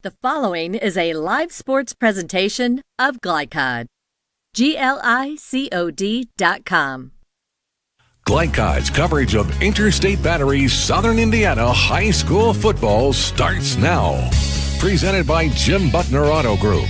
The following is a live sports presentation of Glycod. Glycod.com. Glycod's coverage of Interstate Battery Southern Indiana High School football starts now. Presented by Jim Butner Auto Group.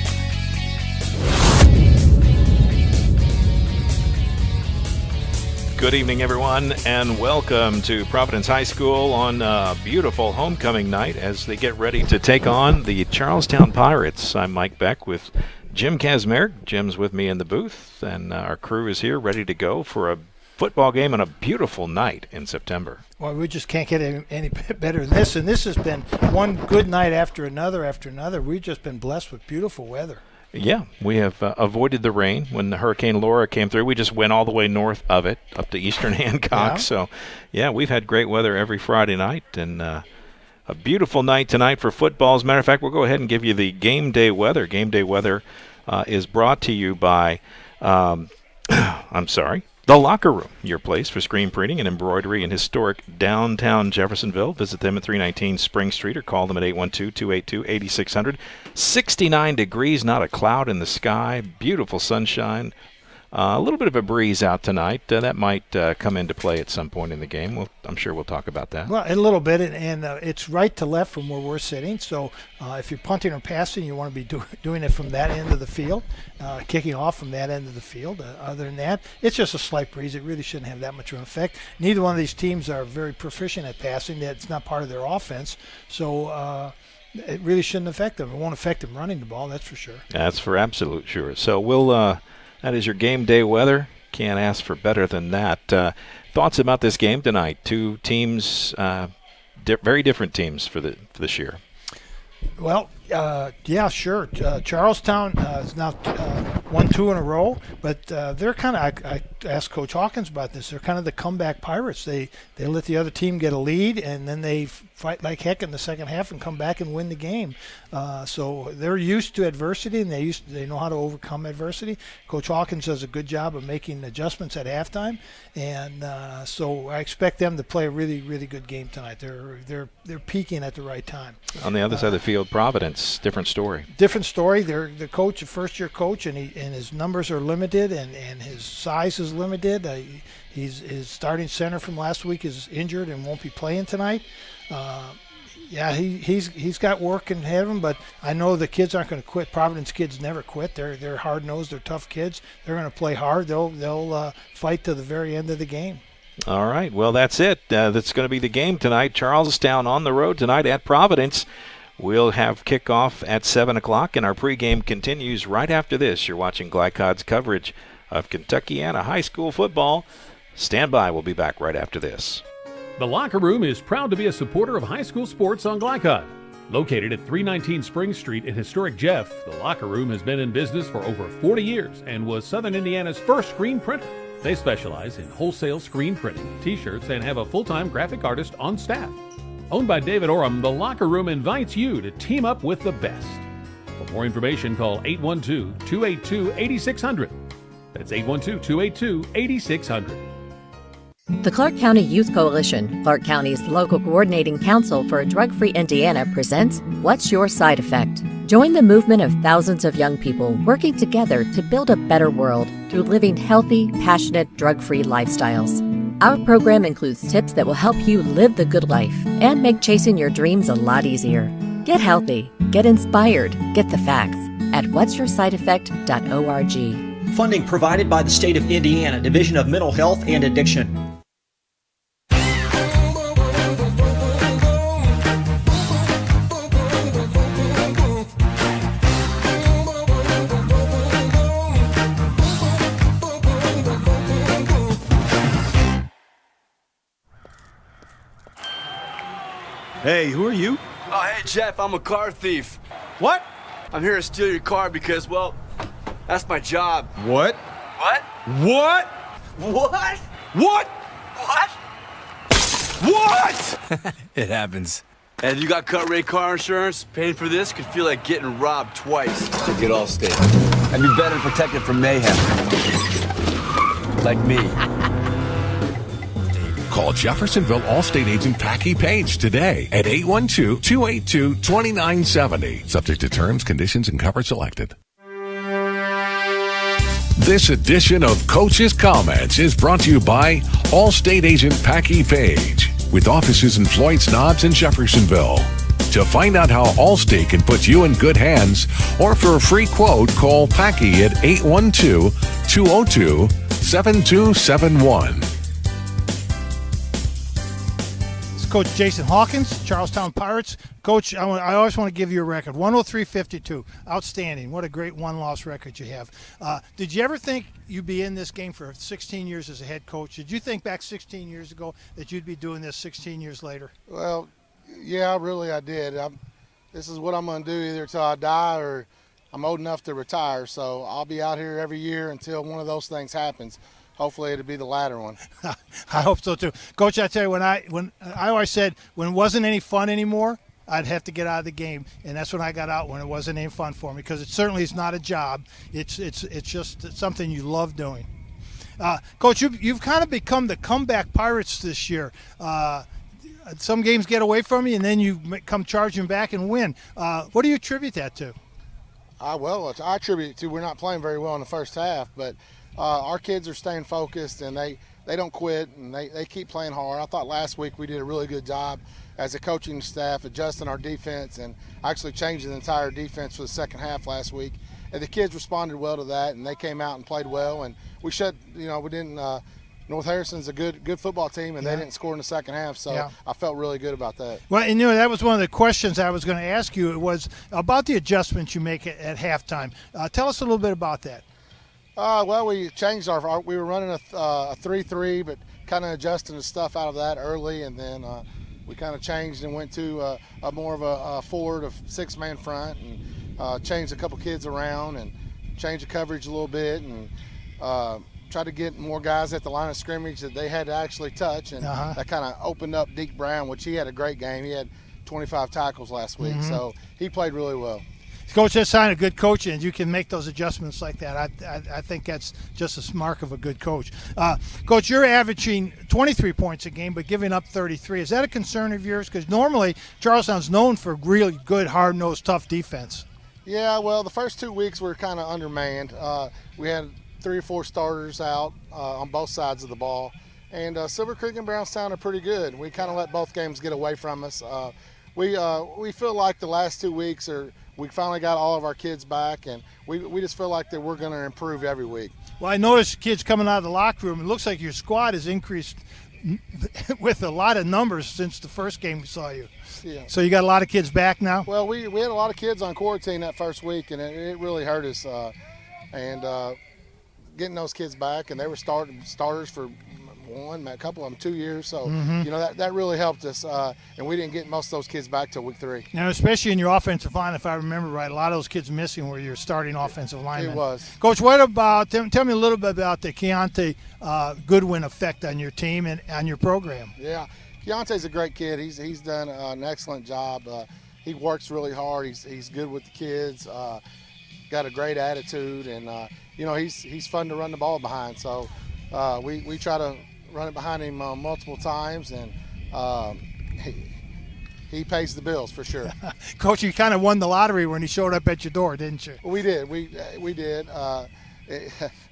Good evening, everyone, and welcome to Providence High School on a beautiful homecoming night as they get ready to take on the Charlestown Pirates. I'm Mike Beck with Jim Kazmarek. Jim's with me in the booth, and our crew is here ready to go for a football game on a beautiful night in September. Well, we just can't get any better than this, and this has been one good night after another. We've just been blessed with beautiful weather. Yeah, we have avoided the rain. When the Hurricane Laura came through, we just went all the way north of it, up to eastern Hancock. Yeah. So, yeah, we've had great weather every Friday night, and a beautiful night tonight for football. As a matter of fact, we'll go ahead and give you the game day weather. Game day weather is brought to you by, The Locker Room, your place for screen printing and embroidery in historic downtown Jeffersonville. Visit them at 319 Spring Street or call them at 812-282-8600. 69 degrees, not a cloud in the sky, beautiful sunshine. A little bit of a breeze out tonight. That might come into play at some point in the game. I'm sure we'll talk about that. Well, a little bit, and it's right to left from where we're sitting. So if you're punting or passing, you want to be doing it from that end of the field, kicking off from that end of the field. Other than that, it's just a slight breeze. It really shouldn't have that much of an effect. Neither one of these teams are very proficient at passing. That's not part of their offense. So it really shouldn't affect them. It won't affect them running the ball, that's for sure. That's for absolute sure. So we'll that is your game day weather. Can't ask for better than that. Thoughts about this game tonight? Two teams, very different teams for this year. Well, yeah, sure. Charlestown is now 1-2 in a row, but they're kind of, I asked Coach Hawkins about this, they're kind of the comeback Pirates. They let the other team get a lead, and then they fight like heck in the second half and come back and win the game. So they're used to adversity, and they know how to overcome adversity. Coach Hawkins does a good job of making adjustments at halftime, and so I expect them to play a really, really good game tonight. They're peaking at the right time. On the other side of the field, Providence, different story. Different story. They're the coach, a first-year coach, and his numbers are limited, and his size is limited. His starting center from last week is injured and won't be playing tonight. Yeah, he's got work ahead of him, but I know the kids aren't going to quit. Providence kids never quit. They're hard-nosed. They're tough kids. They're going to play hard. They'll fight to the very end of the game. All right. Well, that's it. That's going to be the game tonight. Charlestown on the road tonight at Providence. We'll have kickoff at 7 o'clock, and our pregame continues right after this. You're watching Glycod's coverage of Kentuckiana High School football. Stand by. We'll be back right after this. The Locker Room is proud to be a supporter of high school sports on Glycod. Located at 319 Spring Street in historic Jeff, the Locker Room has been in business for over 40 years and was Southern Indiana's first screen printer. They specialize in wholesale screen printing, t-shirts, and have a full-time graphic artist on staff. Owned by David Oram, the Locker Room invites you to team up with the best. For more information, call 812-282-8600. That's 812-282-8600. The Clark County Youth Coalition, Clark County's local coordinating council for a drug-free Indiana, presents What's Your Side Effect? Join the movement of thousands of young people working together to build a better world through living healthy, passionate, drug-free lifestyles. Our program includes tips that will help you live the good life and make chasing your dreams a lot easier. Get healthy, get inspired, get the facts at what'syoursideeffect.org. Funding provided by the State of Indiana Division of Mental Health and Addiction. Hey, who are you? Oh, hey, Jeff, I'm a car thief. What? I'm here to steal your car because, well, that's my job. What? What? What? What? What? What? What? It happens. And if you got cut rate car insurance, paying for this could feel like getting robbed twice. So get all state. And be better protected from mayhem. Like me. Call Jeffersonville Allstate agent Packy Page today at 812-282-2970. Subject to terms, conditions, and coverage selected. This edition of Coach's Comments is brought to you by Allstate agent Packy Page, with offices in Floyd Snobs and Jeffersonville. To find out how Allstate can put you in good hands, or for a free quote, call Packy at 812-202-7271. It's Coach Jason Hawkins, Charlestown Pirates. Coach, I always want to give you a record, 103-52. Outstanding. What a great one-loss record you have. Did you ever think you'd be in this game for 16 years as a head coach? Did you think back 16 years ago that you'd be doing this 16 years later? Well, yeah, I did. This is what I'm going to do either till I die or I'm old enough to retire. So I'll be out here every year until one of those things happens. Hopefully it'll be the latter one. I hope so too. Coach, I tell you, when I always said when it wasn't any fun anymore, I'd have to get out of the game, and that's when I got out, when it wasn't any fun for me, because it certainly is not a job. It's just something you love doing. Coach, you've kind of become the comeback Pirates this year. Some games get away from you, and then you come charging back and win. What do you attribute that to? Well, I attribute it to we're not playing very well in the first half, but our kids are staying focused, and they don't quit, and they keep playing hard. I thought last week we did a really good job as a coaching staff adjusting our defense and actually changing the entire defense for the second half last week. And the kids responded well to that, and they came out and played well. And we didn't. North Harrison's a good football team, and they didn't score in the second half, so I felt really good about that. Well, and that was one of the questions I was going to ask you. It was about the adjustments you make at halftime. Tell us a little bit about that. Well, we changed we were running a 3-3, but kind of adjusting the stuff out of that early, and then we kind of changed and went to a more of a forward of six-man front, and changed a couple kids around and changed the coverage a little bit, and try to get more guys at the line of scrimmage that they had to actually touch, and that kind of opened up Deke Brown, which he had a great game. He had 25 tackles last week, so he played really well. Coach, that's a sign of good coaching, and you can make those adjustments like that. I think that's just a mark of a good coach. Coach, you're averaging 23 points a game, but giving up 33. Is that a concern of yours? Because normally Charlestown's known for really good, hard-nosed, tough defense. Yeah, well, the first 2 weeks were kind of undermanned. We had 3 or 4 starters out on both sides of the ball. And Silver Creek and Brownstown are pretty good. We kind of let both games get away from us. We feel like the last 2 weeks we finally got all of our kids back, and we just feel like that we're going to improve every week. Well, I noticed kids coming out of the locker room. It looks like your squad has increased with a lot of numbers since the first game we saw you. Yeah. So you got a lot of kids back now? Well, we had a lot of kids on quarantine that first week, and it really hurt us. Getting those kids back, and they were starters for a couple of them 2 years, so that really helped us, and we didn't get most of those kids back till week 3. Now, especially in your offensive line, if I remember right, a lot of those kids missing were your starting offensive linemen. It was. Coach, what about tell me a little bit about the Chianti Goodwin effect on your team and on your program? Yeah, Chianti's a great kid. He's done an excellent job. He works really hard. He's good with the kids. Got a great attitude, and he's fun to run the ball behind. So we try to run it behind him multiple times, and he pays the bills for sure. Coach, you kind of won the lottery when he showed up at your door, didn't you? We did. We did.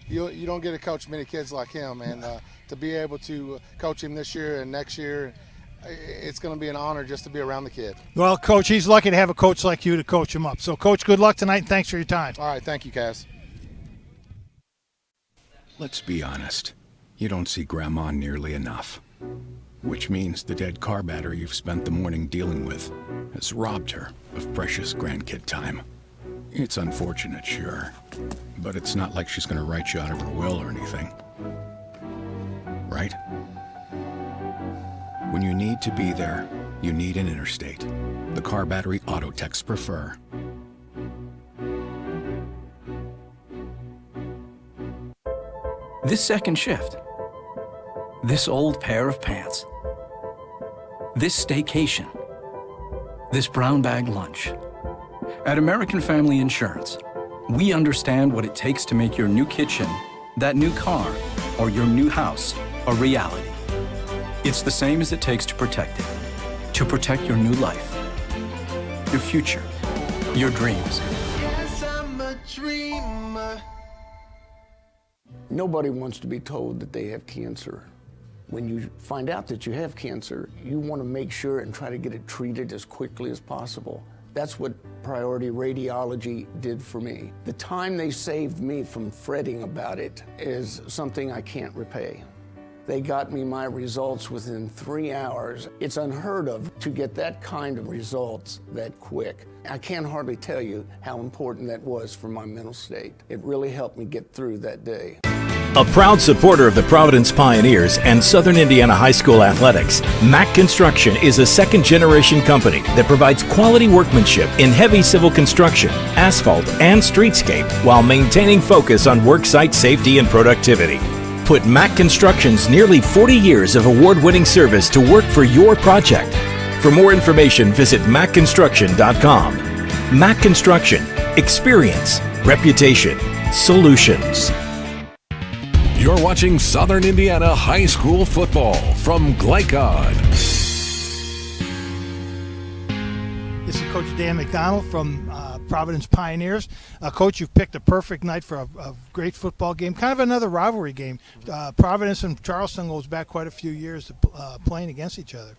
You don't get to coach many kids like him, and to be able to coach him this year and next year, it's going to be an honor just to be around the kid. Well, Coach, he's lucky to have a coach like you to coach him up. So, Coach, good luck tonight, and thanks for your time. All right, thank you, Cass. Let's be honest. You don't see Grandma nearly enough. Which means the dead car battery you've spent the morning dealing with has robbed her of precious grandkid time. It's unfortunate, sure, but it's not like she's going to write you out of her will or anything. Right? When you need to be there, you need an Interstate. The car battery auto techs prefer. This second shift. This old pair of pants. This staycation. This brown bag lunch. At American Family Insurance, we understand what it takes to make your new kitchen, that new car, or your new house a reality. It's the same as it takes to protect it. To protect your new life, your future, your dreams. Yes, I'm a dreamer. Nobody wants to be told that they have cancer. When you find out that you have cancer, you want to make sure and try to get it treated as quickly as possible. That's what Priority Radiology did for me. The time they saved me from fretting about it is something I can't repay. They got me my results within 3 hours. It's unheard of to get that kind of results that quick. I can't hardly tell you how important that was for my mental state. It really helped me get through that day. A proud supporter of the Providence Pioneers and Southern Indiana High School athletics, Mack Construction is a second-generation company that provides quality workmanship in heavy civil construction, asphalt, and streetscape while maintaining focus on worksite safety and productivity. Put Mack Construction's nearly 40 years of award-winning service to work for your project. For more information, visit mackconstruction.com. Mack Construction. Experience. Reputation. Solutions. You're watching Southern Indiana High School football from Glycod. This is Coach Dan McDonald from Providence Pioneers. Coach, you've picked a perfect night for a great football game, kind of another rivalry game. Providence and Charleston goes back quite a few years to playing against each other.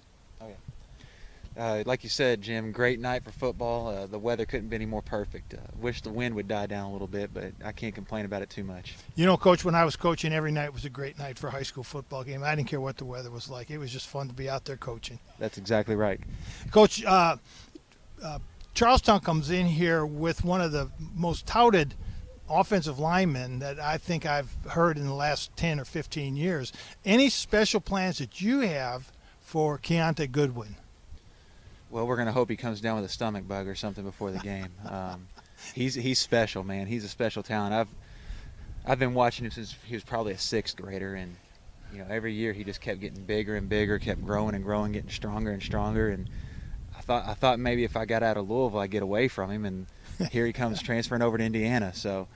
Like you said, Jim, great night for football. The weather couldn't be any more perfect. Wish the wind would die down a little bit, but I can't complain about it too much. You know, Coach, when I was coaching, every night was a great night for a high school football game. I didn't care what the weather was like. It was just fun to be out there coaching. That's exactly right. Coach, Charlestown comes in here with one of the most touted offensive linemen that I think I've heard in the last 10 or 15 years. Any special plans that you have for Chianti Goodwin? Well, we're going to hope he comes down with a stomach bug or something before the game. He's special, man. He's a special talent. I've been watching him since he was probably a sixth grader, and you know, every year he just kept getting bigger and bigger, kept growing and growing, getting stronger and stronger. And I thought maybe if I got out of Louisville, I'd get away from him, and here he comes transferring over to Indiana. So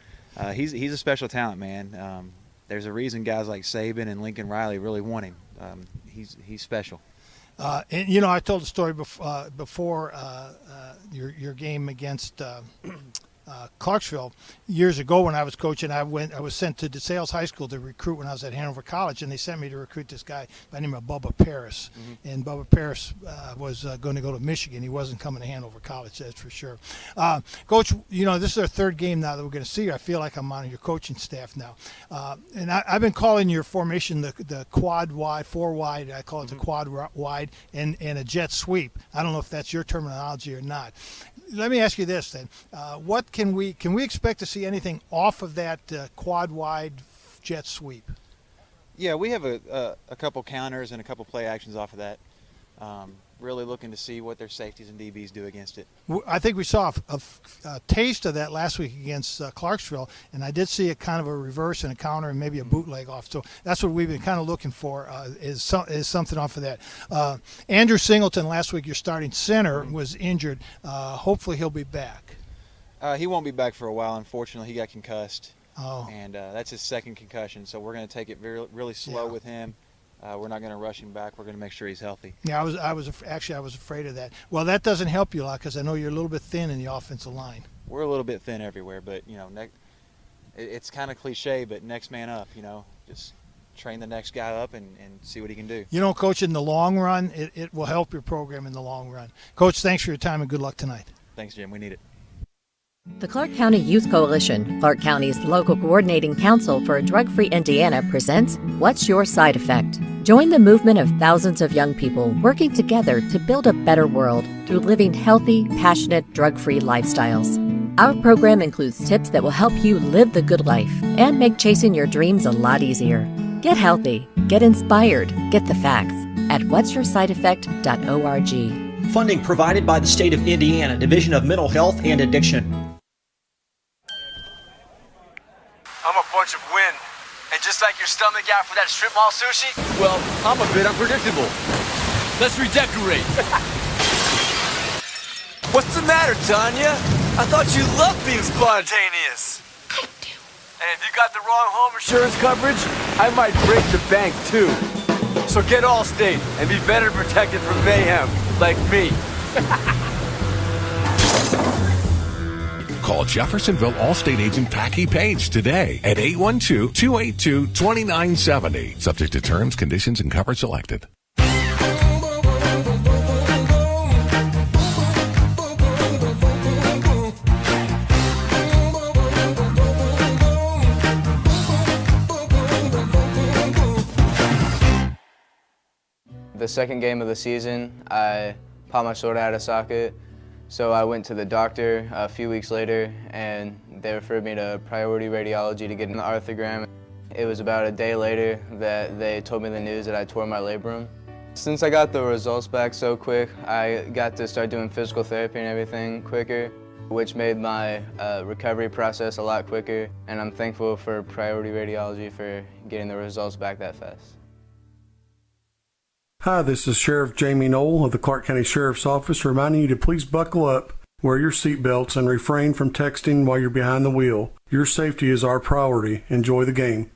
he's a special talent, man. There's a reason guys like Saban and Lincoln Riley really want him. He's special. And you know, I told the story before your game against Clarksville years ago when I was coaching. I was sent to DeSales High School to recruit when I was at Hanover College, and they sent me to recruit this guy by the name of Bubba Paris. Mm-hmm. And Bubba Paris was going to go to Michigan. He wasn't coming to Hanover College, that's for sure. Coach, you know, this is our third game now that we're going to see you. I feel like I'm on your coaching staff now. And I've been calling your formation the quad wide, 4 wide. I call it the quad wide and a jet sweep. I don't know if that's your terminology or not. Let me ask you this then: what can we expect to see anything off of that quad wide jet sweep? Yeah, we have a couple counters and a couple play actions off of that. Really looking to see what their safeties and DBs do against it. I think we saw a taste of that last week against Clarksville, and I did see a kind of a reverse and a counter and maybe a bootleg off. So that's what we've been kind of looking for is something off of that. Andrew Singleton last week, your starting center, was injured. Hopefully he'll be back. He won't be back for a while. Unfortunately, he got concussed. Oh. And that's his second concussion, so we're going to take it really slow with him. We're not going to rush him back. We're going to make sure he's healthy. Yeah, I was afraid of that. Well, that doesn't help you a lot because I know you're a little bit thin in the offensive line. We're a little bit thin everywhere, but you know, it's kind of cliche, but next man up. You know, just train the next guy up and see what he can do. You know, Coach, in the long run, it will help your program in the long run. Coach, thanks for your time and good luck tonight. Thanks, Jim. We need it. The Clark County Youth Coalition, Clark County's local coordinating council for a drug-free Indiana, presents What's Your Side Effect? Join the movement of thousands of young people working together to build a better world through living healthy, passionate, drug-free lifestyles. Our program includes tips that will help you live the good life and make chasing your dreams a lot easier. Get healthy, get inspired, get the facts at what'syoursideeffect.org. Funding provided by the State of Indiana Division of Mental Health and Addiction. I'm a bunch of wind. And just like your stomach after that strip mall sushi, well, I'm a bit unpredictable. Let's redecorate. What's the matter, Tanya? I thought you loved being spontaneous. I do. And if you got the wrong home insurance coverage, I might break the bank too. So get Allstate and be better protected from mayhem, like me. Call Jeffersonville Allstate agent Packy Page today at 812-282-2970. Subject to terms, conditions, and coverage selected. The second game of the season, I popped my shoulder out of socket, so I went to the doctor a few weeks later, and they referred me to priority radiology to get an arthrogram. It was about a day later that they told me the news that I tore my labrum. Since I got the results back so quick, I got to start doing physical therapy and everything quicker, which made my recovery process a lot quicker, and I'm thankful for priority radiology for getting the results back that fast. Hi, this is Sheriff Jamie Knoll of the Clark County Sheriff's Office reminding you to please buckle up, wear your seatbelts, and refrain from texting while you're behind the wheel. Your safety is our priority. Enjoy the game.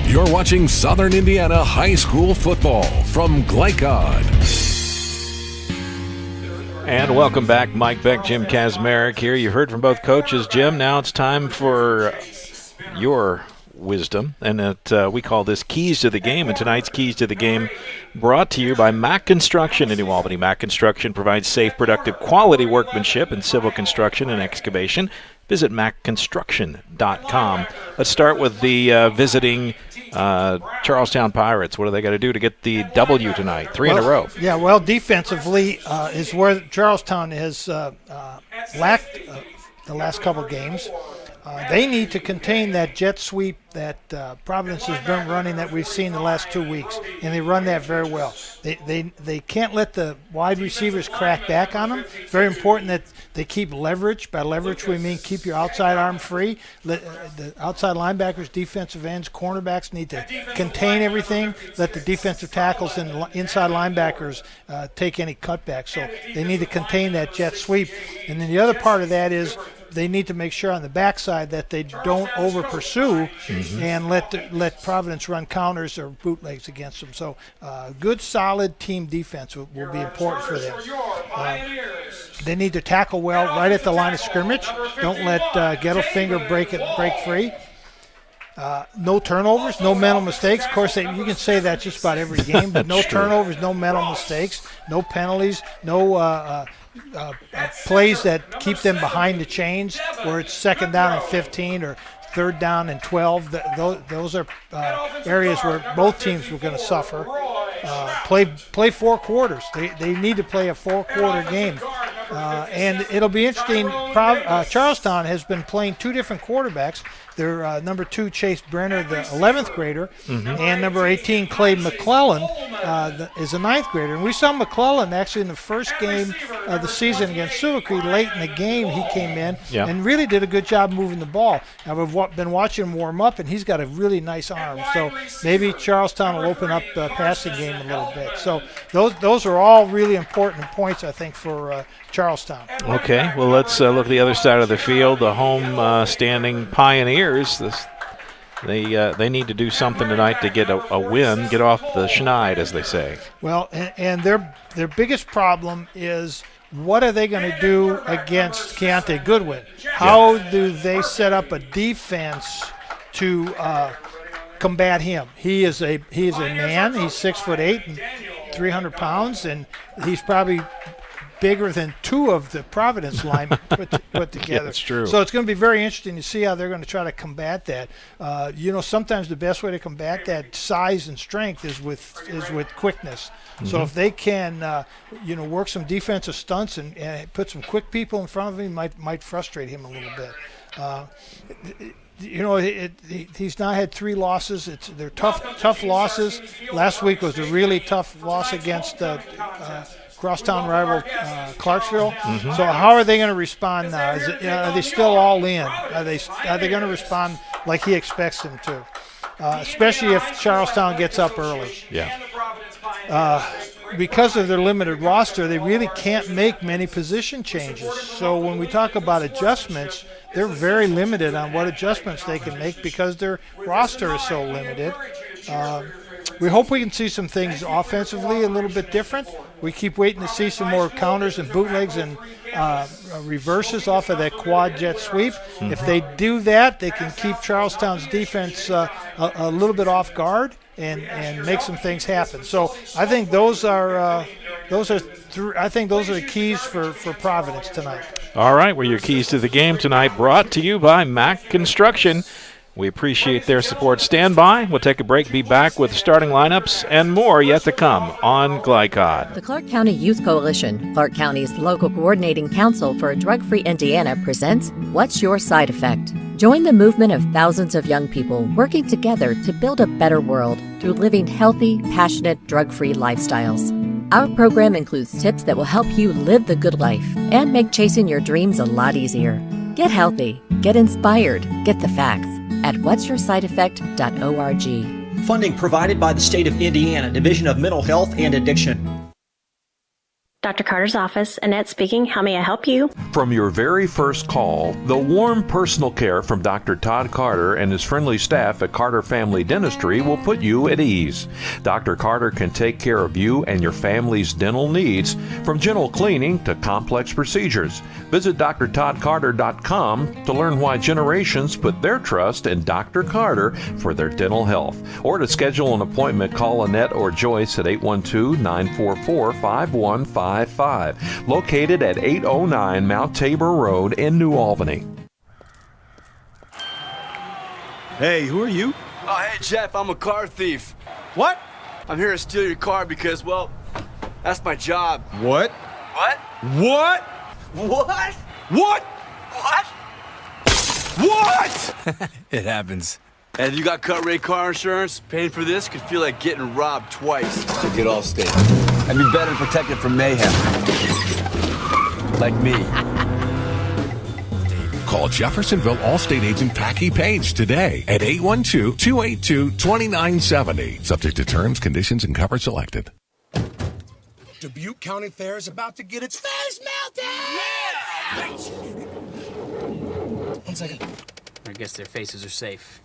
You're watching Southern Indiana High School football from Glycod. And welcome back. Mike Beck, Jim Kazmarek here. You heard from both coaches. Jim, now it's time for your wisdom, and we call this Keys to the Game, and tonight's Keys to the Game brought to you by Mack Construction in New Albany. Mack Construction provides safe, productive, quality workmanship in civil construction and excavation. Visit mackconstruction.com. Let's start with the visiting Charlestown Pirates. What do they got to do to get the W tonight? Three in a row. Yeah, well, defensively is where Charlestown has lacked the last couple games. They need to contain that jet sweep that Providence has been running that we've seen the last 2 weeks, and they run that very well. They can't let the wide receivers crack back on them. It's very important that they keep leverage. By leverage, we mean keep your outside arm free. The outside linebackers, defensive ends, cornerbacks need to contain everything. Let the defensive tackles and inside linebackers take any cutbacks. So they need to contain that jet sweep. And then the other part of that is they need to make sure on the backside that they don't over-pursue and let Providence run counters or bootlegs against them. So good, solid team defense will be important for them. They need to tackle well right at the line of scrimmage. Don't let Gettelfinger break free. No turnovers, no mental mistakes. Of course, you can say that just about every game, but no turnovers, no mental mistakes, no penalties, no plays that keep them behind the chains where it's second down and 15 or third down and 12. Those are areas where both teams were going to suffer. Play 4 quarters. They need to play a 4-quarter game. And it'll be interesting. Charlestown has been playing 2 different quarterbacks. Their number 2, Chase Brenner, the 11th grader, and number 18, Clay McClellan, is a 9th grader. And we saw McClellan actually in the first game of the season against Silver Creek. Late in the game, he came in and really did a good job moving the ball. Now, we've been watching him warm up, and he's got a really nice arm. So maybe Charlestown will open up the passing game a little bit. So those are all really important points, I think, for Charlestown. Okay, well, let's look at the other side of the field. The home standing Pioneers. They need to do something tonight to get a win, get off the schneid, as they say. Well, and their biggest problem is what are they going to do against Chianti Goodwin? How do they set up a defense to combat him? He is a man. He's 6'8" and 300 pounds, and he's probably bigger than 2 of the Providence linemen put together. Yeah, that's true. So it's going to be very interesting to see how they're going to try to combat that. Sometimes the best way to combat that size and strength is with quickness. So if they can, work some defensive stunts and put some quick people in front of him, might frustrate him a little bit. He's now had 3 losses. They're tough losses. Last week was a really tough loss against crosstown rival Clarksville. So how are they going to respond now? Are they still all in? Are they going to respond like he expects them to? Especially if Charlestown gets up early. Yeah. Because of their limited roster, they really can't make many position changes. So when we talk about adjustments, they're very limited on what adjustments they can make because their roster is so limited. we hope we can see some things offensively a little bit different. We keep waiting to see some more counters and bootlegs and reverses off of that quad jet sweep. Mm-hmm. If they do that, they can keep Charlestown's defense a little bit off guard and make some things happen. So I think those are the keys for Providence tonight. All right, well, your keys to the game tonight brought to you by Mac Construction. We appreciate their support. Stand by. We'll take a break, be back with starting lineups and more yet to come on Glycod. The Clark County Youth Coalition, Clark County's local coordinating council for a drug-free Indiana, presents What's Your Side Effect? Join the movement of thousands of young people working together to build a better world through living healthy, passionate, drug-free lifestyles. Our program includes tips that will help you live the good life and make chasing your dreams a lot easier. Get healthy, get inspired, get the facts at what'syoursideeffect.org. Funding provided by the state of Indiana, Division of Mental Health and Addiction. Dr. Carter's office, Annette speaking. How may I help you? From your very first call, the warm personal care from Dr. Todd Carter and his friendly staff at Carter Family Dentistry will put you at ease. Dr. Carter can take care of you and your family's dental needs, from gentle cleaning to complex procedures. Visit drtoddcarter.com to learn why generations put their trust in Dr. Carter for their dental health. Or to schedule an appointment, call Annette or Joyce at 812-944-5155. Located at 809 Mount Tabor Road in New Albany. Hey, who are you? Oh, hey, Jeff, I'm a car thief. What? I'm here to steal your car because, well, that's my job. What? What? What? What? What? What? What? It happens. And if you got cut rate car insurance, paying for this could feel like getting robbed twice. So get Allstate. I'd be better protected from mayhem. Like me. Call Jeffersonville Allstate agent Packy Page today at 812-282-2970. Subject to terms, conditions, and coverage selected. Dubuque County Fair is about to get its face melted! Yeah! 1 second. I guess their faces are safe.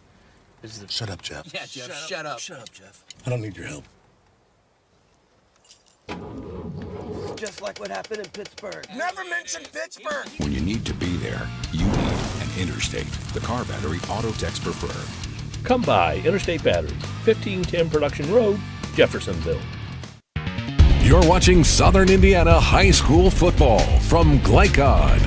Shut up, Jeff. Yeah, Jeff, shut up. Shut up, Jeff. I don't need your help. Just like what happened in Pittsburgh. Never mention Pittsburgh! When you need to be there, you need an Interstate, the car battery auto techs prefer. Come by Interstate Batteries, 1510 Production Road, Jeffersonville. You're watching Southern Indiana High School football from Glycod.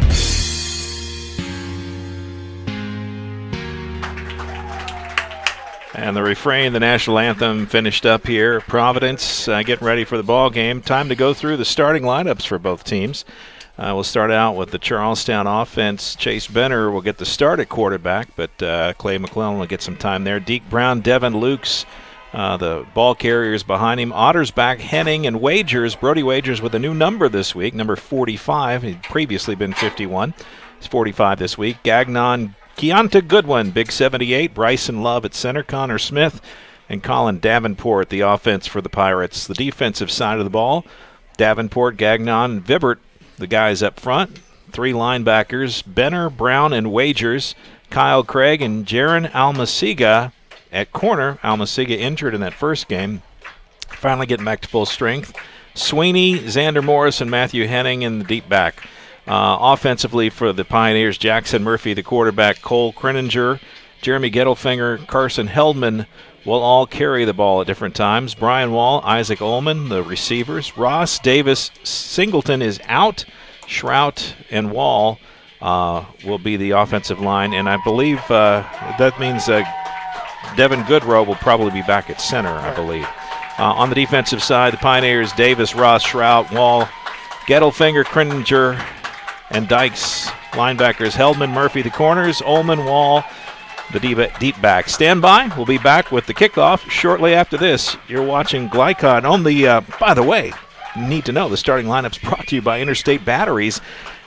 And the refrain, the national anthem, finished up here. Providence getting ready for the ball game. Time to go through the starting lineups for both teams. We'll start out with the Charlestown Offense. Chase Benner will get the start at quarterback, but Clay McClellan will get some time there. Deke Brown, Devin Lukes, the ball carriers behind him. Ottersback, Henning, and Wagers. Brody Wagers with a new number this week, number 45. He'd previously been 51. He's 45 this week. Gagnon, Chianti Goodwin, big 78. Bryson Love at center. Connor Smith and Colin Davenport, the offense for the Pirates. The defensive side of the ball, Davenport, Gagnon, Vibert, the guys up front. Three linebackers, Benner, Brown, and Wagers. Kyle Craig and Jaron Almasiga at corner. Almasiga injured in that first game. Finally getting back to full strength. Sweeney, Xander Morris, and Matthew Henning in the deep back. Offensively for the Pioneers, Jackson Murphy, the quarterback, Cole Kreninger, Jeremy Gettelfinger, Carson Heldman will all carry the ball at different times. Brian Wall, Isaac Ullman, the receivers. Ross Davis Singleton is out. Shrout and Wall will be the offensive line, and I believe that means Devin Goodrow will probably be back at center, I believe. On the defensive side, the Pioneers, Davis, Ross, Shrout, Wall, Gettelfinger, Kreninger, and Dykes. Linebackers, Heldman, Murphy, the corners, Ullman, Wall, the deep back. Stand by. We'll be back with the kickoff shortly after this. You're watching Glycod. By the way, you need to know the starting lineup's brought to you by Interstate Batteries.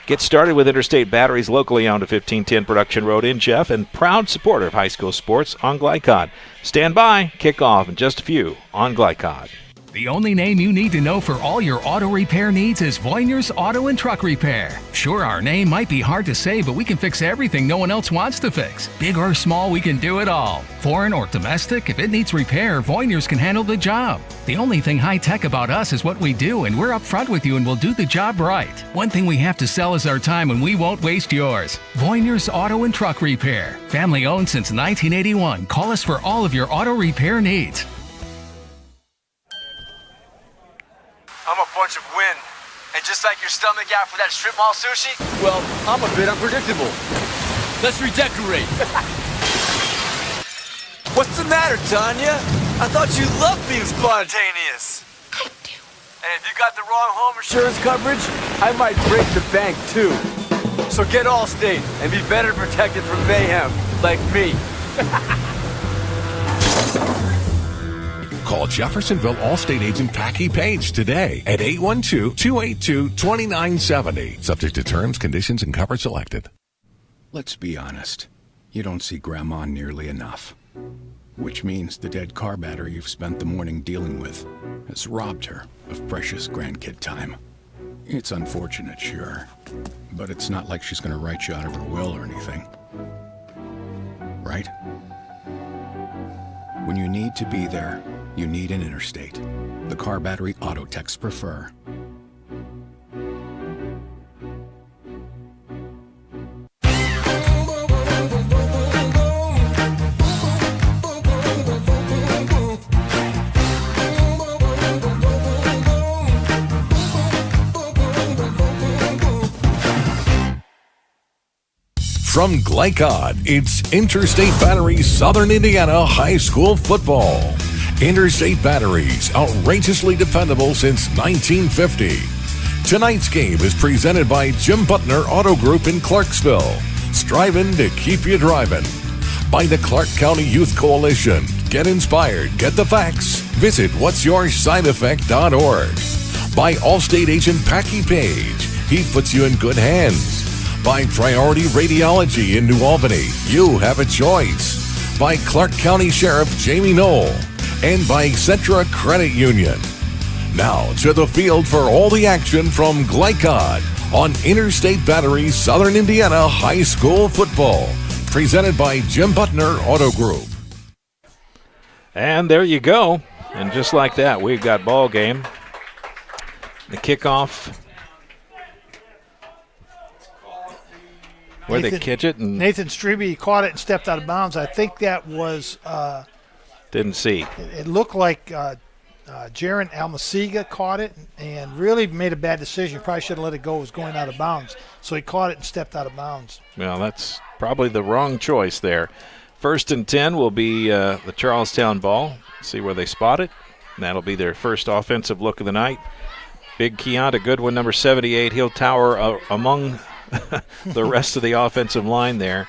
Get started with Interstate Batteries, locally owned at 1510 Production Road in Jeff, and proud supporter of high school sports on Glycod. Stand by. Kickoff in just a few on Glycod. The only name you need to know for all your auto repair needs is Voyner's Auto and Truck Repair. Sure, our name might be hard to say, but we can fix everything no one else wants to fix. Big or small, we can do it all. Foreign or domestic, if it needs repair, Voyner's can handle the job. The only thing high-tech about us is what we do, and we're upfront with you and we'll do the job right. One thing we have to sell is our time, and we won't waste yours. Voyner's Auto and Truck Repair. Family-owned since 1981. Call us for all of your auto repair needs. I'm a bunch of wind. And just like your stomach after that strip mall sushi, well, I'm a bit unpredictable. Let's redecorate. What's the matter, Tanya? I thought you loved being spontaneous. I do. And if you got the wrong home insurance coverage, I might break the bank too. So get Allstate and be better protected from mayhem, like me. Call Jeffersonville Allstate agent Packy Page today at 812-282-2970. Subject to terms, conditions, and coverage selected. Let's be honest. You don't see Grandma nearly enough. Which means the dead car battery you've spent the morning dealing with has robbed her of precious grandkid time. It's unfortunate, sure. But it's not like she's going to write you out of her will or anything. Right? When you need to be there, you need an Interstate. The car battery auto techs prefer. From Glycod, it's Interstate Batteries Southern Indiana High School Football. Interstate Batteries, outrageously dependable since 1950. Tonight's game is presented by Jim Butner Auto Group in Clarksville, striving to keep you driving. By the Clark County Youth Coalition. Get inspired, get the facts. Visit what'syoursideeffect.org. By Allstate agent Packy Page. He puts you in good hands. By Priority Radiology in New Albany. You have a choice. By Clark County Sheriff Jamie Knoll. And by Centra Credit Union. Now to the field for all the action from Glycod on Interstate Batteries Southern Indiana High School Football. Presented by Jim Butner Auto Group. And there you go. And just like that, we've got ball game. The kickoff. Where they catch it. And Nathan Strebe caught it and stepped out of bounds. I think that was didn't see. It looked like Jaron Almasiga caught it and really made a bad decision. Probably should have let it go. It was going out of bounds. So he caught it and stepped out of bounds. Well, that's probably the wrong choice there. 1st and 10 will be the Charlestown ball. See where they spot it. And that'll be their first offensive look of the night. Big Chianti Goodwin, number 78. He'll tower among the rest of the offensive line there.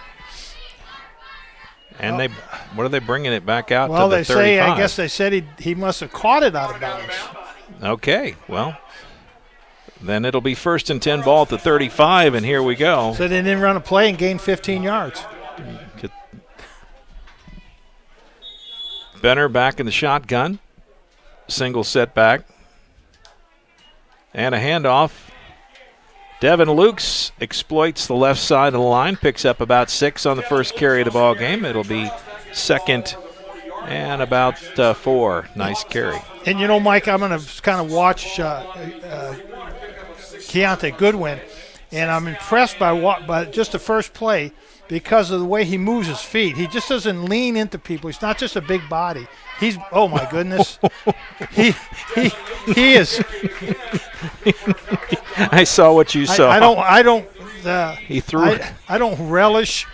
And what are they bringing it back out to the 35? I guess they said he must have caught it out of bounds. Okay, well, then it'll be 1st and 10 ball at the 35, and here we go. So they didn't run a play and gain 15 yards. Benner back in the shotgun. Single setback. And a handoff. Devin Lukes exploits the left side of the line, picks up about 6 on the first carry of the ball game. It'll be 2nd and about 4. Nice carry. And you know, Mike, I'm going to kind of watch Chianti Goodwin, and I'm impressed by just the first play because of the way he moves his feet. He just doesn't lean into people. He's not just a big body. He's, oh my goodness, he is. I saw what you saw. He threw it. I don't relish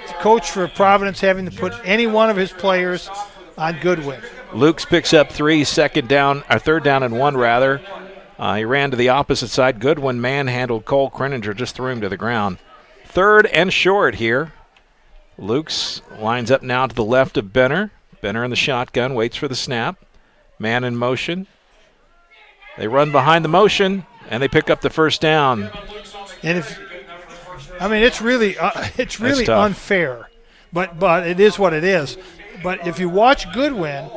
the coach for Providence having to put any one of his players on Goodwin. Lukes picks up 3, 3rd down and 1 rather. He ran to the opposite side. Goodwin manhandled Cole Kreninger, just threw him to the ground. 3rd and short here. Lukes lines up now to the left of Benner. Benner in the shotgun, waits for the snap. Man in motion. They run behind the motion, and they pick up the 1st down. And it's really unfair, but it is what it is. But if you watch Goodwin,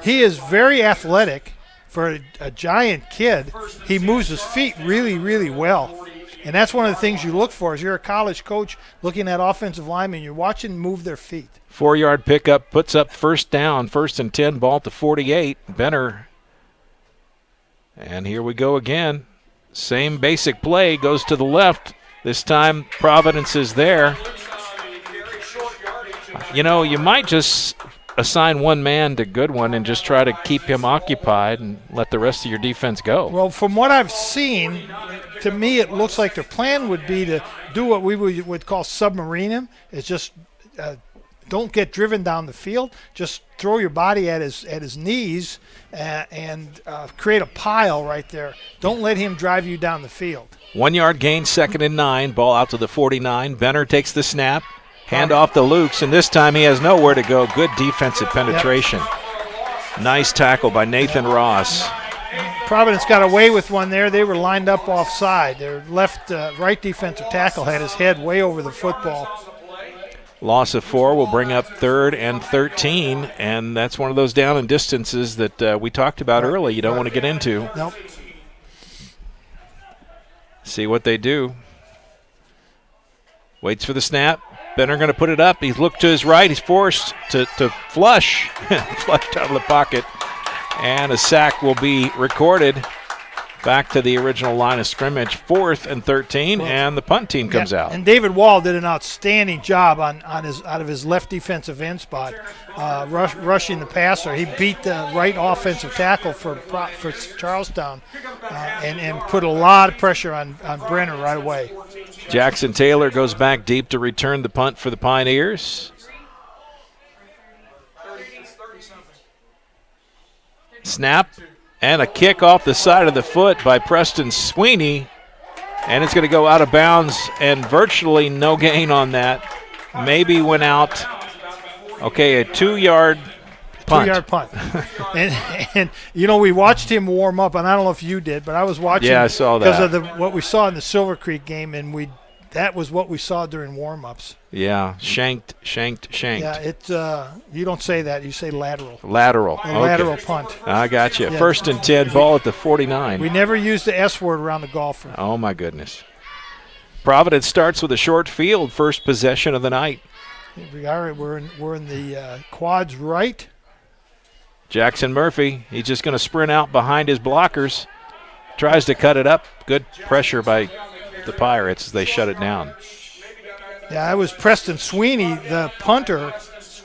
he is very athletic for a giant kid. He moves his feet really, really well. And that's one of the things you look for. As you're a college coach looking at offensive linemen, you're watching them move their feet. 4-yard pickup puts up first down, 1st and 10, ball at the 48. Benner. And here we go again. Same basic play, goes to the left. This time Providence is there. You know, you might just assign one man to Goodwin and just try to keep him occupied and let the rest of your defense go. Well, from what I've seen, to me it looks like their plan would be to do what we would call submarine him. It's just don't get driven down the field. Just throw your body at his knees and create a pile right there. Don't let him drive you down the field. 1 yard gain, 2nd and 9. Ball out to the 49. Benner takes the snap. Hand off to Lukes, and this time he has nowhere to go. Good defensive penetration. Yep. Nice tackle by Nathan Ross. Providence got away with one there. They were lined up offside. Their right defensive tackle had his head way over the football. Loss of 4 will bring up 3rd and 13, and that's one of those down and distances that we talked about early you don't want to get into. Nope. See what they do. Waits for the snap. Benner going to put it up. He's looked to his right. He's forced to flush. Flushed out of the pocket. And a sack will be recorded. Back to the original line of scrimmage. 4th and 13, and the punt team comes out. And David Wall did an outstanding job out of his left defensive end spot, rushing the passer. He beat the right offensive tackle for Charlestown and put a lot of pressure on Brenner right away. Jackson Taylor goes back deep to return the punt for the Pioneers. Snap and a kick off the side of the foot by Preston Sweeney. And it's going to go out of bounds and virtually no gain on that. Maybe went out. Okay, a 2-yard punt. 2-yard punt. and you know, we watched him warm up, and I don't know if you did, but I was watching. Yeah, I saw that. Because of what we saw in the Silver Creek game, and that was what we saw during warm-ups. Yeah, shanked. Yeah, you don't say that. You say lateral. Lateral. Okay. Lateral punt. I got you. Yeah. 1st and 10, ball at the 49. We never use the S word around the golfer. Oh, my goodness. Providence starts with a short field, first possession of the night. We're in the quads right. Jackson Murphy, he's just going to sprint out behind his blockers. Tries to cut it up. Good pressure by the Pirates as they shut it down. Yeah, it was Preston Sweeney, the punter,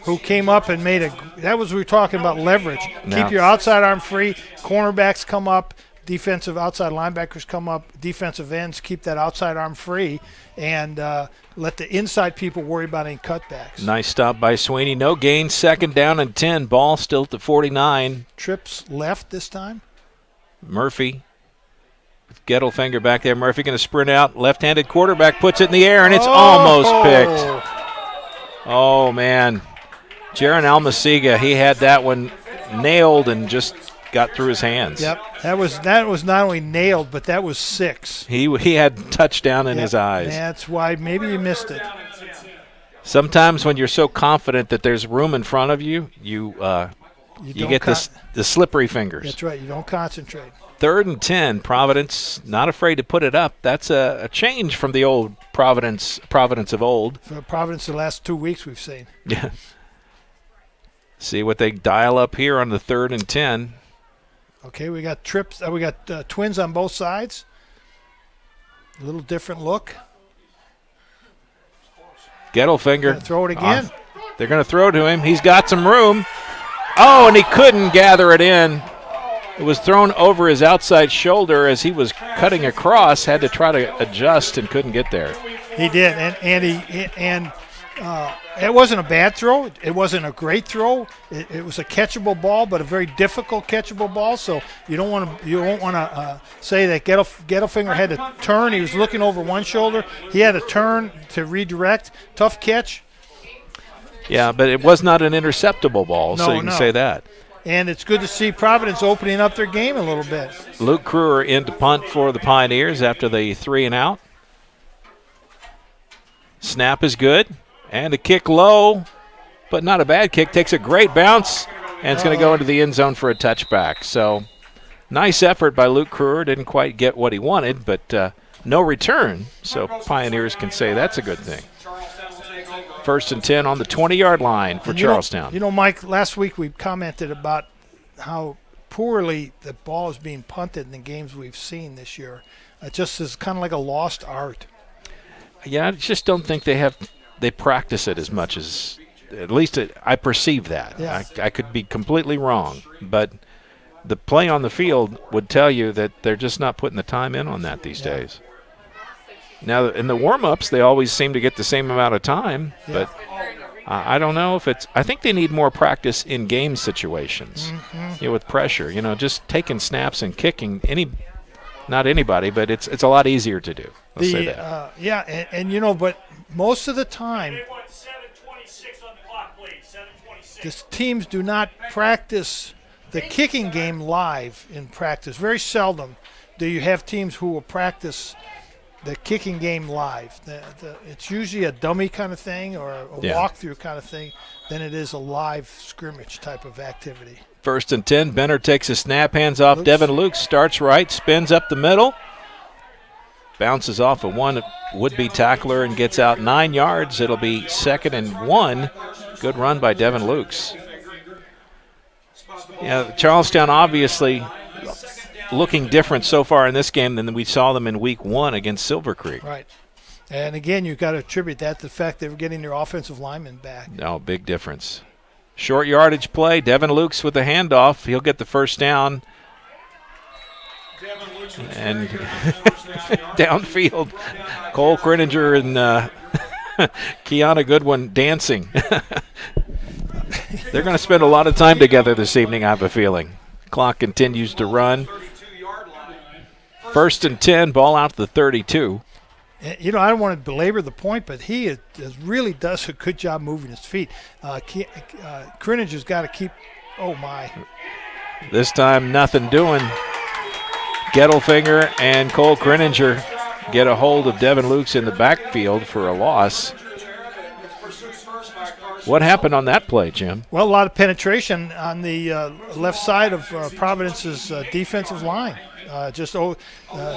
who came up and we were talking about leverage. Yeah. Keep your outside arm free. Cornerbacks come up. Defensive outside linebackers come up. Defensive ends keep that outside arm free and let the inside people worry about any cutbacks. Nice stop by Sweeney. No gain. 2nd down and 10. Ball still at the 49. Trips left this time. Murphy. Gettelfinger back there. Murphy going to sprint out. Left-handed quarterback puts it in the air, and it's almost picked. Oh, man. Jaron Almasiga, he had that one nailed and just got through his hands. Yep, that was not only nailed, but that was 6. He had touchdown in his eyes. That's why maybe you missed it. Sometimes when you're so confident that there's room in front of you, you get the slippery fingers. That's right. You don't concentrate. 3rd and 10. Providence not afraid to put it up. That's a change from the old Providence of old. For Providence, the last 2 weeks we've seen. Yeah. See what they dial up here on the 3rd and 10. Okay, we got trips. We got twins on both sides. A little different look. Gettelfinger. Throw it again. They're going to throw to him. He's got some room. Oh, and he couldn't gather it in. It was thrown over his outside shoulder as he was cutting across. Had to try to adjust and couldn't get there. He did, and it wasn't a bad throw. It wasn't a great throw. It was a catchable ball, but a very difficult catchable ball. So you won't want to say that Gettelfinger had to turn. He was looking over one shoulder. He had to turn to redirect. Tough catch. Yeah, but it was not an interceptable ball, so you can say that. And it's good to see Providence opening up their game a little bit. Luke Kruer in to punt for the Pioneers after the 3 and out. Snap is good. And a kick low, but not a bad kick. Takes a great bounce. And it's going to go into the end zone for a touchback. So nice effort by Luke Kruger. Didn't quite get what he wanted, but no return. So Pioneers can say that's a good thing. 1st and 10 on the 20-yard line for Charlestown. You know, Mike, last week we commented about how poorly the ball is being punted in the games we've seen this year. It just is kind of like a lost art. Yeah, I just don't think they practice it as much as, at least I perceive that. Yeah. I could be completely wrong, but the play on the field would tell you that they're just not putting the time in on that these days. Now, in the warm-ups, they always seem to get the same amount of time, but I don't know if it's – I think they need more practice in game situations, with pressure. Just taking snaps and kicking not anybody, but it's a lot easier to do. Let's say that. And but most of the time, these teams do not practice the kicking game live in practice. Very seldom do you have teams who will practice the kicking game live. It's usually a dummy kind of thing or a walkthrough kind of thing than it is a live scrimmage type of activity. 1st and 10. Benner takes a snap, hands off Devin Luke, starts right, spins up the middle, bounces off of one would-be tackler and gets out 9 yards. It'll be 2nd and 1. Good run by Devin Lukes. Yeah, Charlestown obviously looking different so far in this game than we saw them in week 1 against Silver Creek. Right. And again, you've got to attribute that to the fact they were getting their offensive linemen back. No, big difference. Short yardage play. Devin Lukes with the handoff. He'll get the first down. And downfield, Cole Krininger and Chianti Goodwin dancing. They're going to spend a lot of time together this evening, I have a feeling. Clock continues to run. 1st and 10, ball out to the 32. I don't want to belabor the point, but he really does a good job moving his feet. Krininger's got to keep – oh, my. This time, nothing doing. Gettelfinger and Cole Krininger get a hold of Devin Lukes in the backfield for a loss. What happened on that play, Jim? Well, a lot of penetration on the left side of Providence's defensive line.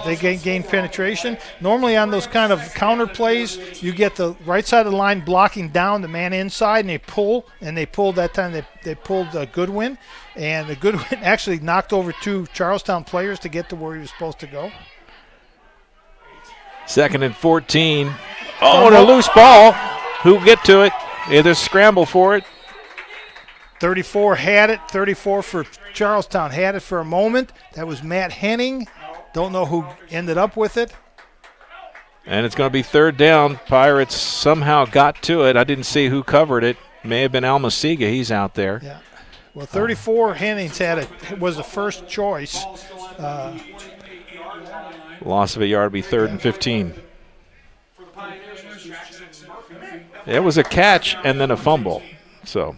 They gain penetration. Normally on those kind of counter plays, you get the right side of the line blocking down the man inside, and they pull. And they pulled that time. They pulled Goodwin, and the Goodwin actually knocked over 2 Charlestown players to get to where he was supposed to go. 2nd and 14. Oh, and a loose ball. Who'll get to it? Either scramble for it. 34 had it. 34 for Charlestown had it for a moment. That was Matt Henning. Don't know who ended up with it. And it's going to be 3rd down. Pirates somehow got to it. I didn't see who covered it. May have been Almasiga. He's out there. Yeah. Well, 34 Hennings had it. Was the first choice. Loss of a yard will be 3rd and 15. It was a catch and then a fumble. So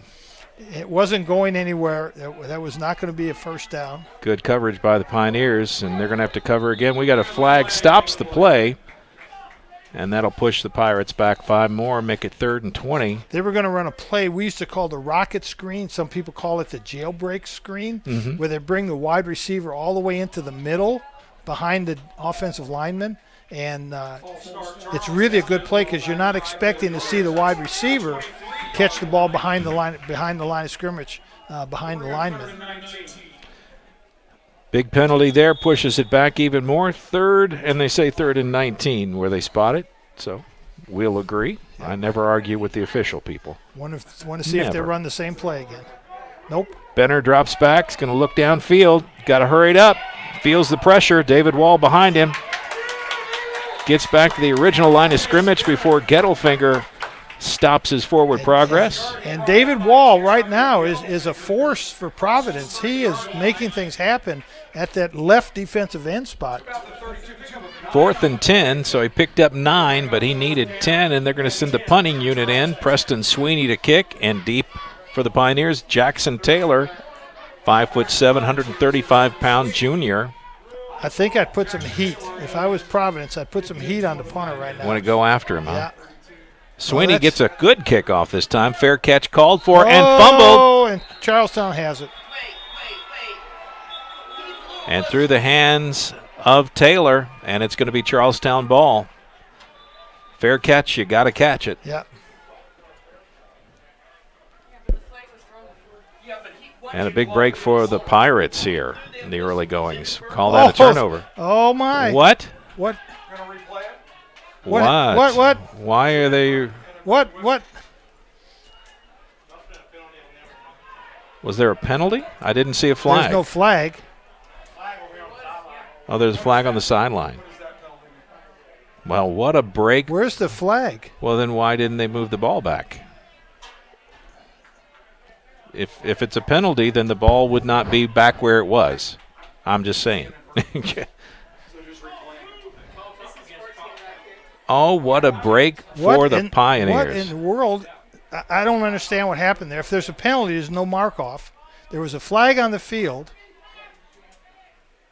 it wasn't going anywhere. That was not going to be a first down. Good coverage by the Pioneers, and they're going to have to cover again. We got a flag, stops the play, and that'll push the Pirates back 5 more, make it 3rd and 20. They were going to run a play we used to call the rocket screen. Some people call it the jailbreak screen, where they bring the wide receiver all the way into the middle behind the offensive lineman. And it's really a good play because you're not expecting to see the wide receiver catch the ball behind the line of scrimmage, behind the lineman. Big penalty there, pushes it back even more. 3rd, and they say 3rd and 19 where they spot it. So we'll agree. I never argue with the official people. Want to see if they run the same play again. Nope. Benner drops back. He's going to look downfield. Got to hurry it up. Feels the pressure. David Wall behind him. Gets back to the original line of scrimmage before Gettelfinger stops his forward progress. And David Wall right now is a force for Providence. He is making things happen at that left defensive end spot. 4th and 10, so he picked up 9, but he needed 10, and they're going to send the punting unit in. Preston Sweeney to kick, and deep for the Pioneers, Jackson Taylor, 5'7", 135-pound junior. I think I'd put some heat. If I was Providence, I'd put some heat on the punter right now. Want to go after him, huh? Yeah. Sweeney gets a good kickoff this time. Fair catch called for and fumbled. Charlestown has it. And through the hands of Taylor, and it's going to be Charlestown ball. Fair catch, you got to catch it. Yeah. And a big break for the Pirates here in the early goings. Call that a turnover. Oh, my. What? What? What? Why are they? What? Was there a penalty? I didn't see a flag. There's no flag. Oh, there's a flag on the sideline. Well, what a break. Where's the flag? Well, then why didn't they move the ball back? If it's a penalty, then the ball would not be back where it was. I'm just saying. Oh, what a break for the Pioneers. What in the world? I don't understand what happened there. If there's a penalty, there's no mark-off. There was a flag on the field.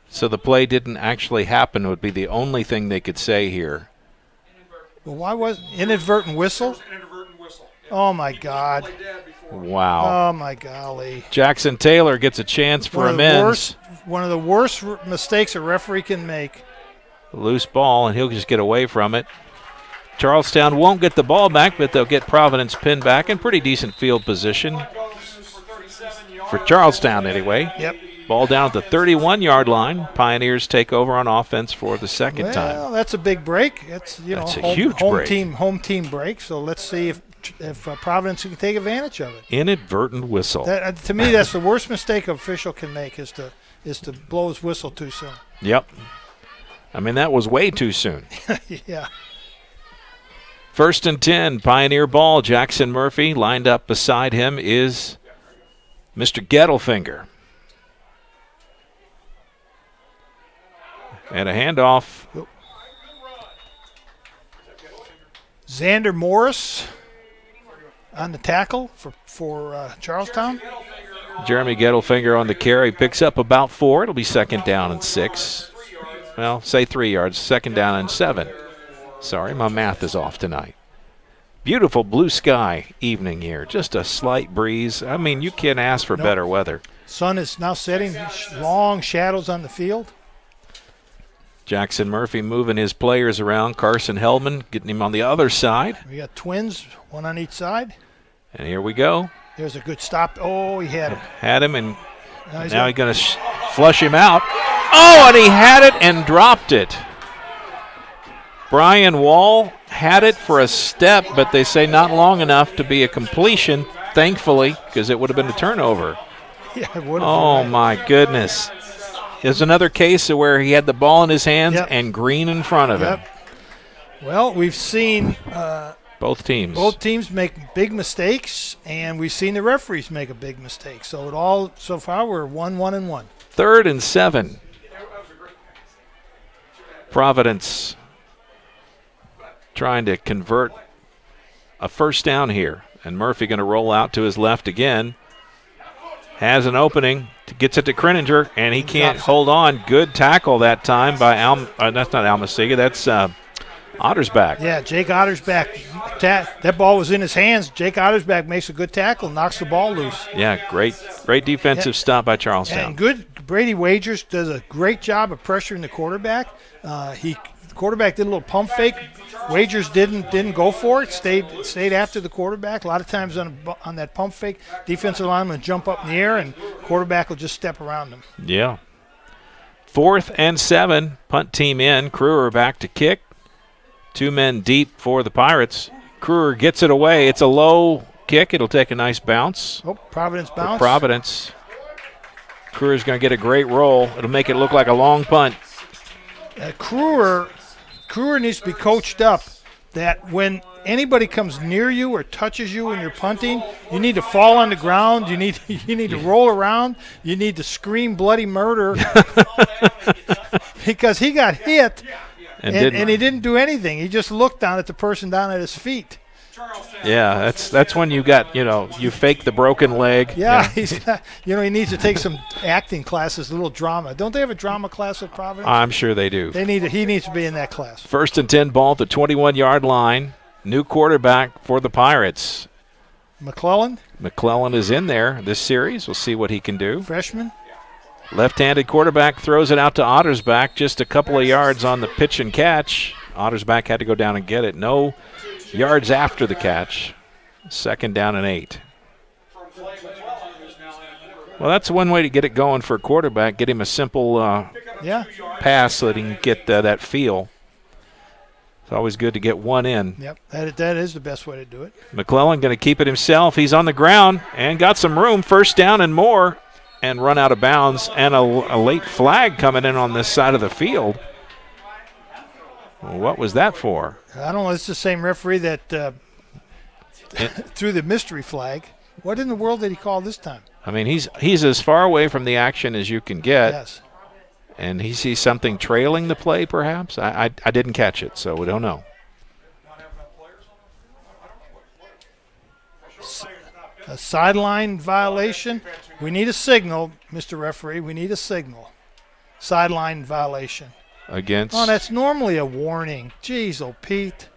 So the play didn't actually happen would be the only thing they could say here. Well, why was inadvertent whistle? Oh, my God. Wow. Oh, my golly. Jackson Taylor gets a chance for amends. One of the worst mistakes a referee can make. Loose ball, and he'll just get away from it. Charlestown won't get the ball back, but they'll get Providence pinned back in pretty decent field position. For Charlestown, anyway. Yep. Ball down at the 31-yard line. Pioneers take over on offense for the second time. Well, that's a big break. That's a huge break. Home team break. So let's see if Providence can take advantage of it. Inadvertent whistle. To me, that's the worst mistake an official can make is to blow his whistle too soon. Yep. I mean, that was way too soon. Yeah. 1st and 10, Pioneer ball. Jackson Murphy lined up beside him is Mr. Gettelfinger. And a handoff. Xander Morris on the tackle for Charlestown. Jeremy Gettelfinger on the carry. Picks up about 4. It'll be 2nd down and 6. Well, say 3 yards. 2nd down and 7. Sorry, my math is off tonight. Beautiful blue sky evening here. Just a slight breeze. I mean, you can't ask for better weather. Sun is now setting. Long shadows on the field. Jackson Murphy moving his players around. Carson Hellman getting him on the other side. We got twins, one on each side. And here we go. There's a good stop. Oh, he had him. Had him, and now he's going to flush him out. Oh, and he had it and dropped it. Brian Wall had it for a step, but they say not long enough to be a completion, thankfully, because it would have been a turnover. Yeah, it would have. Oh, my goodness. There's another case where he had the ball in his hands and green in front of him. Well, we've seen both teams make big mistakes, and we've seen the referees make a big mistake. So so far we're 1-1-1. 3rd and 7. Providence trying to convert a 1st down here, and Murphy going to roll out to his left again. Has an opening, gets it to Kreninger, and he can't hold on. Good tackle that time by that's not Almasiga, that's Ottersback. Yeah, Jake Ottersback. That ball was in his hands. Jake Ottersback makes a good tackle, knocks the ball loose. Yeah, great defensive stop by Charlestown. And Brady Wagers does a great job of pressuring the quarterback. The quarterback did a little pump fake. Wagers didn't go for it. Stayed after the quarterback. A lot of times on that pump fake, defensive lineman jump up in the air, and quarterback will just step around him. Yeah. 4th and 7. Punt team in. Kruger back to kick. 2 men deep for the Pirates. Kruger gets it away. It's a low kick. It'll take a nice bounce. Oh, Providence bounce. Providence. Kruger's going to get a great roll. It'll make it look like a long punt. Kruger needs to be coached up that when anybody comes near you or touches you when you're punting, you need to fall on the ground. You need to roll around. You need to scream bloody murder because he got hit and he didn't do anything. He just looked down at the person down at his feet. Yeah, that's when you fake the broken leg. Yeah, he needs to take some acting classes, a little drama. Don't they have a drama class at Providence? I'm sure they do. He needs to be in that class. 1st and 10 ball at the 21-yard line. New quarterback for the Pirates. McClellan? McClellan is in there this series. We'll see what he can do. Freshman. Left-handed quarterback throws it out to Ottersback, just a couple of yards on the pitch and catch. Ottersback had to go down and get it. No yards after the catch. 2nd down and 8. Well, that's one way to get it going for a quarterback. Get him a simple pass so that he can get that feel. It's always good to get one in. Yep, that is the best way to do it. McClellan going to keep it himself. He's on the ground and got some room. 1st down and more, and run out of bounds. And a late flag coming in on this side of the field. What was that for? I don't know. It's the same referee that threw the mystery flag. What in the world did he call this time? I mean, he's as far away from the action as you can get. Yes. And he sees something trailing the play, perhaps? I didn't catch it, so we don't know. A sideline violation. We need a signal, Mr. Referee. We need a signal. Sideline violation. Against? Oh, that's normally a warning. Jeez, oh, Pete.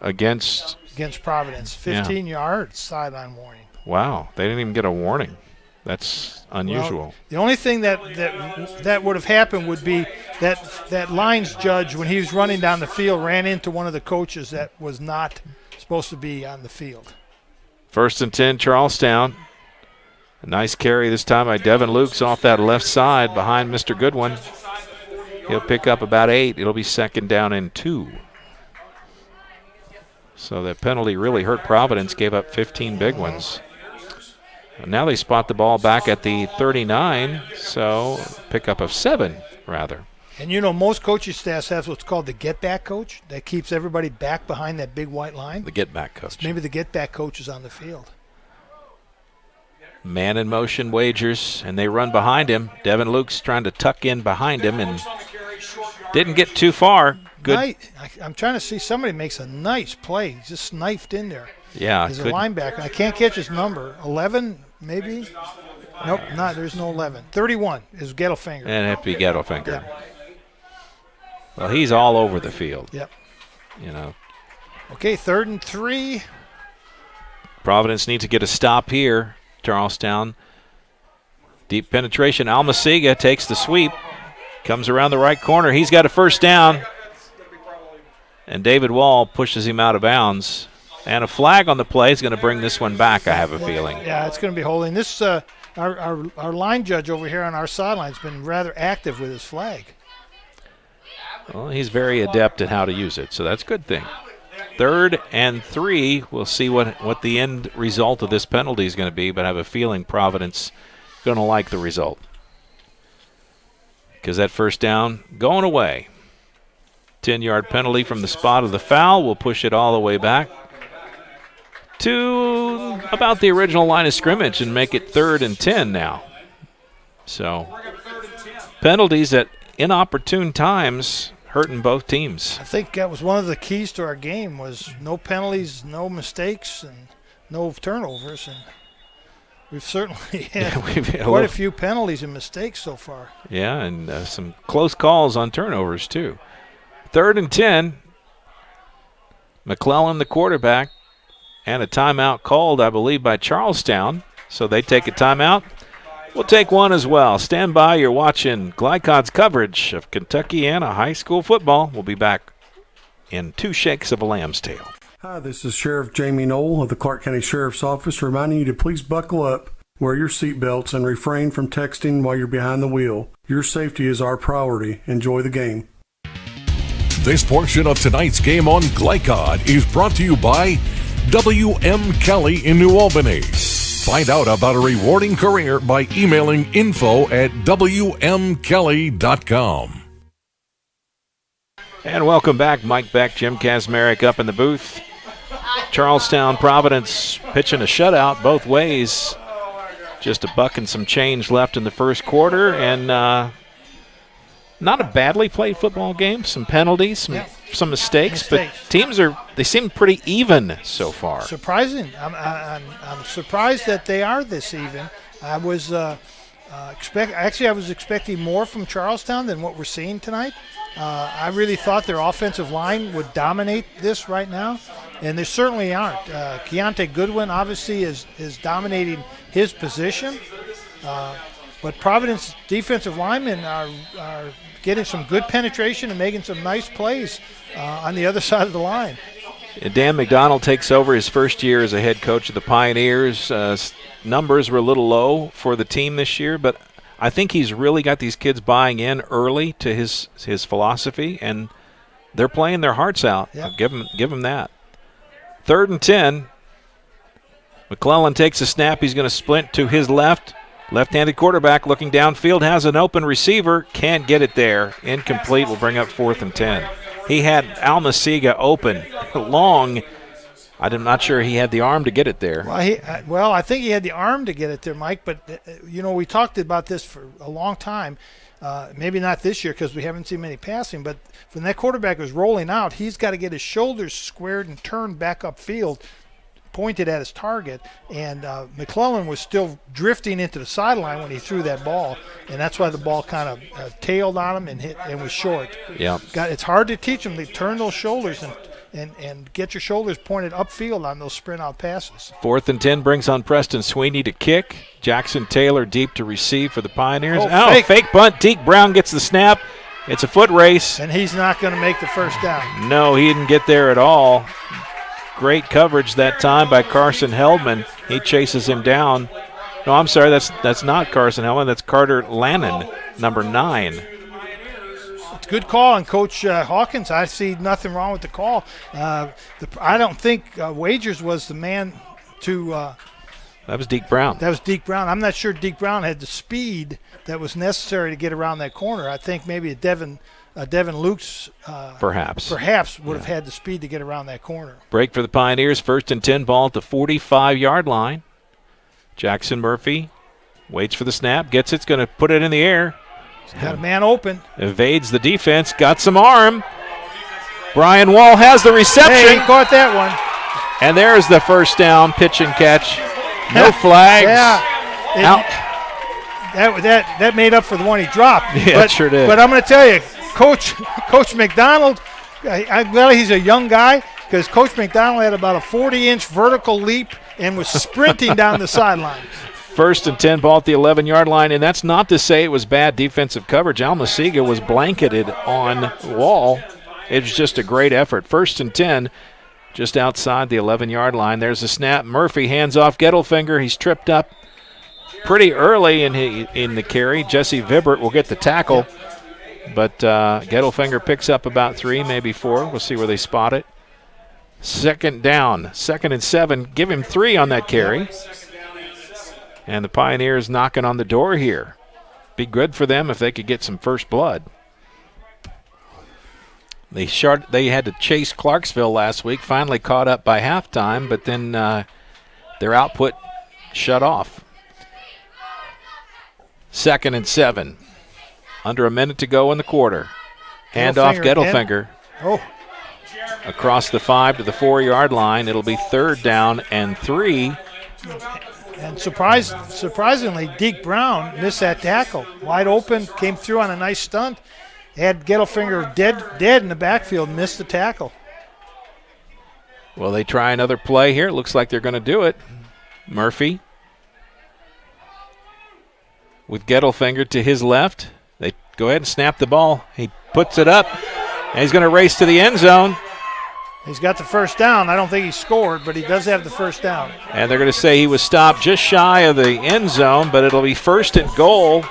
Against Providence. 15 yards, sideline warning. Wow, they didn't even get a warning. That's unusual. Well, the only thing that would have happened would be that lines judge, when he was running down the field, ran into one of the coaches that was not supposed to be on the field. 1st and 10, Charlestown. A nice carry this time by Devin Lukes off that left side behind Mr. Goodwin. He'll pick up about 8. It'll be 2nd down and 2. So that penalty really hurt Providence, gave up 15 big ones. And now they spot the ball back at the 39, so pickup of 7, rather. And you know, most coaching staffs have what's called the get-back coach that keeps everybody back behind that big white line. The get-back coach. Maybe the get-back coach is on the field. Man in motion, Wagers, and they run behind him. Devin Lukes trying to tuck in behind him and didn't get too far. Good. I'm trying to see, somebody makes a nice play. He's just knifed in there. Yeah. He's a linebacker. I can't catch his number. 11, maybe? Nope, there's no 11. 31 is Gettelfinger. And it'd have to be Gettelfinger. Yeah. Well, he's all over the field. Yep. You know. Okay, 3rd and 3. Providence needs to get a stop here. Charlestown. Deep penetration. Almasiga takes the sweep. Comes around the right corner. He's got a 1st down. And David Wall pushes him out of bounds. And a flag on the play is going to bring this one back, I have a feeling. Yeah, it's going to be holding. This our line judge over here on our sideline has been rather active with his flag. Well, he's very adept at how to use it, so that's a good thing. 3rd and 3. We'll see what the end result of this penalty is going to be, but I have a feeling Providence is going to like the result. Because that 1st down going away. 10-yard penalty from the spot of the foul. We'll push it all the way back to about the original line of scrimmage and make it 3rd and 10 now. So penalties at inopportune times hurting both teams. I think that was one of the keys to our game, was no penalties, no mistakes, and no turnovers. And we've certainly had quite a few penalties and mistakes so far. Yeah, and some close calls on turnovers too. 3rd and 10. McClellan, the quarterback, and a timeout called, I believe, by Charlestown. So they take a timeout. We'll take one as well. Stand by. You're watching Glycod's coverage of Kentuckiana high school football. We'll be back in 2 shakes of a lamb's tail. Hi, this is Sheriff Jamie Knoll of the Clark County Sheriff's Office, reminding you to please buckle up, wear your seatbelts, and refrain from texting while you're behind the wheel. Your safety is our priority. Enjoy the game. This portion of tonight's game on Glycod is brought to you by W.M. Kelly in New Albany. Find out about a rewarding career by emailing info@wmkelly.com. And welcome back. Mike Beck, Jim Kazmarek up in the booth. Charlestown, Providence pitching a shutout both ways. Just a buck and some change left in the first quarter, and not a badly played football game. Some penalties, some mistakes, but teams they seem pretty even so far. Surprising. I'm surprised that they are this even. I was Actually, I was expecting more from Charlestown than what we're seeing tonight. I really thought their offensive line would dominate this right now, and they certainly aren't. Chianti Goodwin obviously is dominating his position, but Providence defensive linemen are getting some good penetration and making some nice plays on the other side of the line. Dan McDonald takes over his first year as a head coach of the Pioneers. Numbers were a little low for the team this year, but I think he's really got these kids buying in early to his philosophy, and they're playing their hearts out. Yep. Give them that. 3rd and 10. McClellan takes a snap. He's going to splint to his left. Left-handed quarterback looking downfield, has an open receiver, can't get it there. Incomplete, will bring up 4th and 10. He had Almasiga open long. I'm not sure he had the arm to get it there. Well, I think he had the arm to get it there, Mike, but, we talked about this for a long time. Maybe not this year because we haven't seen many passing, but when that quarterback was rolling out, he's got to get his shoulders squared and turned back upfield, pointed at his target, and McClellan was still drifting into the sideline when he threw that ball, and that's why the ball kind of tailed on him and hit and was short. Yeah, it's hard to teach them to turn those shoulders and get your shoulders pointed upfield on those sprint out passes. 4th and 10 brings on Preston Sweeney to kick. Jackson Taylor deep to receive for the Pioneers. Fake bunt. Deke Brown gets the snap. It's a foot race. And he's not going to make the first down. No, he didn't get there at all. Great coverage that time by Carson Heldman. He chases him down. No, I'm sorry, that's not Carson Heldman. That's Carter Lannon, number 9. It's a good call on Coach Hawkins. I see nothing wrong with the call. I don't think Wagers was the man to that was Deke Brown. That was Deke Brown. I'm not sure Deke Brown had the speed that was necessary to get around that corner. I think maybe a Devin Lukes perhaps would have had the speed to get around that corner. Break for the Pioneers. 1st and 10, ball at the 45-yard line. Jackson Murphy waits for the snap, gets it, going to put it in the air. Got a man open. Evades the defense, got some arm. Brian Wall has the reception. Hey, he caught that one. And there's the first down, pitch and catch. No flags. That made up for the one he dropped. Yeah, it sure did. But I'm going to tell you, Coach McDonald, I'm glad he's a young guy because Coach McDonald had about a 40-inch vertical leap and was sprinting down the sideline. 1st and 10, ball at the 11-yard line, and that's not to say it was bad defensive coverage. Almasiga was blanketed on Wall. It was just a great effort. 1st and 10, just outside the 11-yard line. There's a snap. Murphy hands off Gettelfinger. He's tripped up pretty early in the carry. Jesse Vibert will get the tackle, but Gettelfinger picks up about 3, maybe 4. We'll see where they spot it. 2nd down, 2nd and 7. Give him 3 on that carry. And the Pioneers knocking on the door here. Be good for them if they could get some first blood. They had to chase Clarksville last week, finally caught up by halftime, but then their output shut off. 2nd and 7. Under a minute to go in the quarter. Hand off Gettelfinger. Across the 5 to the 4-yard line. It'll be 3rd down and 3. And surprisingly, Deke Brown missed that tackle. Wide open, came through on a nice stunt. Had Gettelfinger dead in the backfield, missed the tackle. Well, they try another play here. It looks like they're going to do it. Murphy with Gettelfinger to his left. They go ahead and snap the ball. He puts it up, and he's going to race to the end zone. He's got the first down. I don't think he scored, but he does have the first down. And they're going to say he was stopped just shy of the end zone, but it'll be 1st and goal.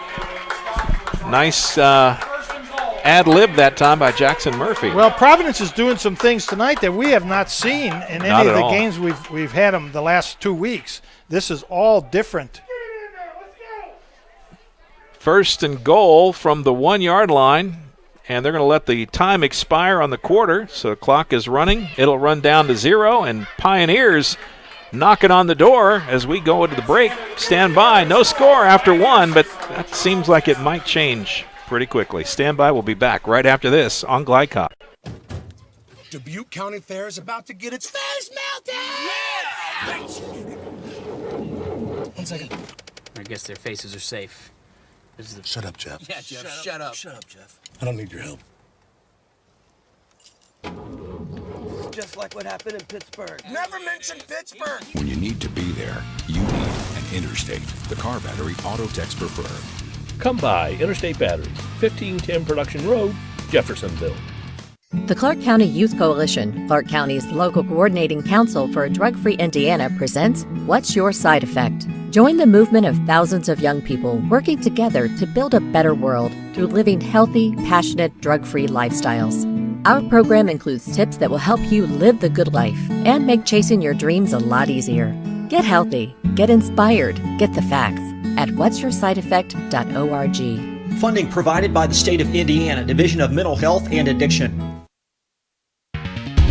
Nice ad-lib that time by Jackson Murphy. Well, Providence is doing some things tonight that we have not seen in any of the games we've had them the last 2 weeks. This is all different. 1st and goal from the 1-yard line. And they're going to let the time expire on the quarter, so the clock is running. It'll run down to 0, and Pioneers knocking on the door as we go into the break. Stand by. No score after 1, but that seems like it might change pretty quickly. Stand by. We'll be back right after this on Glycod. Dubuque County Fair is about to get its face melted! Yeah! 1 second. I guess their faces are safe. Shut up, Jeff. Yeah, Jeff, shut up. Shut up, Jeff. I don't need your help. Just like what happened in Pittsburgh. Never mention Pittsburgh. When you need to be there, you need an Interstate, the car battery auto techs prefer. Come by Interstate Batteries, 1510 Production Road, Jeffersonville. The Clark County Youth Coalition, Clark County's local coordinating council for a drug-free Indiana, presents What's Your Side Effect? Join the movement of thousands of young people working together to build a better world through living healthy, passionate, drug-free lifestyles. Our program includes tips that will help you live the good life and make chasing your dreams a lot easier. Get healthy, get inspired, get the facts at what'syoursideeffect.org. Funding provided by the state of Indiana, Division of Mental Health and Addiction.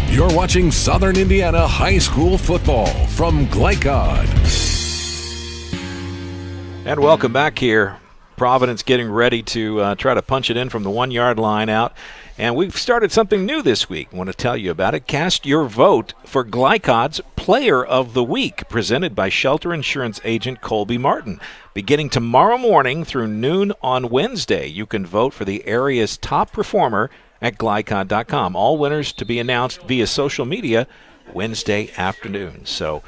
You're watching Southern Indiana High School football from Glycod. And welcome back here. Providence getting ready to try to punch it in from the 1-yard line out. And we've started something new this week. I want to tell you about it. Cast your vote for Glycod's Player of the Week, presented by Shelter Insurance agent Colby Martin. Beginning tomorrow morning through noon on Wednesday, you can vote for the area's top performer at Glycod.com. All winners to be announced via social media Wednesday afternoon. So,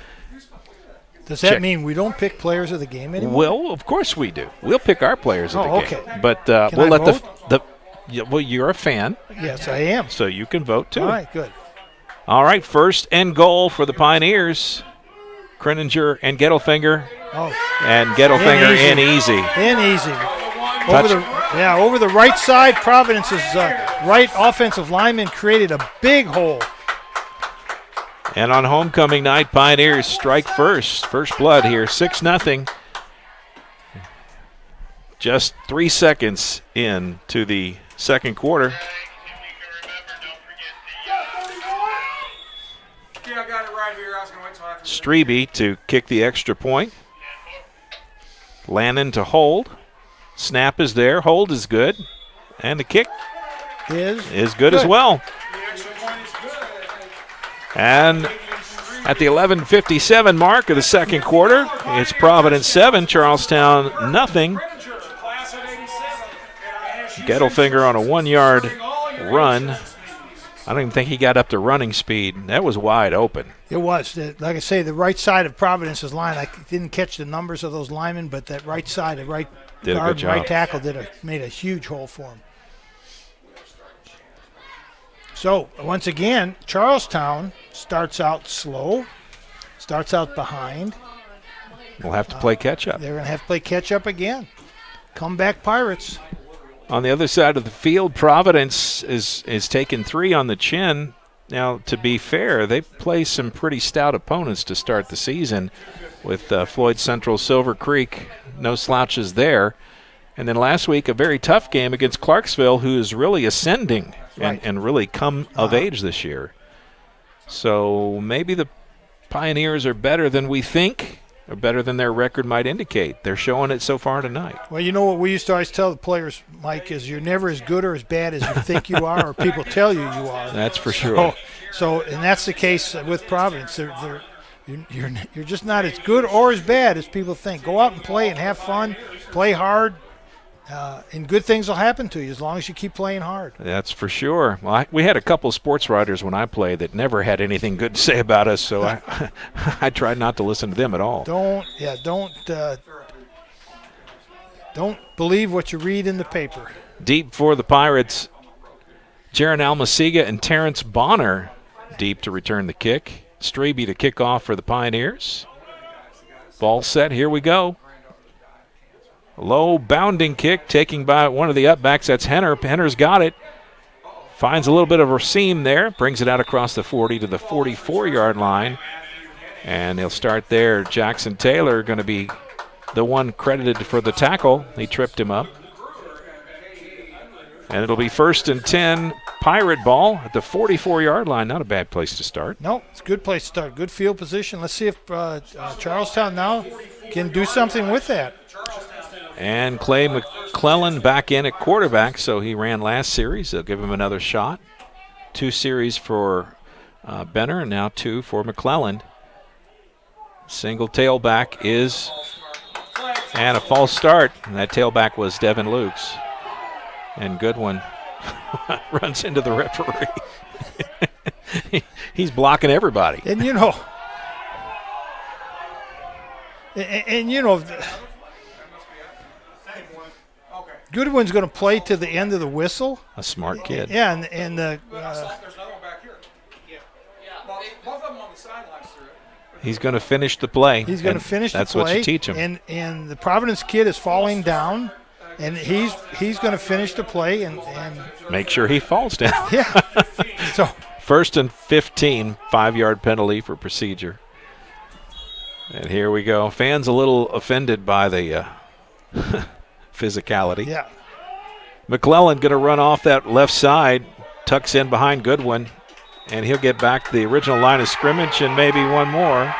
does that mean we don't pick players of the game anymore? Well, of course we do. We'll pick our players of the game. Okay. But Can we'll I let vote? well, you're a fan. Yes, I am. So you can vote too. All right, good. All right, first and goal for the Pioneers. Kreninger and Gettelfinger. Oh. And Gettelfinger in easy. In easy. Over the right side, Providence's right offensive lineman created a big hole. And on homecoming night, Pioneers strike first. First blood here, 6-0. Just 3 seconds into the second quarter. Strebe to kick the extra point. Lannon to hold. Snap is there. Hold is good. And the kick is good as well. And at the 11:57 mark of the second quarter, it's Providence 7, Charlestown nothing. Gettelfinger on a 1-yard run. I don't even think he got up to running speed. That was wide open. It was. Like I say, the right side of Providence's line, I didn't catch the numbers of those linemen, but that right side, the right guard, right tackle made a huge hole for him. So, once again, Charlestown starts out slow, starts out behind. We'll have to play catch-up. They're going to have to play catch-up again. Comeback Pirates. On the other side of the field, Providence is taking 3 on the chin. Now, to be fair, they play some pretty stout opponents to start the season with Floyd Central, Silver Creek, no slouches there. And then last week, a very tough game against Clarksville, who is really ascending and really come of age this year. So maybe the Pioneers are better than we think, or better than their record might indicate. They're showing it so far tonight. Well, you know what we used to always tell the players, Mike, is you're never as good or as bad as you think you are or people tell you you are. That's for sure. So and that's the case with Providence. You're just not as good or as bad as people think. Go out and play and have fun, play hard, and good things will happen to you as long as you keep playing hard. That's for sure. Well, we had a couple of sports writers when I played that never had anything good to say about us, so I tried not to listen to them at all. Don't believe what you read in the paper. Deep for the Pirates, Jaron Almasiga and Terrence Bonner deep to return the kick. Strebe to kick off for the Pioneers. Ball set, here we go. Low bounding kick taking by one of the upbacks. That's Henner. Henner's got it. Finds a little bit of a seam there. Brings it out across the 40 to the 44-yard line. And they'll start there. Jackson Taylor going to be the one credited for the tackle. He tripped him up. And it'll be 1st and 10, Pirate ball at the 44-yard line. Not a bad place to start. No, it's a good place to start. Good field position. Let's see if Charlestown now can do something with that. And Clay McClellan back in at quarterback, so he ran last series. They'll give him another shot. 2 series for Benner and now 2 for McClellan. Single tailback is And a false start. And that tailback was Devin Lukes. And Goodwin runs into the referee. He's blocking everybody. And Goodwin's going to play to the end of the whistle. A smart kid. Yeah, and There's another one back here. Both of them on the sidelines through it. He's going to finish the play. He's going to finish the play. That's what you teach him. And the Providence kid is falling down, and he's going to finish the play and make sure he falls down. Yeah. So 1st and 15, 5-yard penalty for procedure. And here we go. Fans a little offended by the physicality. Yeah. McClellan going to run off that left side, tucks in behind Goodwin, and he'll get back to the original line of scrimmage and maybe one more.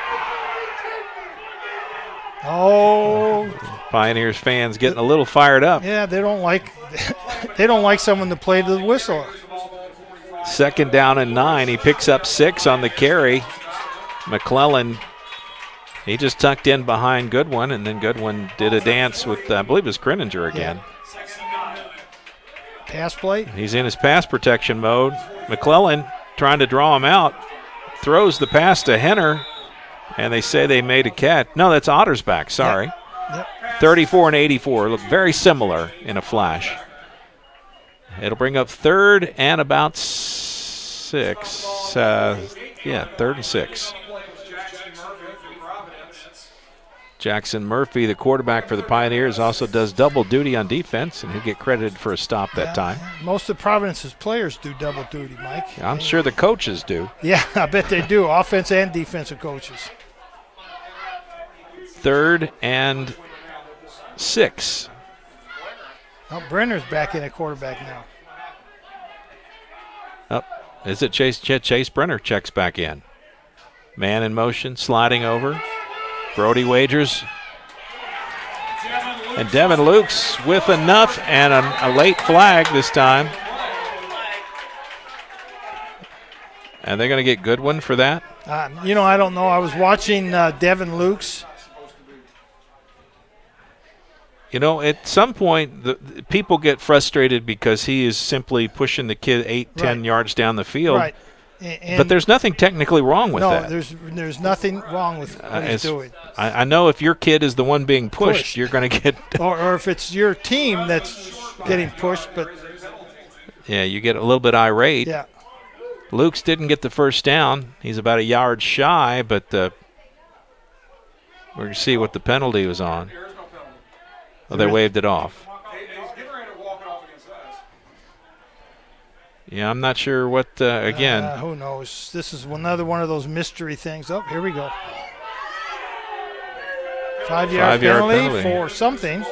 Oh. Pioneers fans getting a little fired up. Yeah, they don't like someone to play to the whistle. 2nd down and 9. He picks up 6 on the carry. McClellan, he just tucked in behind Goodwin, and then Goodwin did a dance with, I believe it was Kreninger again. Yeah. Pass play. He's in his pass protection mode. McClellan trying to draw him out. Throws the pass to Henner, and they say they made a catch. No, that's Ottersback, sorry. Yep. 34 and 84 look very similar in a flash. It'll bring up 3rd and about 6. 3rd and 6. Jackson Murphy, the quarterback for the Pioneers, also does double duty on defense, and he'll get credited for a stop that time. Most of Providence's players do double duty, Mike. I'm sure the coaches do. Yeah, I bet they do, offense and defensive coaches. 3rd and 6. Oh, Brenner's back in at quarterback now. Is it Chase Brenner checks back in. Man in motion, sliding over. Brody Wagers. And Devin Lukes with enough and a late flag this time. And they're going to get Goodwin for that? I don't know. I was watching Devin Lukes. At some point, the people get frustrated because he is simply pushing the kid 8-10 yards down the field. Right. But there's nothing technically wrong with that. No, there's nothing wrong with what he's doing. I know if your kid is the one being pushed. You're going to get or if it's your team that's getting pushed, but yeah, you get a little bit irate. Yeah. Lukes didn't get the first down. He's about a yard shy, but we're going to see what the penalty was on. Oh, they waved it off. Yeah, I'm not sure what, again. Who knows? This is another one of those mystery things. Oh, here we go. 5-yard penalty for something.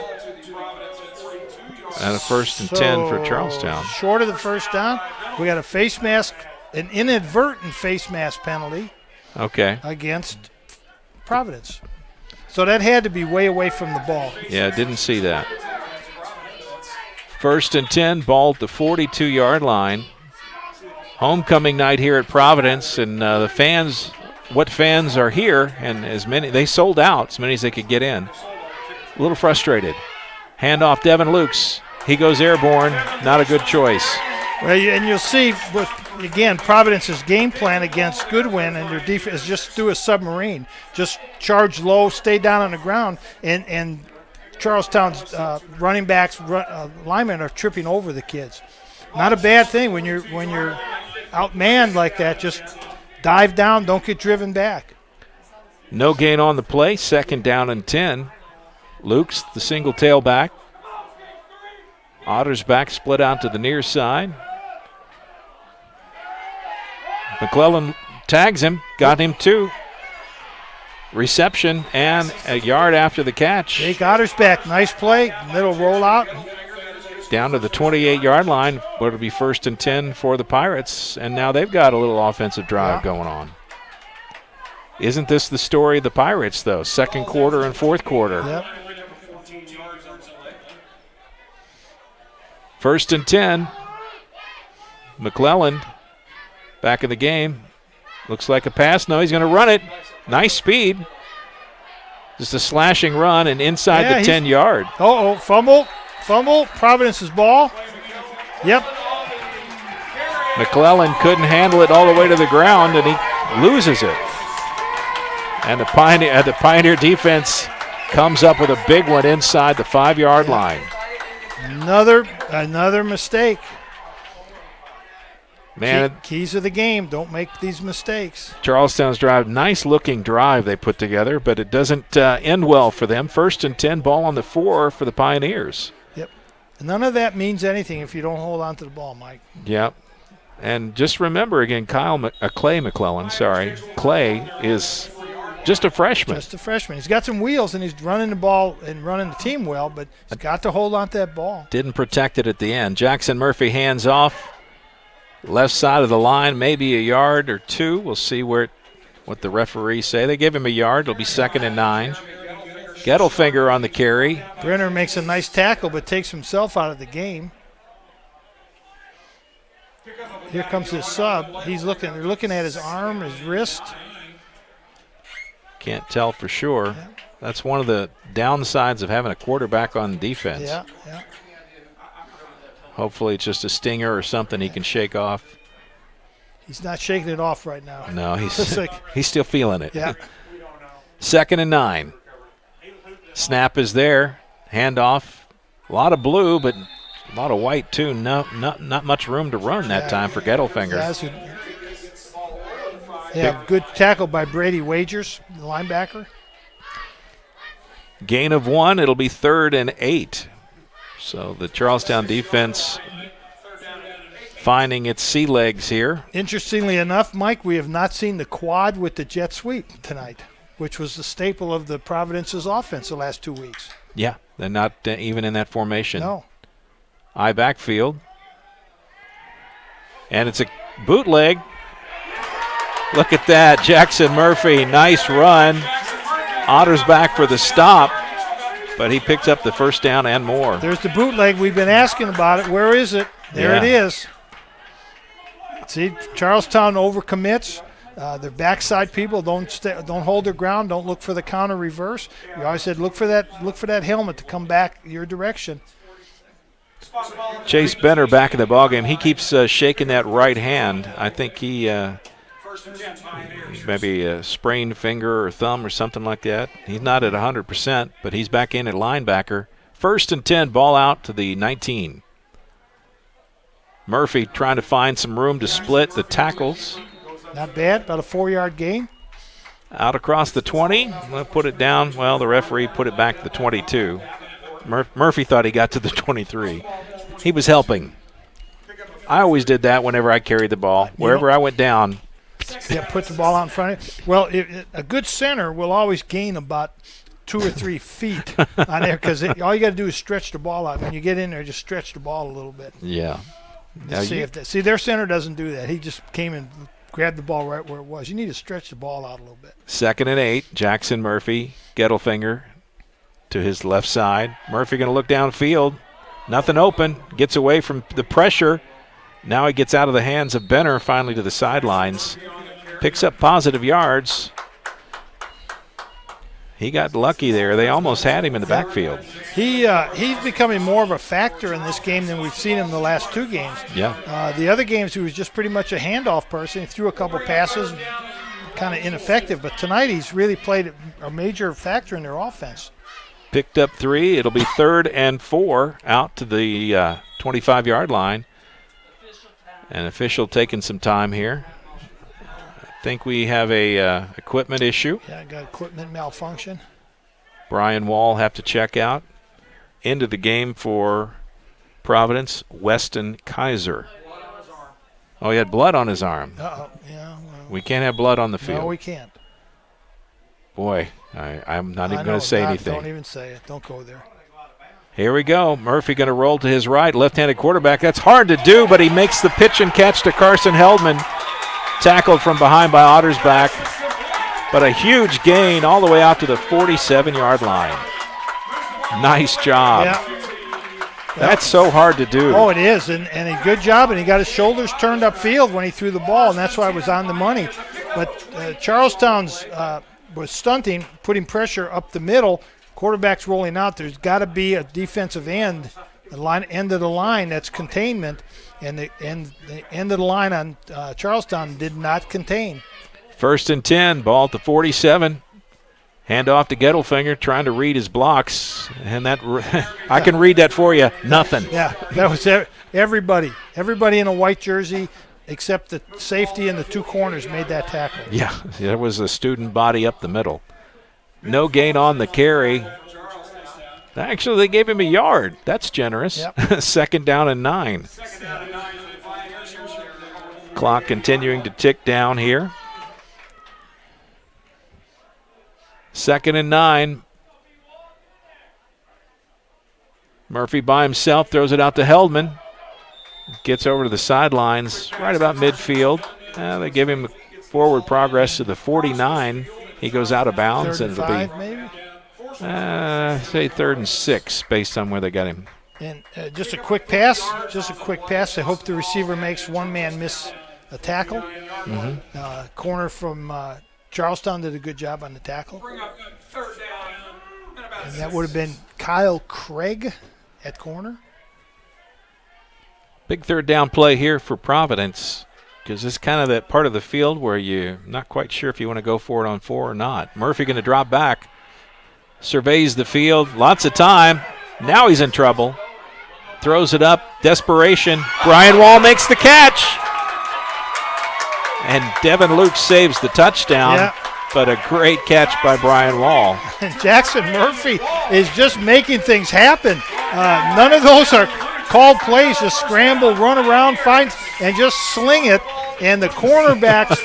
And a 1st and 10 for Charlestown. Short of the first down. We got a face mask, an inadvertent face mask penalty. Okay. Against Providence. So that had to be way away from the ball. Yeah, didn't see that. 1st and 10, ball at the 42-yard line. Homecoming night here at Providence, and the fans, what fans are here, and as many, they sold out, as many as they could get in. A little frustrated. Handoff Devin Lukes. He goes airborne, not a good choice. Well, and you'll see, again, Providence's game plan against Goodwin and their defense is just do a submarine. Just charge low, stay down on the ground, and Charlestown's running backs, linemen are tripping over the kids. Not a bad thing when you're outmanned like that. Just dive down, don't get driven back. No gain on the play, 2nd down and 10. Lukes, the single tailback. Ottersback split out to the near side. McClellan tags him, got him 2. Reception and a yard after the catch. Jake Ottersback, nice play, middle rollout. Down to the 28-yard line, but it'll be 1st and 10 for the Pirates, and now they've got a little offensive drive going on. Isn't this the story of the Pirates, though? 2nd quarter and 4th quarter. Yep. 1st and 10. McClellan back in the game. Looks like a pass. No, he's going to run it. Nice speed. Just a slashing run and inside the 10-yard. Uh-oh, fumble. Providence's ball. Yep. McClellan couldn't handle it all the way to the ground, and he loses it. And the Pioneer defense comes up with a big one inside the 5-yard line. Another mistake. Man, keys of the game. Don't make these mistakes. Charlestown's drive, nice-looking drive they put together, but it doesn't end well for them. 1st and 10, ball on the 4 for the Pioneers. Yep. None of that means anything if you don't hold on to the ball, Mike. Yep. And just remember again, Clay McClellan, Clay is just a freshman. He's got some wheels, and he's running the ball and running the team well, but he's got to hold on to that ball. Didn't protect it at the end. Jackson Murphy hands off. Left side of the line, maybe a yard or 2. We'll see what the referees say. They give him a yard. It'll be 2nd and 9. Gettelfinger on the carry. Brenner makes a nice tackle, but takes himself out of the game. Here comes his sub. They're looking at his arm, his wrist. Can't tell for sure. Yeah. That's one of the downsides of having a quarterback on defense. Yeah. Hopefully it's just a stinger or something he can shake off. He's not shaking it off right now. No, he's still feeling it. Yeah. 2nd and 9. Snap is there. Handoff. A lot of blue, but a lot of white too. Not much room to run that time for Gettelfinger. Good tackle by Brady Wagers, the linebacker. Gain of 1. It'll be 3rd and 8. So the Charlestown defense finding its sea legs here. Interestingly enough, Mike, we have not seen the quad with the jet sweep tonight, which was the staple of the Providence's offense the last 2 weeks. Yeah, they're not even in that formation. No. I backfield. And it's a bootleg. Look at that. Jackson Murphy, nice run. Otter's back for the stop, but he picked up the 1st down and more. There's the bootleg. We've been asking about it. Where is it? There it is. See, Charlestown overcommits. Their backside people don't hold their ground. Don't look for the counter reverse. We always said look for that helmet to come back your direction. Chase Benner back in the ballgame. He keeps shaking that right hand. I think he maybe a sprained finger or thumb or something like that. He's not at 100%, but he's back in at linebacker. 1st and 10, ball out to the 19. Murphy trying to find some room to split the tackles. Not bad, about a 4-yard gain. Out across the 20. We'll put it down. Well, the referee put it back to the 22. Murphy thought he got to the 23. He was helping. I always did that whenever I carried the ball. Wherever I went down. Yeah, put the ball out in front of you. Well, a good center will always gain about 2 or 3 feet on there because all you got to do is stretch the ball out. When you get in there, just stretch the ball a little bit. Yeah. See, their center doesn't do that. He just came and grabbed the ball right where it was. You need to stretch the ball out a little bit. 2nd and 8, Jackson Murphy, Gettelfinger to his left side. Murphy going to look downfield. Nothing open. Gets away from the pressure. Now he gets out of the hands of Benner, finally to the sidelines. Picks up positive yards. He got lucky there. They almost had him in the backfield. He's becoming more of a factor in this game than we've seen him the last 2 games. Yeah. The other games, he was just pretty much a handoff person. He threw a couple passes, kind of ineffective. But tonight he's really played a major factor in their offense. Picked up 3. It'll be 3rd and 4 out to the 25-yard line. An official taking some time here. I think we have a equipment issue. Yeah, I got equipment malfunction. Brian Wall have to check out. Into the game for Providence, Weston Kaiser. Oh, he had blood on his arm. Uh-oh, yeah. Well, we can't have blood on the field. No, we can't. Boy, I'm not even going to say anything. Don't even say it. Don't go there. Here we go. Murphy going to roll to his right. Left-handed quarterback. That's hard to do, but he makes the pitch and catch to Carson Heldman. Tackled from behind by Ottersback. But a huge gain all the way out to the 47-yard line. Nice job. Yeah. That's so hard to do. Oh, it is, and a good job, and he got his shoulders turned upfield when he threw the ball, and that's why it was on the money. But Charlestown's was stunting, putting pressure up the middle. Quarterback's rolling out. There's got to be a defensive end, end of the line that's containment, and the end of the line on Charlestown did not contain. 1st and 10, ball at the 47. Hand off to Gettelfinger, trying to read his blocks, and that I can read that for you. Nothing. Yeah, that was everybody. Everybody in a white jersey except the safety and the 2 corners made that tackle. Yeah, there was a student body up the middle. No gain on the carry. Actually, they gave him a yard. That's generous. Yep. 2nd down and 9. Clock continuing to tick down here. 2nd and 9. Murphy by himself throws it out to Heldman. Gets over to the sidelines right about midfield. They give him forward progress to the 49. He goes out of bounds, and it'll be maybe? say 3rd and 6 based on where they got him. And just a quick pass. I hope the receiver makes one man miss a tackle. Corner from Charlestown did a good job on the tackle. And that would have been Kyle Craig at corner. Big 3rd down play here for Providence, because it's kind of that part of the field where you're not quite sure if you want to go for it on 4 or not. Murphy going to drop back, surveys the field, lots of time. Now he's in trouble. Throws it up, desperation. Brian Wall makes the catch. And Devin Luke saves the touchdown, but a great catch by Brian Wall. Jackson Murphy is just making things happen. None of those are called plays, just scramble, run around, find, and just sling it. And the cornerbacks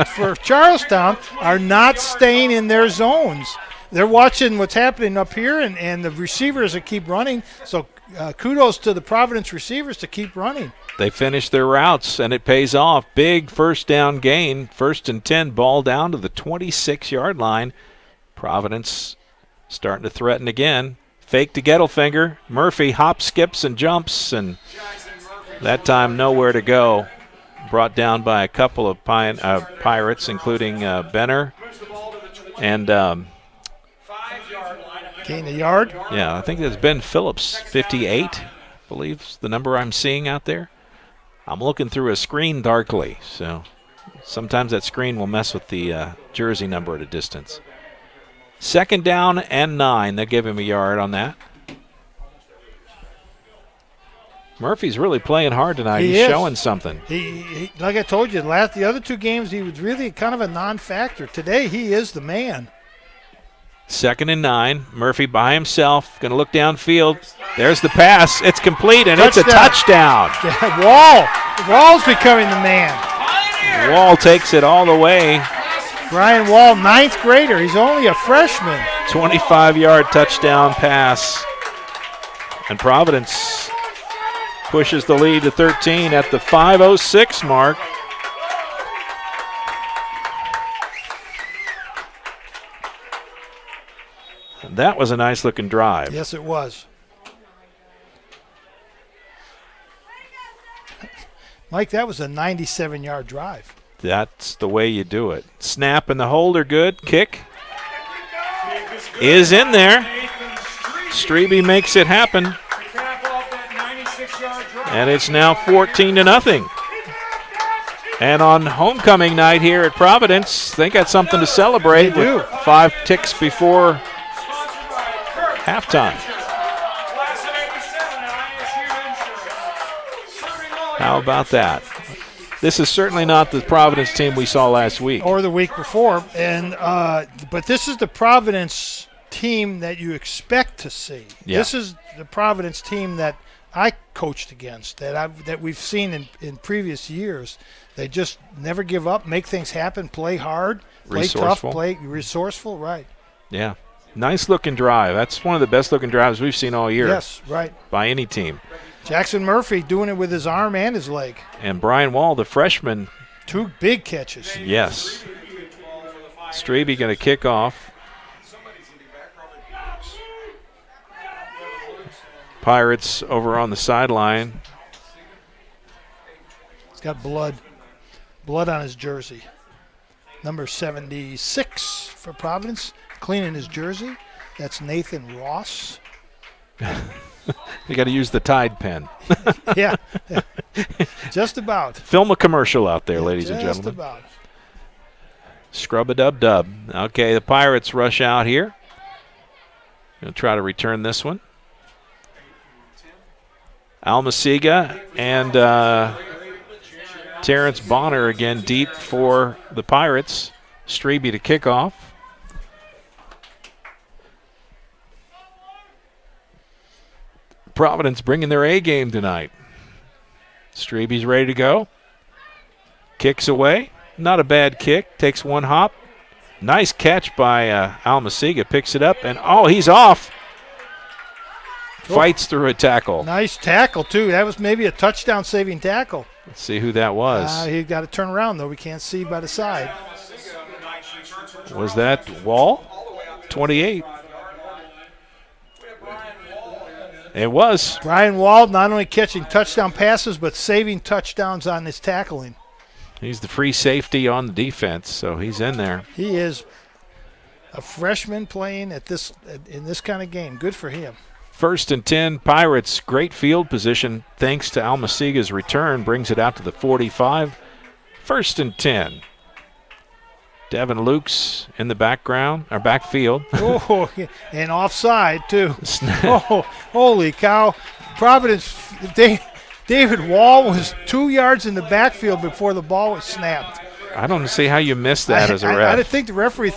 for Charlestown are not staying in their zones. They're watching what's happening up here, and the receivers that keep running. So kudos to the Providence receivers to keep running. They finish their routes, and it pays off. Big 1st down gain. 1st and 10, ball down to the 26-yard line. Providence starting to threaten again. Fake to Gettelfinger. Murphy hops, skips, and jumps, and that time nowhere to go. Brought down by a couple of Pirates, including Benner and gain a yard. Yeah, I think that's Ben Phillips, 58, I believe is the number I'm seeing out there. I'm looking through a screen darkly, so sometimes that screen will mess with the jersey number at a distance. 2nd down and 9. They give him a yard on that. Murphy's really playing hard tonight. He's showing something. He like I told you, the other 2 games he was really kind of a non-factor. Today he is the man. 2nd and 9. Murphy by himself, going to look downfield. There's the pass. It's complete, and it's a touchdown. Yeah, Wall's becoming the man. Wall takes it all the way. Brian Wall, 9th grader. He's only a freshman. 25-yard touchdown pass. And Providence pushes the lead to 13 at the 5:06 mark. That was a nice-looking drive. Yes, it was. Mike, that was a 97-yard drive. That's the way you do it. Snap and the hold are good. Kick is in there. Strebe makes it happen. And it's now 14-0. And on homecoming night here at Providence, they got something to celebrate. They do. With 5 ticks before halftime. How about that? This is certainly not the Providence team we saw last week. Or the week before. And but this is the Providence team that you expect to see. Yeah. This is the Providence team that I coached against, that we've seen in previous years. They just never give up, make things happen, play hard, play tough, play resourceful, right. Yeah. Nice-looking drive. That's one of the best-looking drives we've seen all year. Yes, right. By any team. Jackson Murphy doing it with his arm and his leg. And Brian Wall, the freshman. 2 big catches. Yes. Strebe going to kick off. Pirates over on the sideline. He's got blood on his jersey. Number 76 for Providence, cleaning his jersey. That's Nathan Ross. You got to use the Tide pen. Yeah. Just about. Film a commercial out there, ladies and gentlemen. Just about. Scrub-a-dub-dub. Okay, the Pirates rush out here. Going to try to return this one. Almasiga and Terrence Bonner again deep for the Pirates. Strebe to kick off. Providence bringing their A game tonight. Strebe's ready to go. Kicks away. Not a bad kick. Takes one hop. Nice catch by Almasiga. Picks it up, and he's off. Fights through a tackle. Nice tackle, too. That was maybe a touchdown-saving tackle. Let's see who that was. He got to turn around, though. We can't see by the side. Was that Wall? 28. It was. Brian Wall not only catching touchdown passes, but saving touchdowns on his tackling. He's the free safety on the defense, so he's in there. He is a freshman playing in this kind of game. Good for him. 1st and 10, Pirates. Great field position thanks to Almasiga's return. Brings it out to the 45. 1st and 10. Devin Lukes in the background, or backfield. And offside, too. Holy cow. Providence, David Wall was 2 yards in the backfield before the ball was snapped. I don't see how you missed that as a ref. I think the referee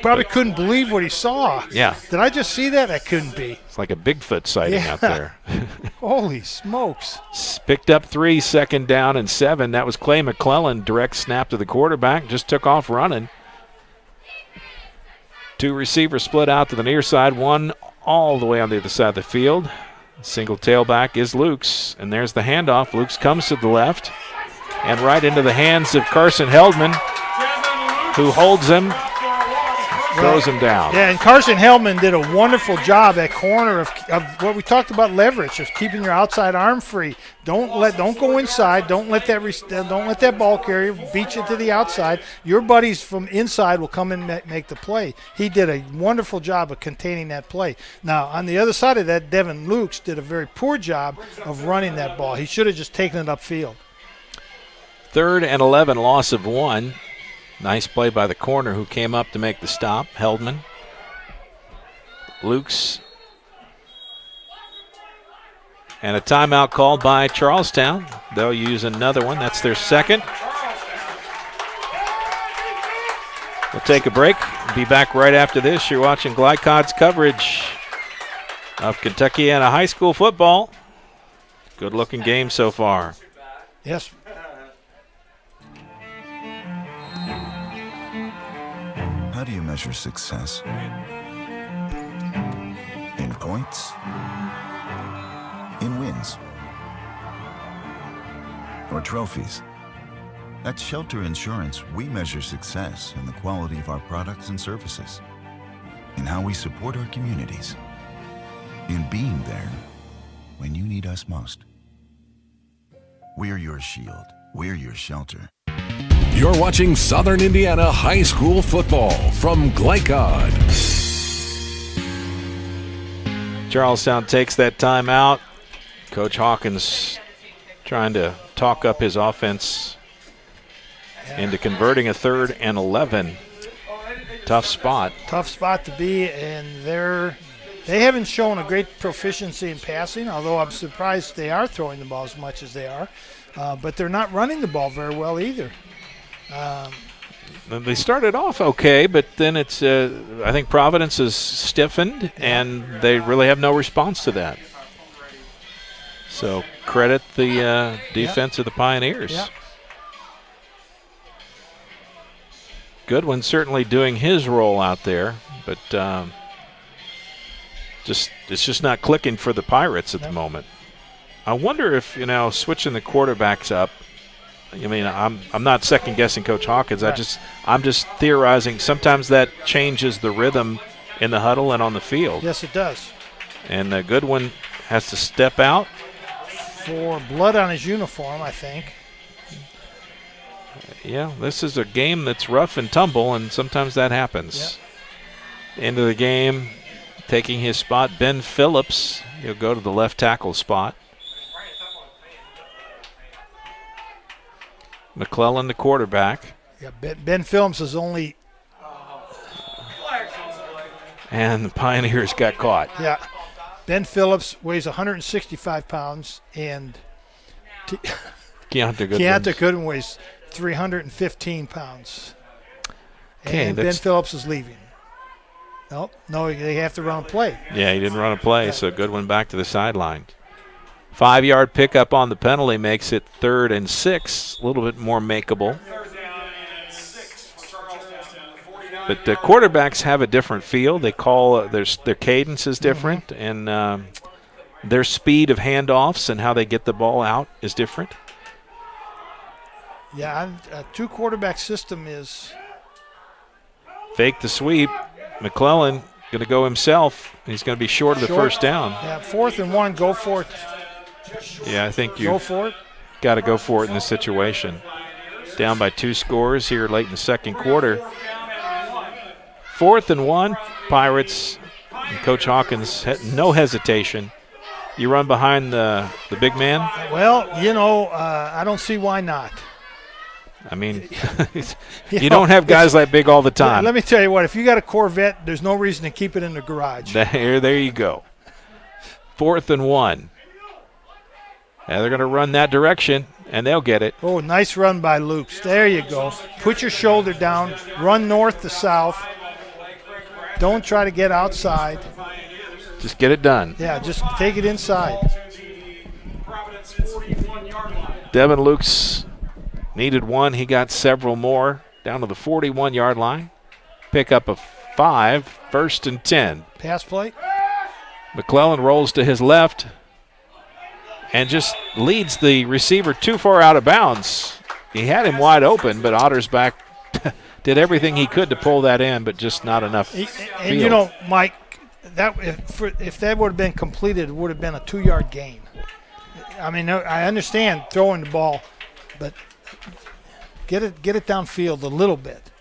probably couldn't believe what he saw. Yeah. Did I just see that? That couldn't be. It's like a Bigfoot sighting out there. Holy smokes. Picked up 3, 2nd down and 7. That was Clay McClellan. Direct snap to the quarterback. Just took off running. 2 receivers split out to the near side. 1 all the way on the other side of the field. Single tailback is Lukes. And there's the handoff. Lukes comes to the left. And right into the hands of Carson Heldman, who holds him. Throws him down. Yeah, and Carson Hellman did a wonderful job at corner of what we talked about, leverage, of keeping your outside arm free. Don't go inside. Don't let that ball carrier beat you to the outside. Your buddies from inside will come and make the play. He did a wonderful job of containing that play. Now, on the other side of that, Devin Lukes did a very poor job of running that ball. He should have just taken it upfield. 3rd and 11, loss of 1. Nice play by the corner who came up to make the stop, Heldman. Lukes. And a timeout called by Charlestown. They'll use another one. That's their 2nd. We'll take a break. Be back right after this. You're watching Glycod's coverage of Kentuckiana High School football. Good-looking game so far. Yes. How do you measure success? In points? In wins? Or trophies? At Shelter Insurance, we measure success in the quality of our products and services, in how we support our communities, in being there when you need us most. We're your shield. We're your shelter. You're watching Southern Indiana High School football from Glycod. Charlestown takes that timeout. Coach Hawkins trying to talk up his offense into converting a 3rd and 11. Tough spot. Tough spot to be, and they haven't shown a great proficiency in passing, although I'm surprised they are throwing the ball as much as they are. But they're not running the ball very well either. They started off okay, but then it's I think Providence has stiffened, and they really have no response to that. So credit the defense of the Pioneers. Yeah. Goodwin certainly doing his role out there, but it's just not clicking for the Pirates at the moment. I wonder if, switching the quarterbacks up, I mean, I'm not second guessing Coach Hawkins. Right. I'm just theorizing. Sometimes that changes the rhythm in the huddle and on the field. Yes, it does. And Goodwin has to step out for blood on his uniform, I think. Yeah, this is a game that's rough and tumble, and sometimes that happens. Yep. End of the game, taking his spot, Ben Phillips. He'll go to the left tackle spot. McClellan, the quarterback. Yeah, Ben Phillips is only. And the Pioneers got caught. Yeah. Ben Phillips weighs 165 pounds, and Chianti Goodwin weighs 315 pounds. Okay, and Ben Phillips is leaving. No, they have to run a play. Yeah, he didn't run a play, so Goodwin back to the sideline. 5-yard pickup on the penalty makes it 3rd and 6, a little bit more makeable. But the quarterbacks have a different feel. They call their cadence is different, and their speed of handoffs and how they get the ball out is different. Yeah, a two-quarterback system is fake the sweep. McClellan going to go himself. He's going to be short of the first down. Yeah, 4th and 1. Go for it. Yeah, I think you go for it. Got to go for it in this situation. Down by 2 scores here late in the second quarter. 4th and 1, Pirates. And Coach Hawkins had no hesitation. You run behind the big man? Well, I don't see why not. I mean, you don't have guys like big all the time. Let me tell you what, if you got a Corvette, there's no reason to keep it in the garage. There you go. 4th and 1. And they're going to run that direction, and they'll get it. Oh, nice run by Lukes. There you go. Put your shoulder down. Run north to south. Don't try to get outside. Just get it done. Yeah, just take it inside. Devin Lukes needed one. He got several more. Down to the 41-yard line. Pick up a 5, 1st and 10. Pass play. McClellan rolls to his left and just leads the receiver too far out of bounds. He had him wide open, but Ottersback did everything he could to pull that in, but just not enough And Mike, that if that would have been completed, it would have been a 2-yard gain. I mean, I understand throwing the ball, but get it downfield a little bit.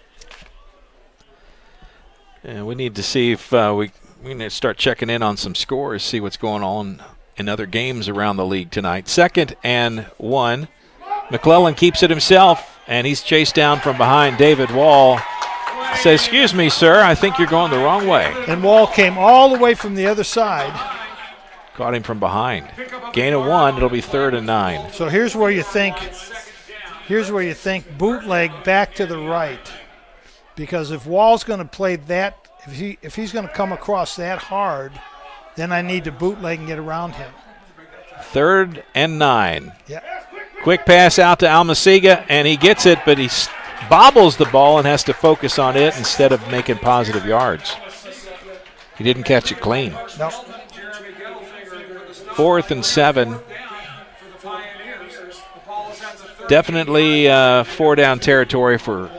And we need to see if we need to start checking in on some scores, see what's going on in other games around the league tonight. 2nd and 1. McClellan keeps it himself, and he's chased down from behind. David Wall says, "Excuse me, sir, I think you're going the wrong way." And Wall came all the way from the other side. Caught him from behind. Gain of 1, it'll be 3rd and 9. So here's where you think bootleg back to the right. Because if Wall's going to play that, if he's going to come across that hard, then I need to bootleg and get around him. 3rd and 9. Yeah. Quick pass out to Almasiga, and he gets it, but he bobbles the ball and has to focus on it instead of making positive yards. He didn't catch it clean. No. 4th and 7. Definitely 4-down territory for.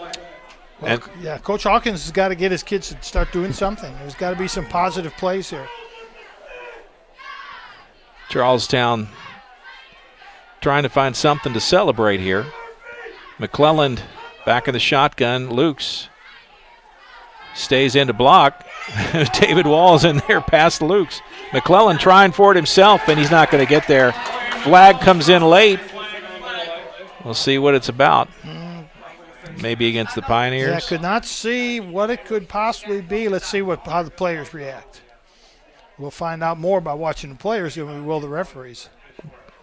Yeah, Coach Hawkins has got to get his kids to start doing something. There's got to be some positive plays here. Charlestown trying to find something to celebrate here. McClellan back in the shotgun. Lukes stays in to block. David Wall's in there past Lukes. McClellan trying for it himself, and he's not going to get there. Flag comes in late. We'll see what it's about. Maybe against the Pioneers. Yeah, could not see what it could possibly be. Let's see how the players react. We'll find out more by watching the players than we will the referees.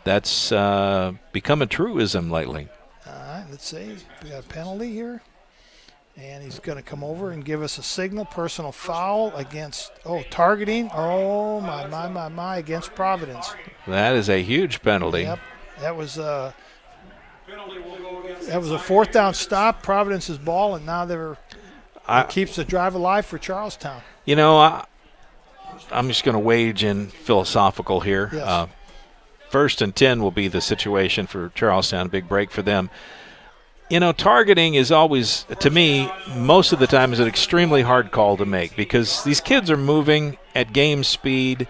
That's become a truism lately. All right, let's see. We got a penalty here. And he's going to come over and give us a signal, personal foul against, targeting. Oh, my, against Providence. That is a huge penalty. Yep, that was a 4th down stop, Providence's ball, and now it keeps the drive alive for Charlestown. I'm just going to wage in philosophical here. Yes. 1st and 10 will be the situation for Charlestown, big break for them. Targeting is always, to me, most of the time is an extremely hard call to make because these kids are moving at game speed.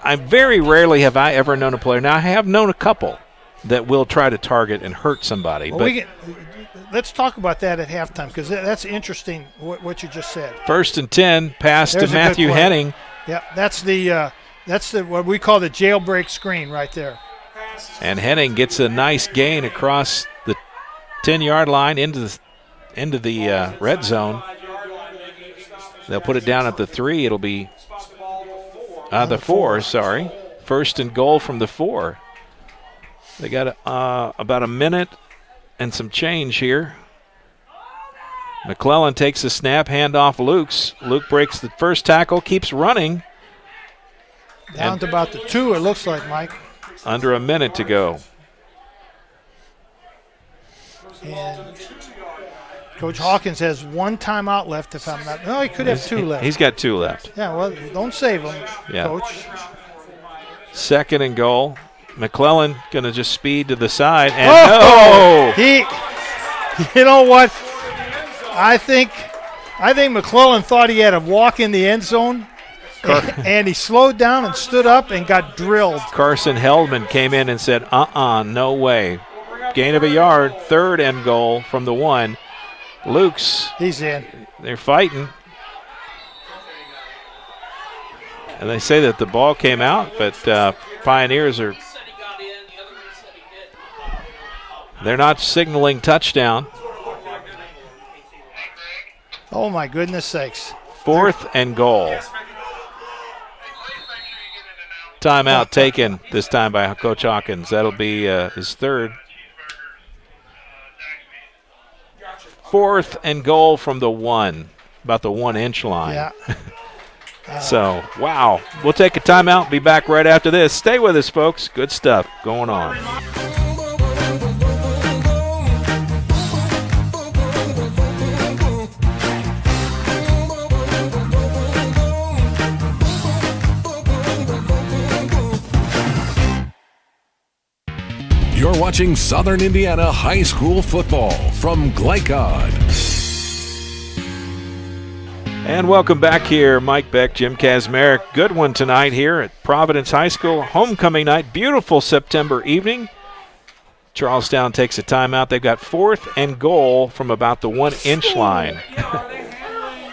I very rarely have I ever known a player. Now, I have known a couple that will try to target and hurt somebody. Well, but let's talk about that at halftime, because that's interesting what you just said. 1st and 10, pass to Matthew Henning. Yeah, that's the what we call the jailbreak screen right there. And Henning gets a nice gain across the 10-yard line into the red zone. They'll put it down at the 3. It'll be the 4. Sorry, 1st and goal from the 4. They got about a minute and some change here. McClellan takes the snap, handoff Luke's. Luke breaks the first tackle, keeps running. Down to about the 2, it looks like, Mike. Under a minute to go. And Coach Hawkins has 1 timeout left, if I'm not. No, he could have 2 left. He's got 2 left. Yeah, well, don't save them, yeah. Coach. 2nd and goal. McClellan going to just speed to the side. And You know what? I think McClellan thought he had a walk in the end zone, and he slowed down and stood up and got drilled. Carson Heldman came in and said, no way. Gain of a yard, 3rd and goal from the 1. Luke's. He's in. They're fighting. And they say that the ball came out, but Pioneers are. They're not signaling touchdown. Oh, my goodness sakes. 4th and goal. Timeout taken this time by Coach Hawkins. That'll be his 3rd. 4th and goal from the 1, about the 1-inch line. Yeah. So, wow. We'll take a timeout. Be back right after this. Stay with us, folks. Good stuff going on. You're watching Southern Indiana High School football from Glycod. And welcome back here. Mike Beck, Jim Kazmarek. Good one tonight here at Providence High School. Homecoming night. Beautiful September evening. Charlestown takes a timeout. They've got 4th and goal from about the 1-inch line.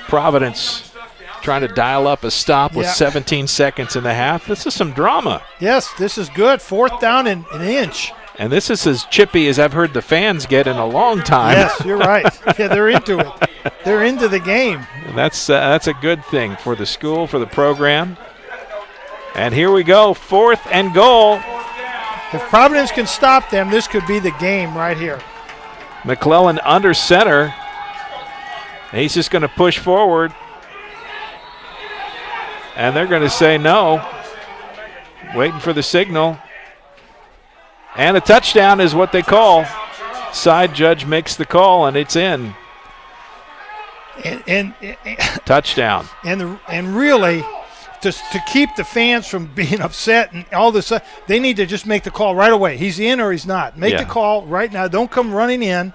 Providence trying to dial up a stop with 17 seconds in the half. This is some drama. Yes, this is good. 4th down and an inch. And this is as chippy as I've heard the fans get in a long time. Yes, you're right. Yeah, they're into it. They're into the game. And that's a good thing for the school, for the program. And here we go, 4th and goal. If Providence can stop them, this could be the game right here. McClellan under center. He's just going to push forward. And they're going to say no. Waiting for the signal. And a touchdown is what they call. Side judge makes the call, and it's in. And touchdown. And really, to keep the fans from being upset and all this, they need to just make the call right away. He's in or he's not. Make the call right now. Don't come running in.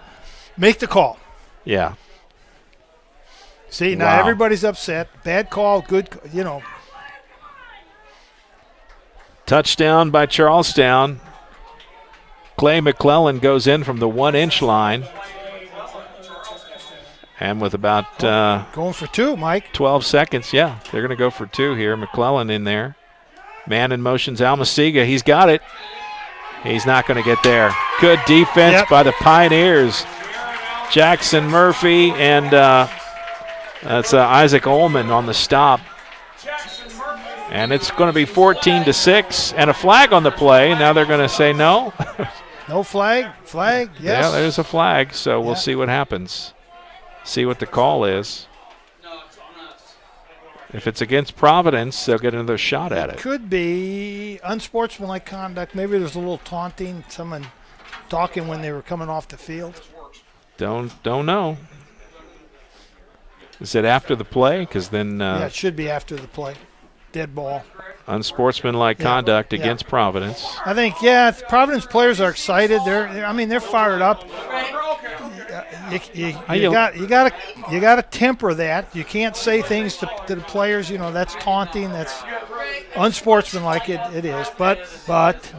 Make the call. Yeah. See, now everybody's upset. Bad call, good, Touchdown by Charlestown. Clay McClellan goes in from the 1-inch line. And with about going for 2, Mike. 12 seconds, they're going to go for 2 here. McClellan in there. Man in motion's Almasiga. He's got it. He's not going to get there. Good defense by the Pioneers. Jackson Murphy and that's Isaac Ullman on the stop. And it's going to be 14-6 and a flag on the play. Now they're going to say no. No flag? Flag, yes. Yeah, there's a flag, so we'll see what happens. See what the call is. If it's against Providence, they'll get another shot at it. Could be unsportsmanlike conduct. Maybe there's a little taunting, someone talking when they were coming off the field. Don't know. Is it after the play? Because then it should be after the play. Dead ball. Unsportsmanlike conduct against Providence. I think, Providence players are excited. They're fired up. You got to temper that. You can't say things to the players. That's taunting. That's unsportsmanlike. It is. But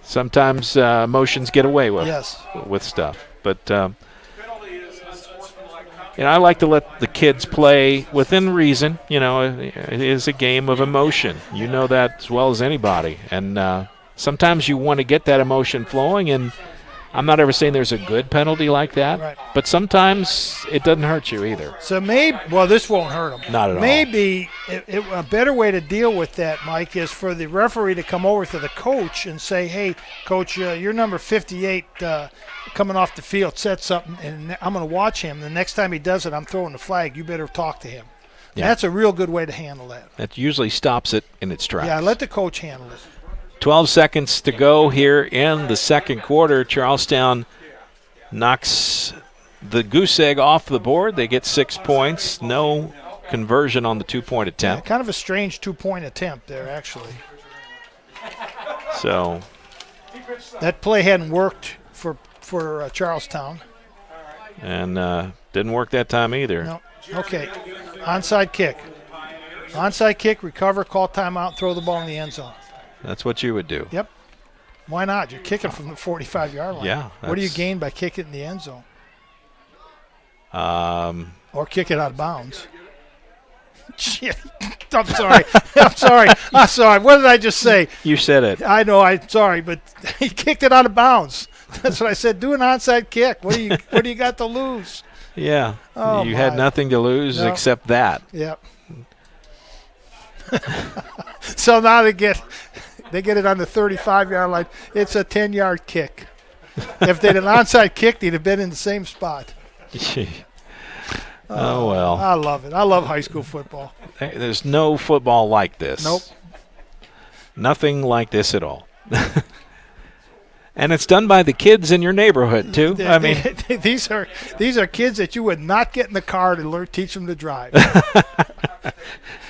sometimes emotions get away with stuff. But I like to let the kids play within reason. It is a game of emotion. You know that as well as anybody. And sometimes you want to get that emotion flowing, and I'm not ever saying there's a good penalty like that, right. But sometimes it doesn't hurt you either. So this won't hurt them. Not at all. Maybe a better way to deal with that, Mike, is for the referee to come over to the coach and say, hey, coach, you're number 58 coming off the field, said something, and I'm going to watch him. The next time he does it, I'm throwing the flag. You better talk to him. Yeah. That's a real good way to handle that. That usually stops it in its tracks. Yeah, let the coach handle it. 12 seconds to go here in the second quarter. Charlestown knocks the goose egg off the board. They get 6 points. No conversion on the 2-point attempt. Yeah, kind of a strange 2-point attempt there, actually. So that play hadn't worked for Charlestown. And didn't work that time either. No. Okay. Onside kick. Onside kick, recover, call timeout, throw the ball in the end zone. That's what you would do. Yep. Why not? You're kicking from the 45-yard line. Yeah. What do you gain by kicking it in the end zone? Or kick it out of bounds. Shit. I'm sorry. I'm sorry. What did I just say? You said it. I know. I'm sorry, but he kicked it out of bounds. That's what I said. Do an onside kick. What do you got to lose? Yeah. Oh, you had nothing to lose except that. Yep. So now they get it on the 35-yard line. It's a 10-yard kick. If they'd an onside kick, they'd have been in the same spot. Oh, well. I love it. I love high school football. There's no football like this. Nope. Nothing like this at all. And it's done by the kids in your neighborhood, too. These are kids that you would not get in the car to teach them to drive.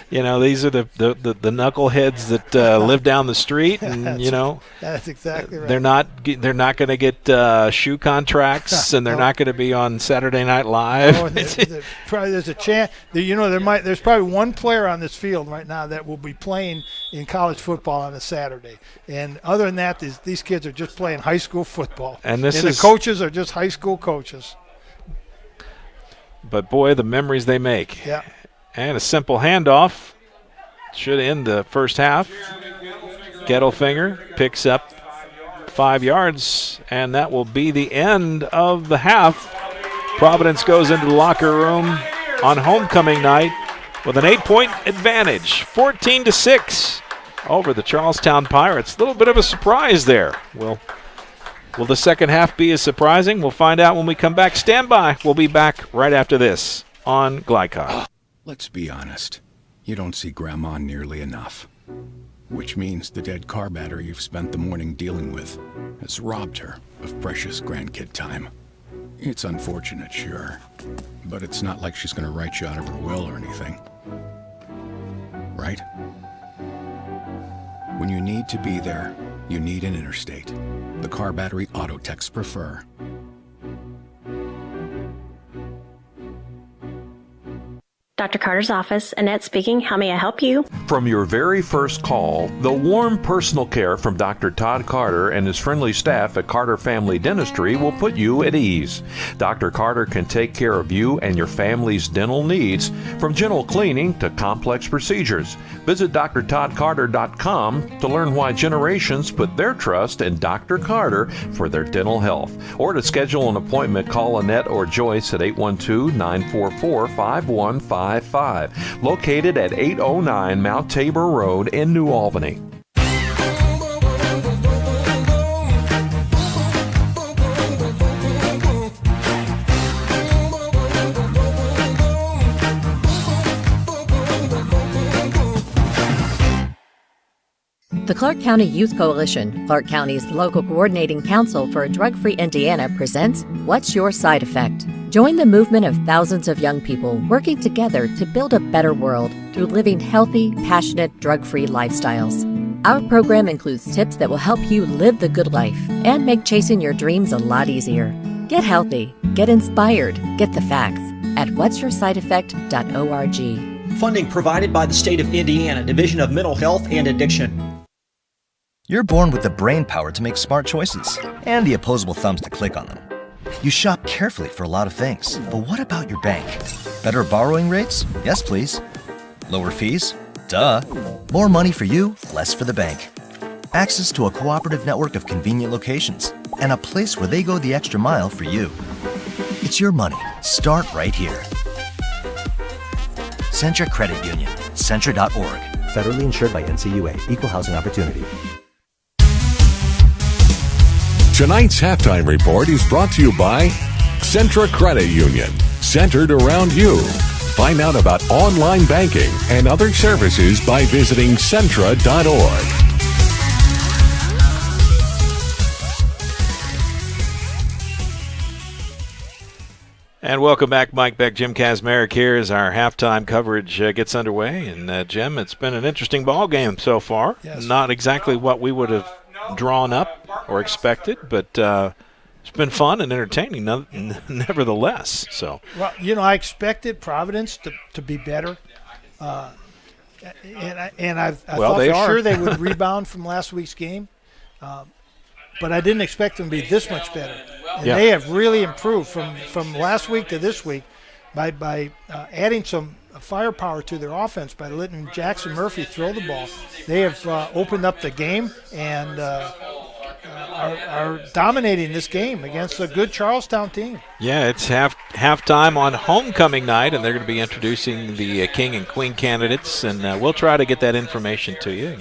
These are the knuckleheads that live down the street, and that's exactly right. They're not going to get shoe contracts, and they're not going to be on Saturday Night Live. Oh, there's a chance. There's probably one player on this field right now that will be playing in college football on a Saturday, and other than that, these kids are just playing high school football, and the coaches are just high school coaches. But boy, the memories they make. Yeah. And a simple handoff should end the first half. Gettelfinger picks up 5 yards, and that will be the end of the half. Providence goes into the locker room on homecoming night with an 8-point advantage, 14-6 over the Charlestown Pirates. A little bit of a surprise there. Will the second half be as surprising? We'll find out when we come back. Stand by. We'll be back right after this on Glycod. Let's be honest. You don't see Grandma nearly enough. Which means the dead car battery you've spent the morning dealing with has robbed her of precious grandkid time. It's unfortunate, sure, but it's not like she's going to write you out of her will or anything. Right? When you need to be there, you need an Interstate. The car battery auto techs prefer. Dr. Carter's office, Annette speaking. How may I help you? From your very first call, the warm personal care from Dr. Todd Carter and his friendly staff at Carter Family Dentistry will put you at ease. Dr. Carter can take care of you and your family's dental needs, from gentle cleaning to complex procedures. Visit drtoddcarter.com to learn why generations put their trust in Dr. Carter for their dental health. Or to schedule an appointment, call Annette or Joyce at 812-944-5155. Located at 809 Mount Tabor Road in New Albany. The Clark County Youth Coalition, Clark County's local coordinating council for a drug-free Indiana, presents What's Your Side Effect? Join the movement of thousands of young people working together to build a better world through living healthy, passionate, drug-free lifestyles. Our program includes tips that will help you live the good life and make chasing your dreams a lot easier. Get healthy, get inspired, get the facts at what'syoursideeffect.org. Funding provided by the State of Indiana Division of Mental Health and Addiction. You're born with the brain power to make smart choices and the opposable thumbs to click on them. You shop carefully for a lot of things, but what about your bank? Better borrowing rates? Yes, please. Lower fees? Duh. More money for you, less for the bank. Access to a cooperative network of convenient locations and a place where they go the extra mile for you. It's your money. Start right here. Centra Credit Union. Centra.org. Federally insured by NCUA. Equal housing opportunity. Tonight's halftime report is brought to you by Centra Credit Union, centered around you. Find out about online banking and other services by visiting Centra.org. And welcome back, Mike Beck. Jim Kazmarek here as our halftime coverage gets underway. And, Jim, it's been an interesting ball game so far. Yes. Not exactly what we would have drawn up or expected, but it's been fun and entertaining nevertheless. So, well, I expected Providence to be better. And I thought for sure they would rebound from last week's game. But I didn't expect them to be this much better. And they have really improved from last week to this week by adding some firepower to their offense by letting Jackson Murphy throw the ball. They have opened up the game and are dominating this game against a good Charlestown team. Yeah, it's halftime on homecoming night, and they're going to be introducing the King and Queen candidates, and we'll try to get that information to you.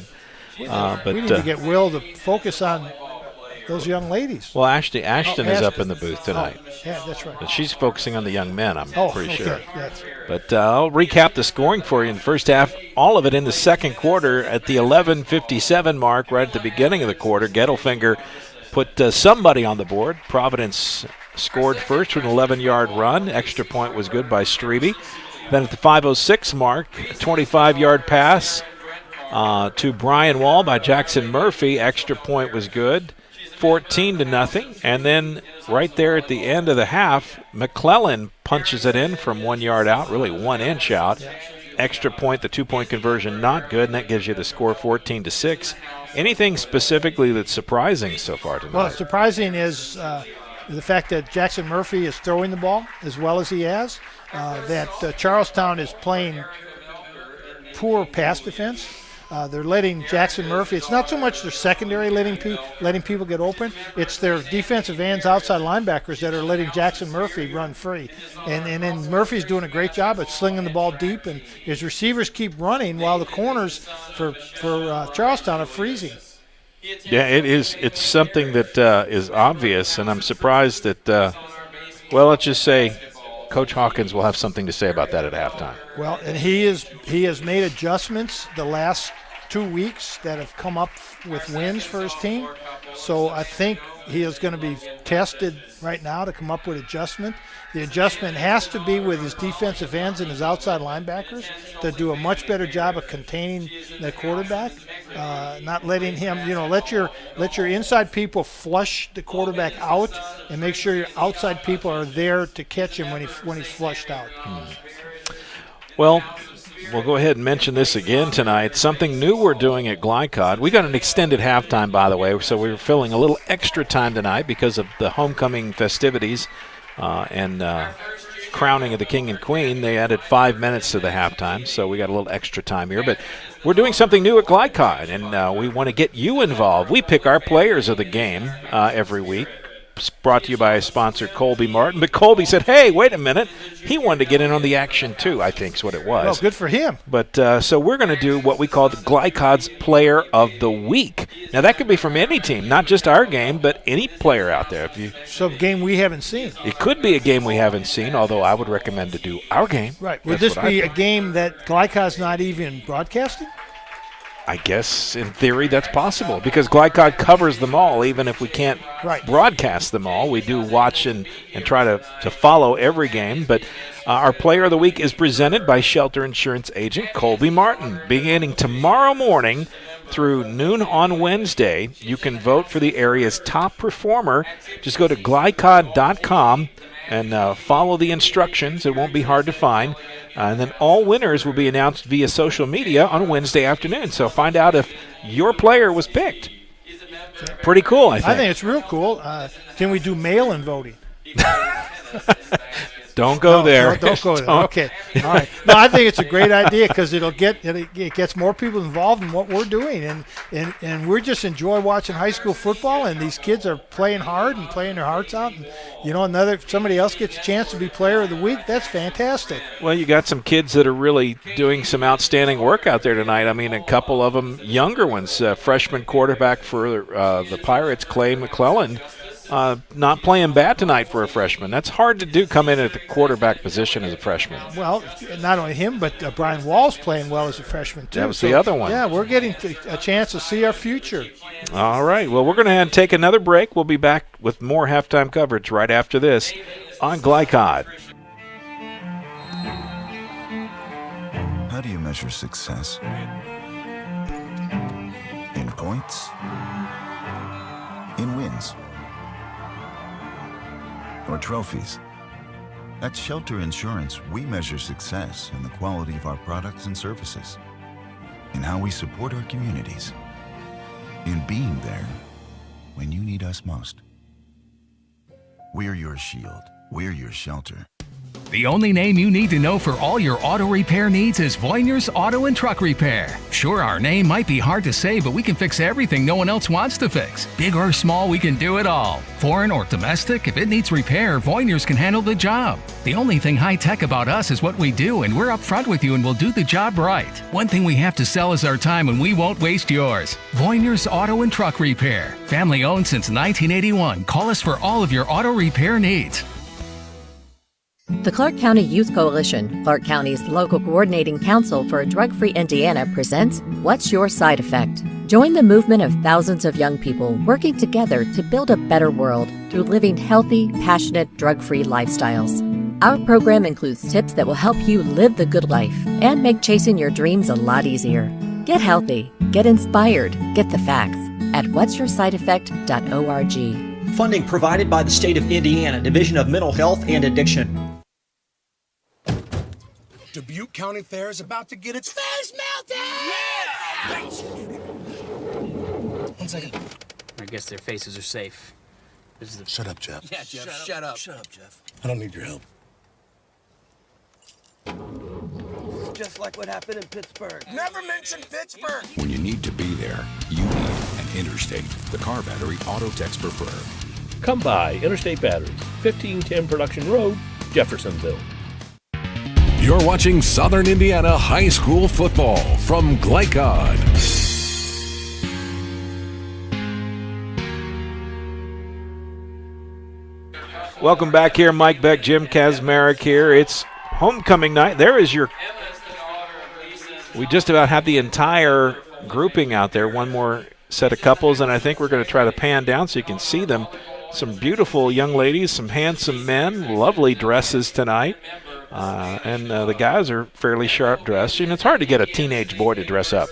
But we need to get Will to focus on those young ladies. Well, Ashton is up in the booth tonight. Oh, yeah, that's right. But she's focusing on the young men, I'm pretty sure. Yes. But I'll recap the scoring for you in the first half. All of it in the second quarter at the 11:57 mark, right at the beginning of the quarter. Gettelfinger put somebody on the board. Providence scored first with an 11-yard run. Extra point was good by Strebe. Then at the 5:06 mark, a 25-yard pass to Brian Wall by Jackson Murphy. Extra point was good. 14-0, and then right there at the end of the half, McClellan punches it in from 1 yard out, really 1 inch out. Extra point, the 2-point conversion, not good, and that gives you the score 14-6. Anything specifically that's surprising so far tonight? Well, surprising is the fact that Jackson Murphy is throwing the ball as well as he has, that Charlestown is playing poor pass defense. They're letting Jackson Murphy. It's not so much their secondary letting people get open. It's their defensive ends, outside linebackers that are letting Jackson Murphy run free. And then Murphy's doing a great job at slinging the ball deep, and his receivers keep running while the corners for Charlestown are freezing. Yeah, it is. It's something that is obvious, and I'm surprised that. Let's just say Coach Hawkins will have something to say about that at halftime. Well, and he has made adjustments the last 2 weeks that have come up with wins for his team. So I think he is going to be tested right now to come up with adjustment. The adjustment has to be with his defensive ends and his outside linebackers to do a much better job of containing the quarterback, not letting him, let your inside people flush the quarterback out and make sure your outside people are there to catch him when he's flushed out. Well, we'll go ahead and mention this again tonight. Something new we're doing at Glycod. We got an extended halftime, by the way, so we're filling a little extra time tonight because of the homecoming festivities and crowning of the King and Queen. They added 5 minutes to the halftime, so we got a little extra time here. But we're doing something new at Glycod, and we want to get you involved. We pick our players of the game every week. It's brought to you by sponsor Colby Martin. But Colby said, hey, wait a minute. He wanted to get in on the action, too, I think is what it was. Well, good for him. But so we're going to do what we call the Glycod's Player of the Week. Now, that could be from any team, not just our game, but any player out there. So a game we haven't seen. It could be a game we haven't seen, although I would recommend to do our game. Right. Would this be a game that Glycod's not even broadcasting? I guess, in theory, that's possible because Glycod covers them all, even if we can't broadcast them all. We do watch and try to follow every game. But our Player of the Week is presented by Shelter Insurance Agent Colby Martin. Beginning tomorrow morning through noon on Wednesday, you can vote for the area's top performer. Just go to glycod.com and follow the instructions. It won't be hard to find. And then all winners will be announced via social media on Wednesday afternoon. So find out if your player was picked. Pretty cool, I think. I think it's real cool. Can we do mail-in voting? Don't go there. Don't go there. Okay. All right. No, I think it's a great idea because it gets more people involved in what we're doing, and we just enjoy watching high school football, and these kids are playing hard and playing their hearts out, and somebody else gets a chance to be player of the week. That's fantastic. Well, you got some kids that are really doing some outstanding work out there tonight. I mean, a couple of them younger ones. Freshman quarterback for the Pirates, Clay McClellan. Not playing bad tonight for a freshman. That's hard to do, come in at the quarterback position as a freshman. Well, not only him, but Brian Wall's playing well as a freshman, too. That was the other one. Yeah, we're getting a chance to see our future. All right. Well, we're going to take another break. We'll be back with more halftime coverage right after this on Glycod. How do you measure success? In points? In wins? Or trophies? At Shelter Insurance, we measure success in the quality of our products and services, in how we support our communities, in being there when you need us most. We're your shield. We're your shelter. The only name you need to know for all your auto repair needs is Voyner's Auto and Truck Repair. Sure, our name might be hard to say, but we can fix everything no one else wants to fix. Big or small, we can do it all. Foreign or domestic, if it needs repair, Voyner's can handle the job. The only thing high-tech about us is what we do, and we're upfront with you and we'll do the job right. One thing we have to sell is our time, and we won't waste yours. Voyner's Auto and Truck Repair. Family owned since 1981. Call us for all of your auto repair needs. The Clark County Youth Coalition, Clark County's local coordinating council for a drug-free Indiana, presents What's Your Side Effect? Join the movement of thousands of young people working together to build a better world through living healthy, passionate, drug-free lifestyles. Our program includes tips that will help you live the good life and make chasing your dreams a lot easier. Get healthy, get inspired, get the facts at what'syoursideeffect.org. Funding provided by the State of Indiana Division of Mental Health and Addiction. Dubuque County Fair is about to get its face melted! Yeah! 1 second. I guess their faces are safe. Shut up, Jeff. Yeah, Jeff, shut up. Shut up, Jeff. I don't need your help. Just like what happened in Pittsburgh. Never mention Pittsburgh! When you need to be there, you need an Interstate, the car battery auto techs prefer. Come by Interstate Batteries, 1510 Production Road, Jeffersonville. You're watching Southern Indiana High School football from Glycod. Welcome back here. Mike Beck, Jim Kazmarek here. It's homecoming night. There is your... We just about have the entire grouping out there. One more set of couples, and I think we're going to try to pan down so you can see them. Some beautiful young ladies, some handsome men, lovely dresses tonight. And the guys are fairly sharp dressed. And it's hard to get a teenage boy to dress up.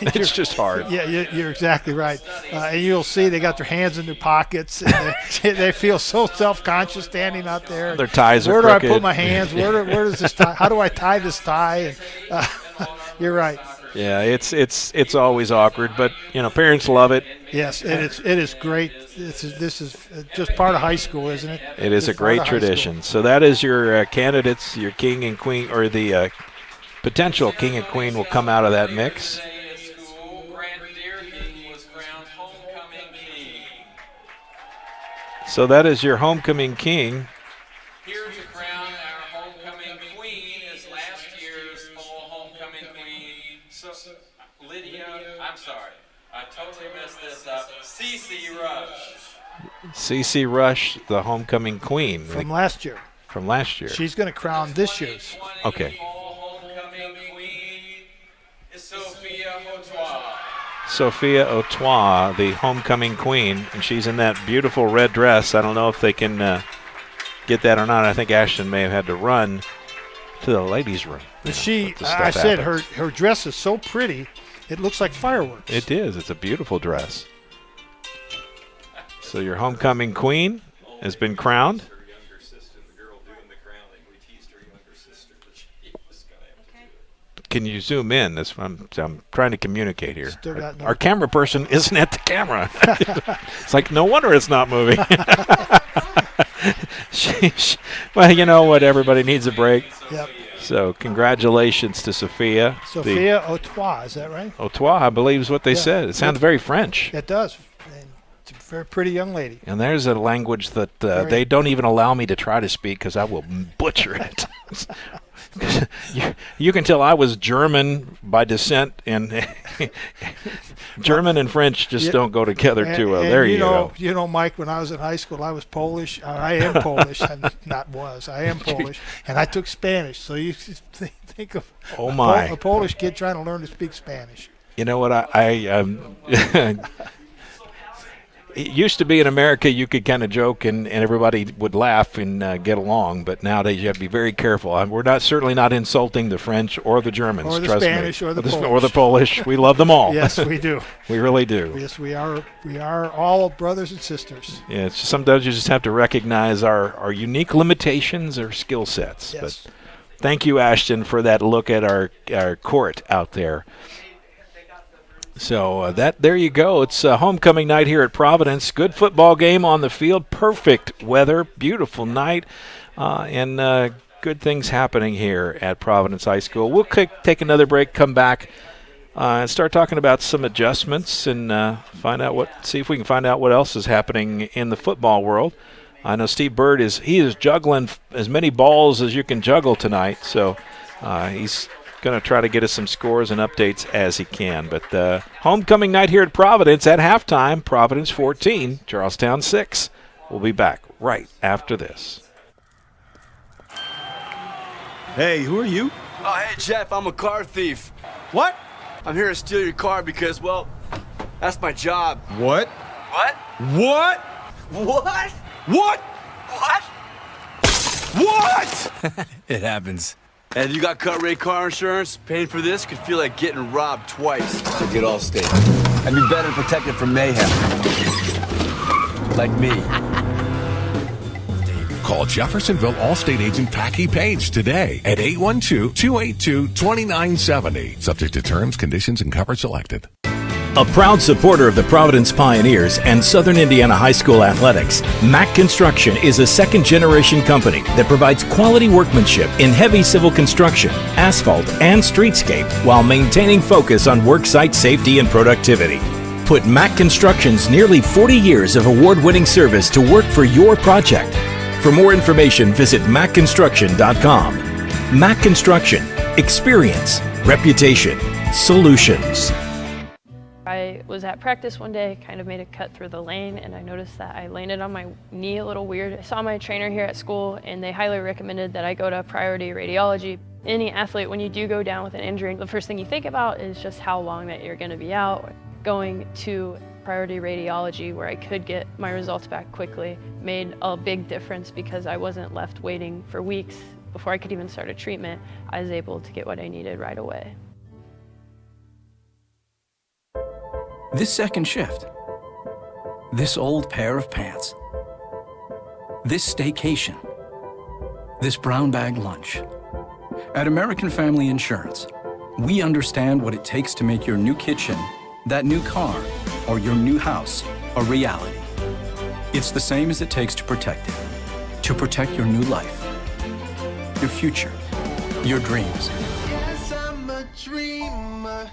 It's just hard. Yeah, you're exactly right. And you'll see they got their hands in their pockets. And they feel so self-conscious standing out there. Their ties are crooked. Where do I put my hands? Where does this tie? How do I tie this tie? And, you're right. Yeah, it's always awkward, but parents love it. Yes, it is great. This is just part of high school, isn't it? It is a great tradition. So that is your candidates, your king and queen, or the potential king and queen will come out of that mix. So that is your homecoming king. Here to crown our homecoming queen is last year's fall homecoming queen. So, Lydia, I'm sorry, I totally messed this up. CC Rush. CC Rush, the homecoming queen. From last year. From last year. She's going to crown this year's. Okay. Homecoming queen is Sophia Autois. Sophia Autois, the homecoming queen, and she's in that beautiful red dress. I don't know if they can get that or not. I think Ashton may have had to run to the ladies' room. But I said her dress is so pretty, it looks like fireworks. It is. It's a beautiful dress. So your homecoming queen has been crowned. can you zoom in? I'm trying to communicate here. Our camera person isn't at the camera. It's like, no wonder it's not moving. Well, you know what? Everybody needs a break. Yep. So congratulations to Sophia. Sophia Otois, is that right? Otois, I believe is what they said. It sounds very French. It does. And it's a very pretty young lady. And there's a language that they don't even allow me to try to speak because I will butcher it. You can tell I was German by descent, and German and French just don't go together too well. There you go. You know, Mike, when I was in high school, I was Polish. I am Polish. I am Polish. And I took Spanish. So you think of a Polish kid trying to learn to speak Spanish. You know what? It used to be in America you could kind of joke and everybody would laugh and get along, but nowadays you have to be very careful. We're certainly not insulting the French or the Germans, or the trust Spanish me. Or the Polish. Or the Polish. We love them all. Yes, we do. We really do. Yes, we are. We are all brothers and sisters. Yeah, sometimes you just have to recognize our unique limitations or skill sets. Yes. But thank you, Ashton, for that look at our court out there. So there you go. It's homecoming night here at Providence. Good football game on the field. Perfect weather. Beautiful night. And good things happening here at Providence High School. We'll take another break, come back, and start talking about some adjustments and see if we can find out what else is happening in the football world. I know Steve Bird is juggling as many balls as you can juggle tonight. So he's going to try to get us some scores and updates as he can. But homecoming night here at Providence at halftime, Providence 14, Charlestown 6. We'll be back right after this. Hey, who are you? Oh, hey, Jeff, I'm a car thief. What? I'm here to steal your car because, well, that's my job. What? What? What? What? What? What? What? It happens. And if you got cut rate car insurance, paying for this could feel like getting robbed twice. So get Allstate. And be better protected from mayhem. Like me. Call Jeffersonville Allstate agent Packy Page today at 812-282-2970. Subject to terms, conditions, and coverage selected. A proud supporter of the Providence Pioneers and Southern Indiana High School athletics, Mack Construction is a second-generation company that provides quality workmanship in heavy civil construction, asphalt, and streetscape while maintaining focus on worksite safety and productivity. Put Mack Construction's nearly 40 years of award-winning service to work for your project. For more information, visit mackconstruction.com. Mack Construction. Experience. Reputation. Solutions. I was at practice one day, kind of made a cut through the lane, and I noticed that I landed on my knee a little weird. I saw my trainer here at school, and they highly recommended that I go to priority radiology. Any athlete, when you do go down with an injury, the first thing you think about is just how long that you're going to be out. Going to priority radiology, where I could get my results back quickly, made a big difference because I wasn't left waiting for weeks before I could even start a treatment. I was able to get what I needed right away. This second shift, this old pair of pants, this staycation, this brown bag lunch. At American Family Insurance, we understand what it takes to make your new kitchen, that new car, or your new house a reality. It's the same as it takes to protect it, to protect your new life, your future, your dreams. Yes, I'm a dreamer.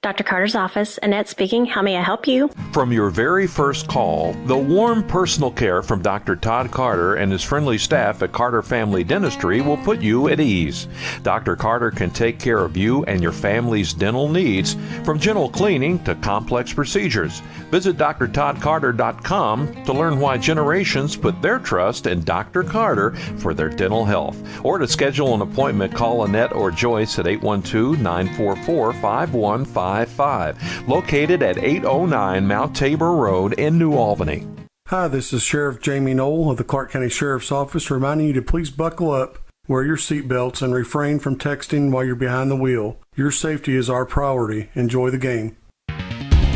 Dr. Carter's office, Annette speaking. How may I help you? From your very first call, the warm personal care from Dr. Todd Carter and his friendly staff at Carter Family Dentistry will put you at ease. Dr. Carter can take care of you and your family's dental needs, from gentle cleaning to complex procedures. Visit drtoddcarter.com to learn why generations put their trust in Dr. Carter for their dental health. Or to schedule an appointment, call Annette or Joyce at 812-944-5155. Located at 809 Mount Tabor Road in New Albany. Hi, this is Sheriff Jamie Knoll of the Clark County Sheriff's Office reminding you to please buckle up, wear your seatbelts, and refrain from texting while you're behind the wheel. Your safety is our priority. Enjoy the game.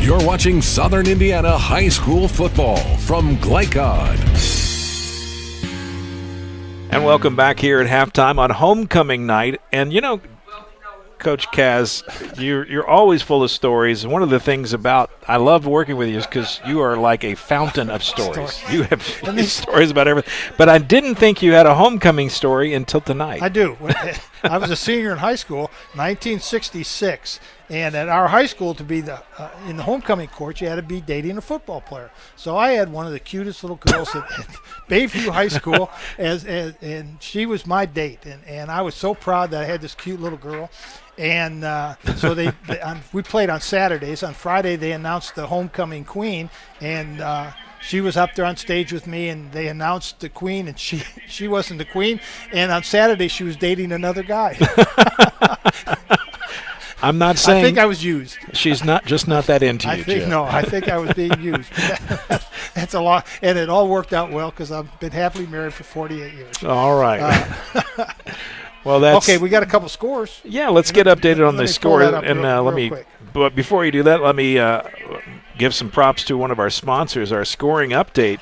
You're watching Southern Indiana High School football from Glycod. And welcome back here at halftime on homecoming night. And, you know, Coach Kaz, you're always full of stories. One of the things about I love working with you is because you are like a fountain of stories. You have stories about everything. But I didn't think you had a homecoming story until tonight. I do. I was a senior in high school, 1966. And at our high school, to be in the homecoming court, you had to be dating a football player. So I had one of the cutest little girls at Bayview High School, and she was my date. And I was so proud that I had this cute little girl. And so we played on Saturdays. On Friday, they announced the homecoming queen, and she was up there on stage with me, and they announced the queen, and she wasn't the queen. And on Saturday, she was dating another guy. I'm not saying. I think I was used. She's not that into you, Jeff. No, I think I was being used. That's a lot, and it all worked out well because I've been happily married for 48 years. All right. Well, that's okay. We got a couple scores. Yeah, let's get updated on the score, and let me. But before you do that, let me give some props to one of our sponsors. Our scoring update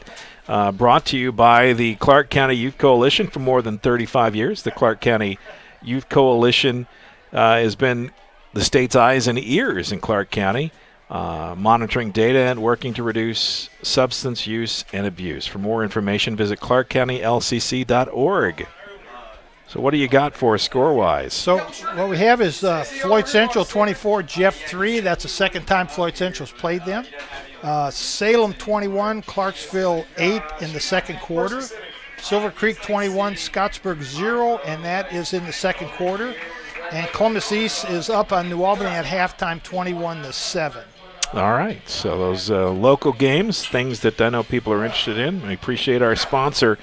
brought to you by the Clark County Youth Coalition for more than 35 years. The Clark County Youth Coalition has been the state's eyes and ears in Clark County, monitoring data and working to reduce substance use and abuse. For more information, visit clarkcountylcc.org. So what do you got for us score-wise? So what we have is Floyd Central 24, Jeff 3. That's the second time Floyd Central's played them. Salem 21, Clarksville 8 in the second quarter. Silver Creek 21, Scottsburg 0, and that is in the second quarter. And Columbus East is up on New Albany at halftime, 21-7. All right. So those local games, things that I know people are interested in. We appreciate our sponsor,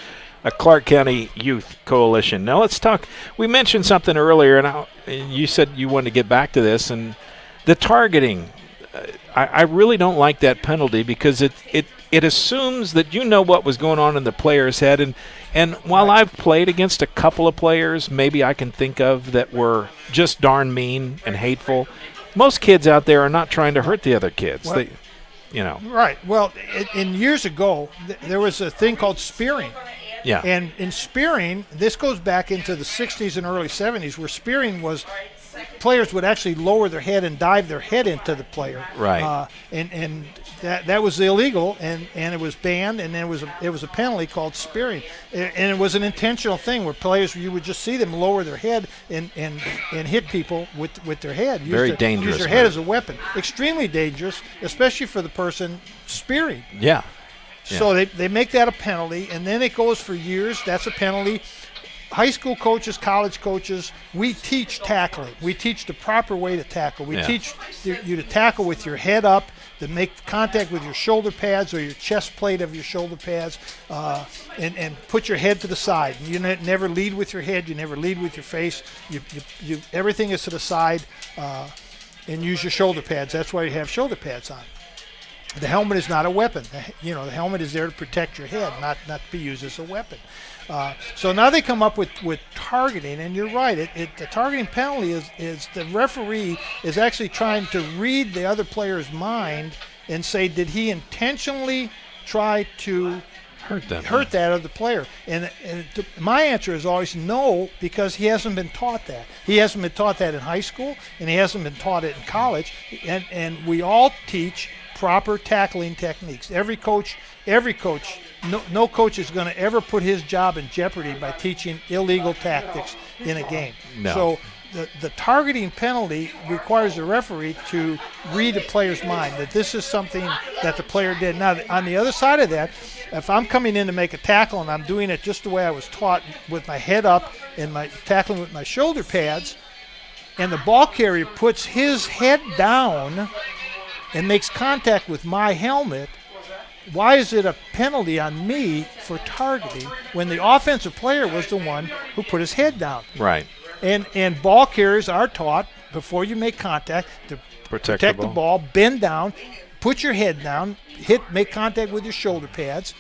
Clark County Youth Coalition. Now let's talk. We mentioned something earlier, and you said you wanted to get back to this, and the targeting. I really don't like that penalty because it assumes that you know what was going on in the player's head. And while I've played against a couple of players maybe I can think of that were just darn mean and hateful, most kids out there are not trying to hurt the other kids. Well, Right. Well, in years ago, there was a thing called spearing. Yeah. And in spearing, this goes back into the 60s and early 70s, where spearing was players would actually lower their head and dive their head into the player. Right. And that was illegal, and it was banned, and it was a penalty called spearing. And it was an intentional thing where players, you would just see them lower their head and hit people with their head. Very dangerous. Use their head as a weapon. Extremely dangerous, especially for the person spearing. Yeah. So they make that a penalty, and then it goes for years. That's a penalty. High school coaches, college coaches, we teach tackling. We teach the proper way to tackle. We teach you to tackle with your head up, to make contact with your shoulder pads or your chest plate of your shoulder pads, and put your head to the side. You never lead with your head. You never lead with your face. You everything is to the side, and use your shoulder pads. That's why you have shoulder pads on. The helmet is not a weapon. The helmet is there to protect your head, not to be used as a weapon. So now they come up with targeting, and you're right. The targeting penalty is the referee is actually trying to read the other player's mind and say, did he intentionally try to hurt that other player? And my answer is always no, because he hasn't been taught that. He hasn't been taught that in high school, and he hasn't been taught it in college. And we all teach proper tackling techniques. Every coach, no coach is going to ever put his job in jeopardy by teaching illegal tactics in a game. No. So the targeting penalty requires the referee to read a player's mind, that this is something that the player did. Now, on the other side of that, if I'm coming in to make a tackle and I'm doing it just the way I was taught, with my head up and my tackling with my shoulder pads, and the ball carrier puts his head down and makes contact with my helmet, why is it a penalty on me for targeting when the offensive player was the one who put his head down? Right. And ball carriers are taught, before you make contact, to protect the ball, bend down, put your head down, make contact with your shoulder pads.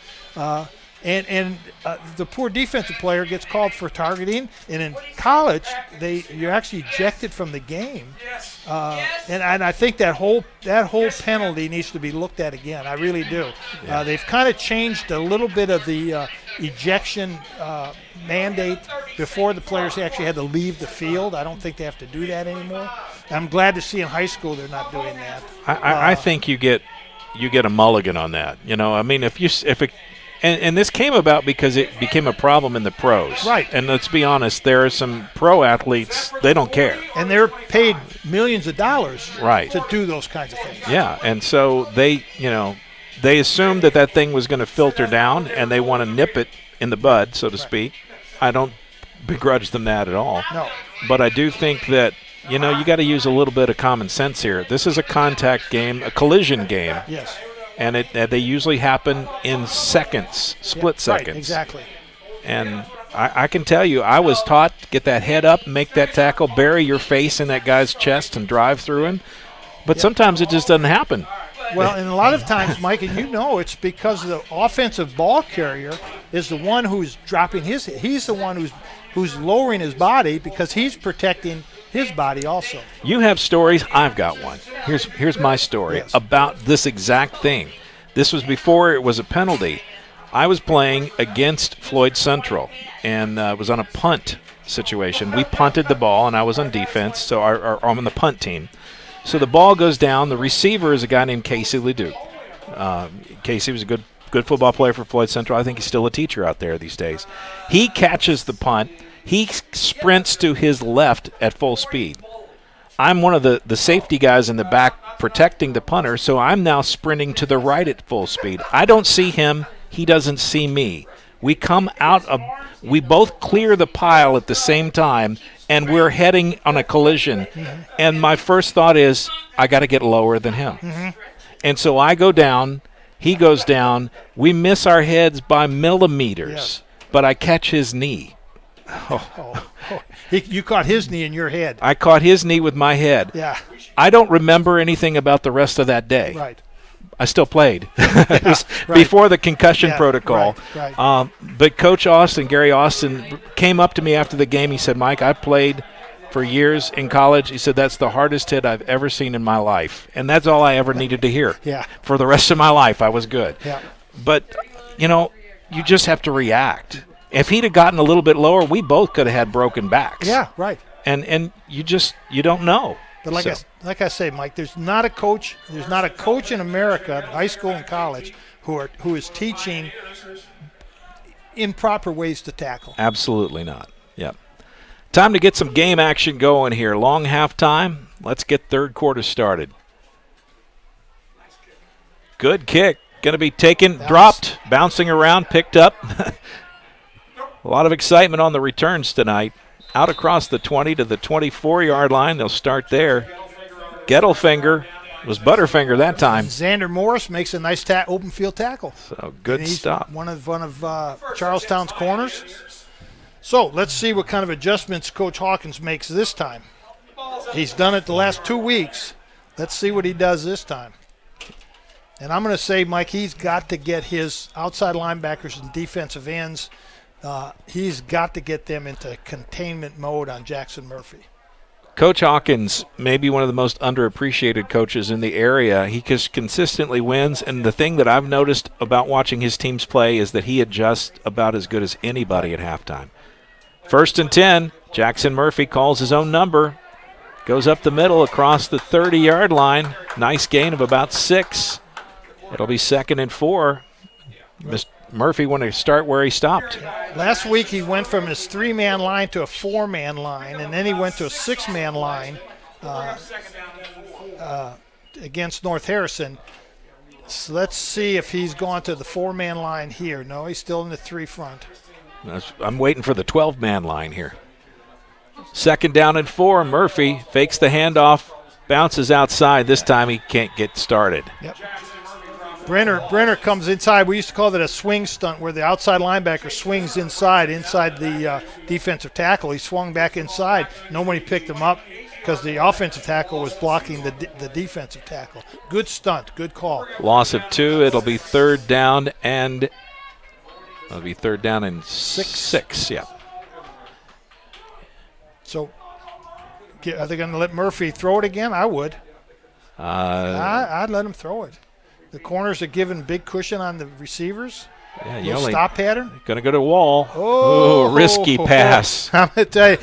And the poor defensive player gets called for targeting, and in college you're actually ejected from the game. And I think that whole penalty needs to be looked at again. I really do. Yeah. They've kind of changed a little bit of the ejection mandate before the players actually had to leave the field. I don't think they have to do that anymore. I'm glad to see in high school they're not doing that. I think you get a mulligan on that. I mean, and this came about because it became a problem in the pros. Right. And let's be honest, there are some pro athletes, they don't care. And they're paid millions of dollars right. to do those kinds of things. Yeah, and so they assumed that thing was going to filter down, and they want to nip it in the bud, so to speak. I don't begrudge them that at all. No. But I do think that, you got to use a little bit of common sense here. This is a contact game, a collision game. Yes. And they usually happen in seconds, split seconds. Right, exactly. And I can tell you, I was taught to get that head up, make that tackle, bury your face in that guy's chest and drive through him. But sometimes it just doesn't happen. Well, and a lot of times, Mike, and it's because the offensive ball carrier is the one who's dropping he's the one who's lowering his body because he's protecting his body also. You have stories. I've got one. Here's my story about this exact thing. This was before it was a penalty. I was playing against Floyd Central, and it was on a punt situation. We punted the ball, and I was on defense, so I'm on the punt team. So the ball goes down. The receiver is a guy named Casey Ledoux. Casey was a good football player for Floyd Central. I think he's still a teacher out there these days. He catches the punt. He sprints to his left at full speed. I'm one of the safety guys in the back protecting the punter, so I'm now sprinting to the right at full speed. I don't see him. He doesn't see me. We both clear the pile at the same time, and we're heading on a collision. Mm-hmm. And my first thought is, I got to get lower than him. Mm-hmm. And so I go down. He goes down. We miss our heads by millimeters, but I catch his knee. You caught his knee in your head. I caught his knee with my head. Yeah. I don't remember anything about the rest of that day. Right. I still played. It was before the concussion protocol. Right. But Coach Gary Austin, came up to me after the game. He said, Mike, I played for years in college. He said, that's the hardest hit I've ever seen in my life. And that's all I ever needed to hear. Yeah. For the rest of my life, I was good. Yeah. But, you just have to react. If he'd have gotten a little bit lower, we both could have had broken backs. Yeah, right. And you don't know. But like I say, Mike, there's not a coach in America, high school and college, who is teaching improper ways to tackle. Absolutely not. Yep. Time to get some game action going here. Long halftime. Let's get third quarter started. Good kick. Going to be taken, dropped, bouncing around, picked up. A lot of excitement on the returns tonight. Out across the 20 to the 24-yard line. They'll start there. Gettelfinger was Butterfinger that time. Xander Morris makes a nice open field tackle. So good stop. One of Charlestown's corners. So let's see what kind of adjustments Coach Hawkins makes this time. He's done it the last 2 weeks. Let's see what he does this time. And I'm going to say, Mike, he's got to get his outside linebackers and defensive ends. He's got to get them into containment mode on Jackson Murphy. Coach Hawkins may be one of the most underappreciated coaches in the area. He just consistently wins, and the thing that I've noticed about watching his teams play is that he adjusts about as good as anybody at halftime. 1st and 10, Jackson Murphy calls his own number, goes up the middle across the 30-yard line. Nice gain of about 6. It'll be 2nd and 4. Mr. Murphy wanted to start where he stopped. Last week he went from his 3-man line to a 4-man line, and then he went to a 6-man line against North Harrison. So let's see if he's gone to the 4-man line here. No, he's still in the 3 front. I'm waiting for the 12-man line here. 2nd down and 4. Murphy fakes the handoff, bounces outside. This time he can't get started. Yep. Brenner comes inside. We used to call that a swing stunt, where the outside linebacker swings inside the defensive tackle. He swung back inside. Nobody picked him up because the offensive tackle was blocking the defensive tackle. Good stunt. Good call. Loss of 2. It'll be 3rd down and That'll be third down and six. Yeah. So, are they going to let Murphy throw it again? I would. I'd let him throw it. The corners are giving big cushion on the receivers. Yeah, you stop pattern. Going to go to wall. Oh, risky pass. I'm going to tell you,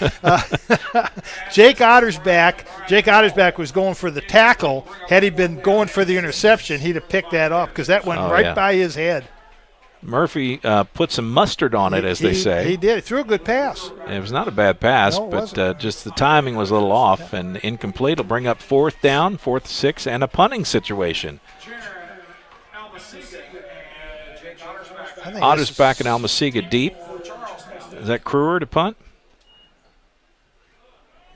Jake Ottersback. Jake Ottersback was going for the tackle. Had he been going for the interception, he'd have picked that up because that went by his head. Murphy put some mustard on it, as they say. He did. He threw a good pass. It was not a bad pass, No, but just the timing was a little off and incomplete. It'll bring up fourth down, 4th, 6, and a punting situation. Ottersback and Almasiga deep. Is that Kruger to punt?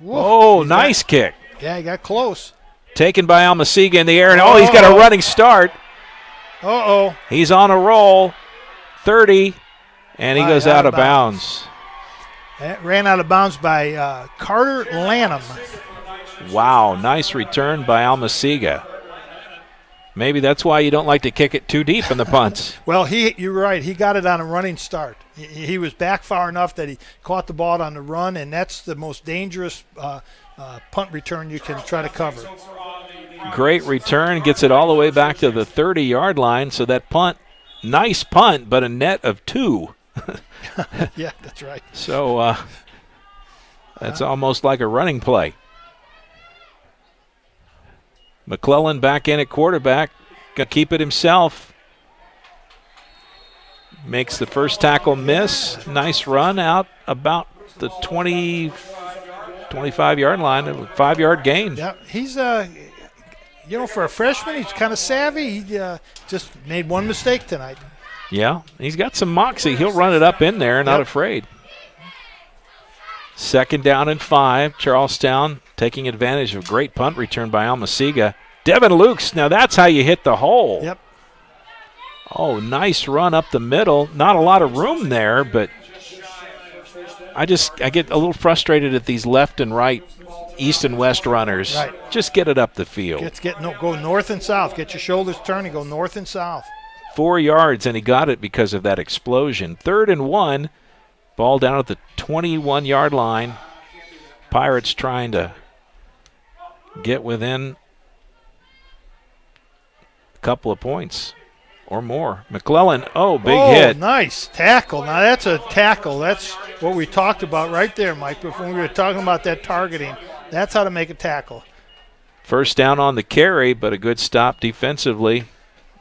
Whoa, nice kick. Yeah, he got close. Taken by Almasiga in the air, and he's got a running start. He's on a roll. 30, and he goes out of bounds. That ran out of bounds by Carter Lanham. Wow, nice return by Almasiga. Maybe that's why you don't like to kick it too deep in the punts. Well, you're right. He got it on a running start. He was back far enough that he caught the ball on the run, and that's the most dangerous punt return you can try to cover. Great return, gets it all the way back to the 30-yard line, so that punt, nice punt, but a net of 2. Yeah, that's right. So that's almost like a running play. McClellan back in at quarterback. Got to keep it himself. Makes the first tackle miss. Nice run out about the 25-yard line. A 5-yard gain. Yeah, he's for a freshman, he's kind of savvy. He just made one mistake tonight. Yeah, he's got some moxie. He'll run it up in there, not afraid. 2nd down and 5. Charlestown taking advantage of a great punt return by Almasiga. Devin Lukes, now that's how you hit the hole. Yep. Oh, nice run up the middle. Not a lot of room there, but I get a little frustrated at these left and right, east and west runners. Right. Just get it up the field. Go north and south. Get your shoulders turned and go north and south. 4 yards, and he got it because of that explosion. 3rd and 1. Ball down at the 21-yard line. Pirates trying to get within a couple of points or more. McClellan, big hit. Nice tackle. Now that's a tackle. That's what we talked about right there, Mike, when we were talking about that targeting. That's how to make a tackle. First down on the carry, but a good stop defensively.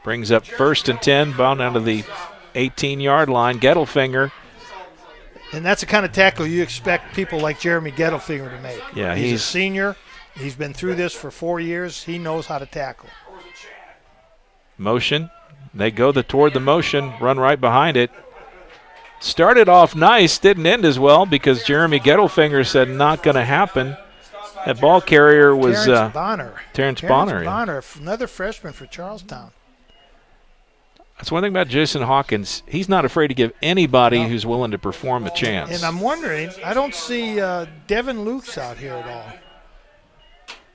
Brings up 1st and 10, bound down to the 18-yard line. Gettelfinger. And that's the kind of tackle you expect people like Jeremy Gettelfinger to make. Yeah, he's a senior. He's been through this for 4 years. He knows how to tackle. Motion. They go toward the motion, run right behind it. Started off nice, didn't end as well because Jeremy Gettelfinger said not going to happen. That ball carrier was Terrence Bonner. Terrence Bonner. Bonner, another freshman for Charlestown. That's one thing about Jason Hawkins. He's not afraid to give anybody who's willing to perform a chance. And I'm wondering, I don't see Devin Lukes out here at all.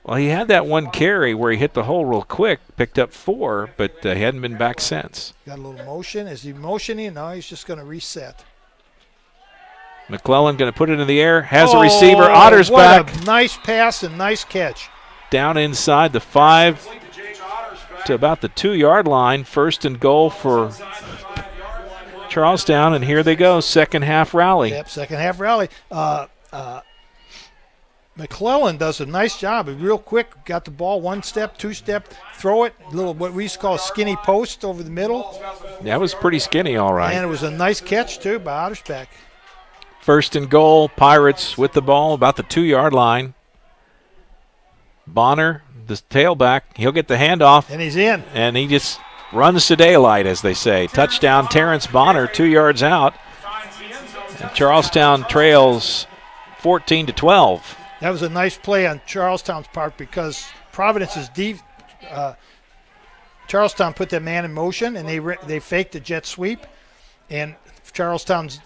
Well, he had that one carry where he hit the hole real quick, picked up 4, but he hadn't been back since. Got a little motion. Is he motioning? No, he's just going to reset. McClellan going to put it in the air. Has a receiver. Ottersback. What a nice pass and nice catch. Down inside the 5 to about the 2-yard line. 1st and goal for Charlestown, and here they go. Second half rally. Yep, second half rally. McClellan does a nice job. Real quick, got the ball 1 step, 2 step, throw it, little what we used to call a skinny post over the middle. That was pretty skinny, all right. And it was a nice catch, too, by Ottersback. 1st and goal, Pirates with the ball about the 2-yard line. Bonner, the tailback, he'll get the handoff. And he's in. And he just runs to daylight, as they say. Touchdown, Terrence Bonner, 2 yards out. And Charlestown trails 14-12. That was a nice play on Charlestown's part because Providence's Charlestown put that man in motion, and they faked the jet sweep. And Charlestown's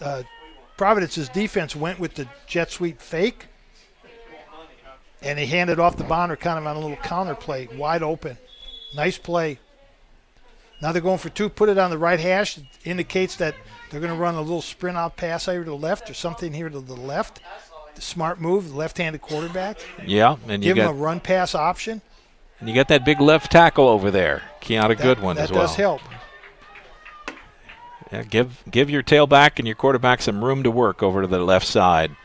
Providence's defense went with the jet sweep fake, and he handed off the Bonner kind of on a little counter play, wide open. Nice play. Now they're going for 2. Put it on the right hash. It indicates that they're going to run a little sprint out pass here to the left or something here to the left. The smart move, the left-handed quarterback. Yeah, and give him a run pass option. And you got that big left tackle over there, Chianti Goodwin as well. That does help. Yeah, give your tailback and your quarterback some room to work over to the left side.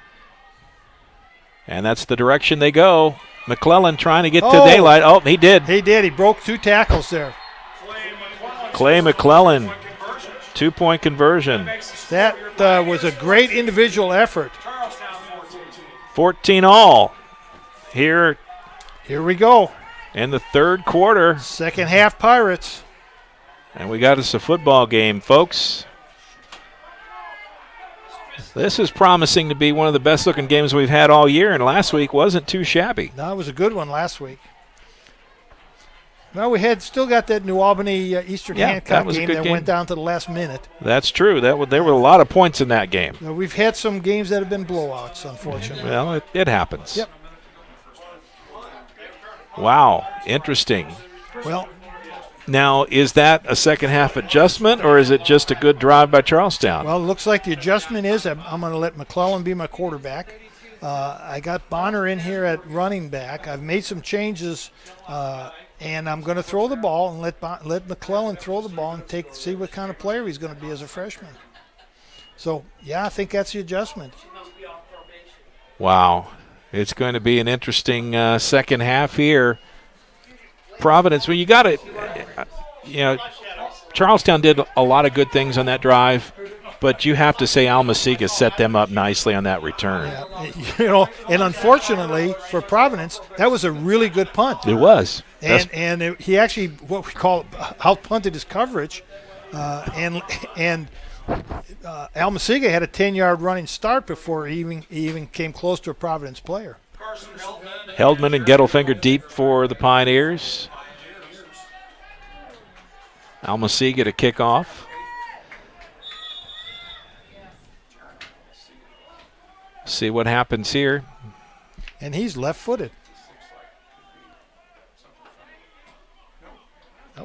And that's the direction they go. McClellan trying to get to daylight. Oh, he did. He did. He broke 2 tackles there. Clay McClellan, 2-point conversion. That was a great individual effort. 14 all. Here we go. In the third quarter. Second half Pirates. And we got us a football game, folks. This is promising to be one of the best-looking games we've had all year, and last week wasn't too shabby. No, it was a good one last week. Well, we still got that New Albany Eastern Hancock game that went down to the last minute. That's true. There were a lot of points in that game. Now, we've had some games that have been blowouts, unfortunately. Well, it happens. Yep. Wow, interesting. Well, now, is that a second-half adjustment, or is it just a good drive by Charlestown? Well, it looks like the adjustment is I'm going to let McClellan be my quarterback. I got Bonner in here at running back. I've made some changes, and I'm going to throw the ball and let McClellan throw the ball and see what kind of player he's going to be as a freshman. So, yeah, I think that's the adjustment. Wow. It's going to be an interesting second half here. Providence, well, you got it. Charlestown did a lot of good things on that drive, but you have to say Almasega set them up nicely on that return. Yeah, and unfortunately for Providence, that was a really good punt. It was. And he actually, what we call, out-punted his coverage, and Almasega had a 10-yard running start before he even came close to a Providence player. Heldman and Gettelfinger deep for the Pioneers. Almasega to kick off. See what happens here. And he's left-footed.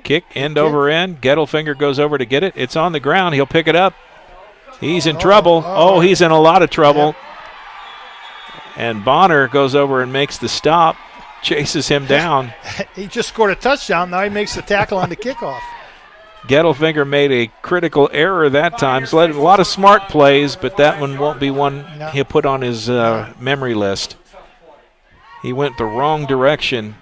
Kick end over end. Gettelfinger goes over to get it. It's on the ground. He'll pick it up. He's in trouble. Oh, he's in a lot of trouble. Yep. And Bonner goes over and makes the stop, chases him down. He just scored a touchdown. Now he makes the tackle on the kickoff. Gettelfinger made a critical error that time. So a lot of smart plays, but that one won't be one he'll put on his memory list. He went the wrong direction.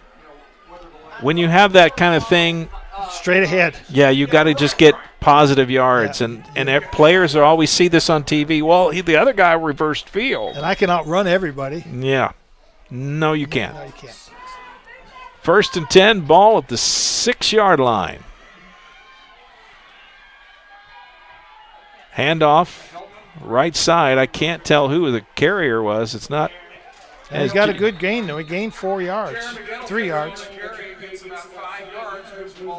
When you have that kind of thing, straight ahead. Yeah, you got to just get positive yards, and players are always see this on TV. Well, the other guy reversed field, and I can outrun everybody. Yeah, no, you can't. No, you can't. 1st and 10, ball at the 6-yard line. Handoff, right side. I can't tell who the carrier was. It's not. And he's got a good gain, though. He gained 4 yards, 3 yards.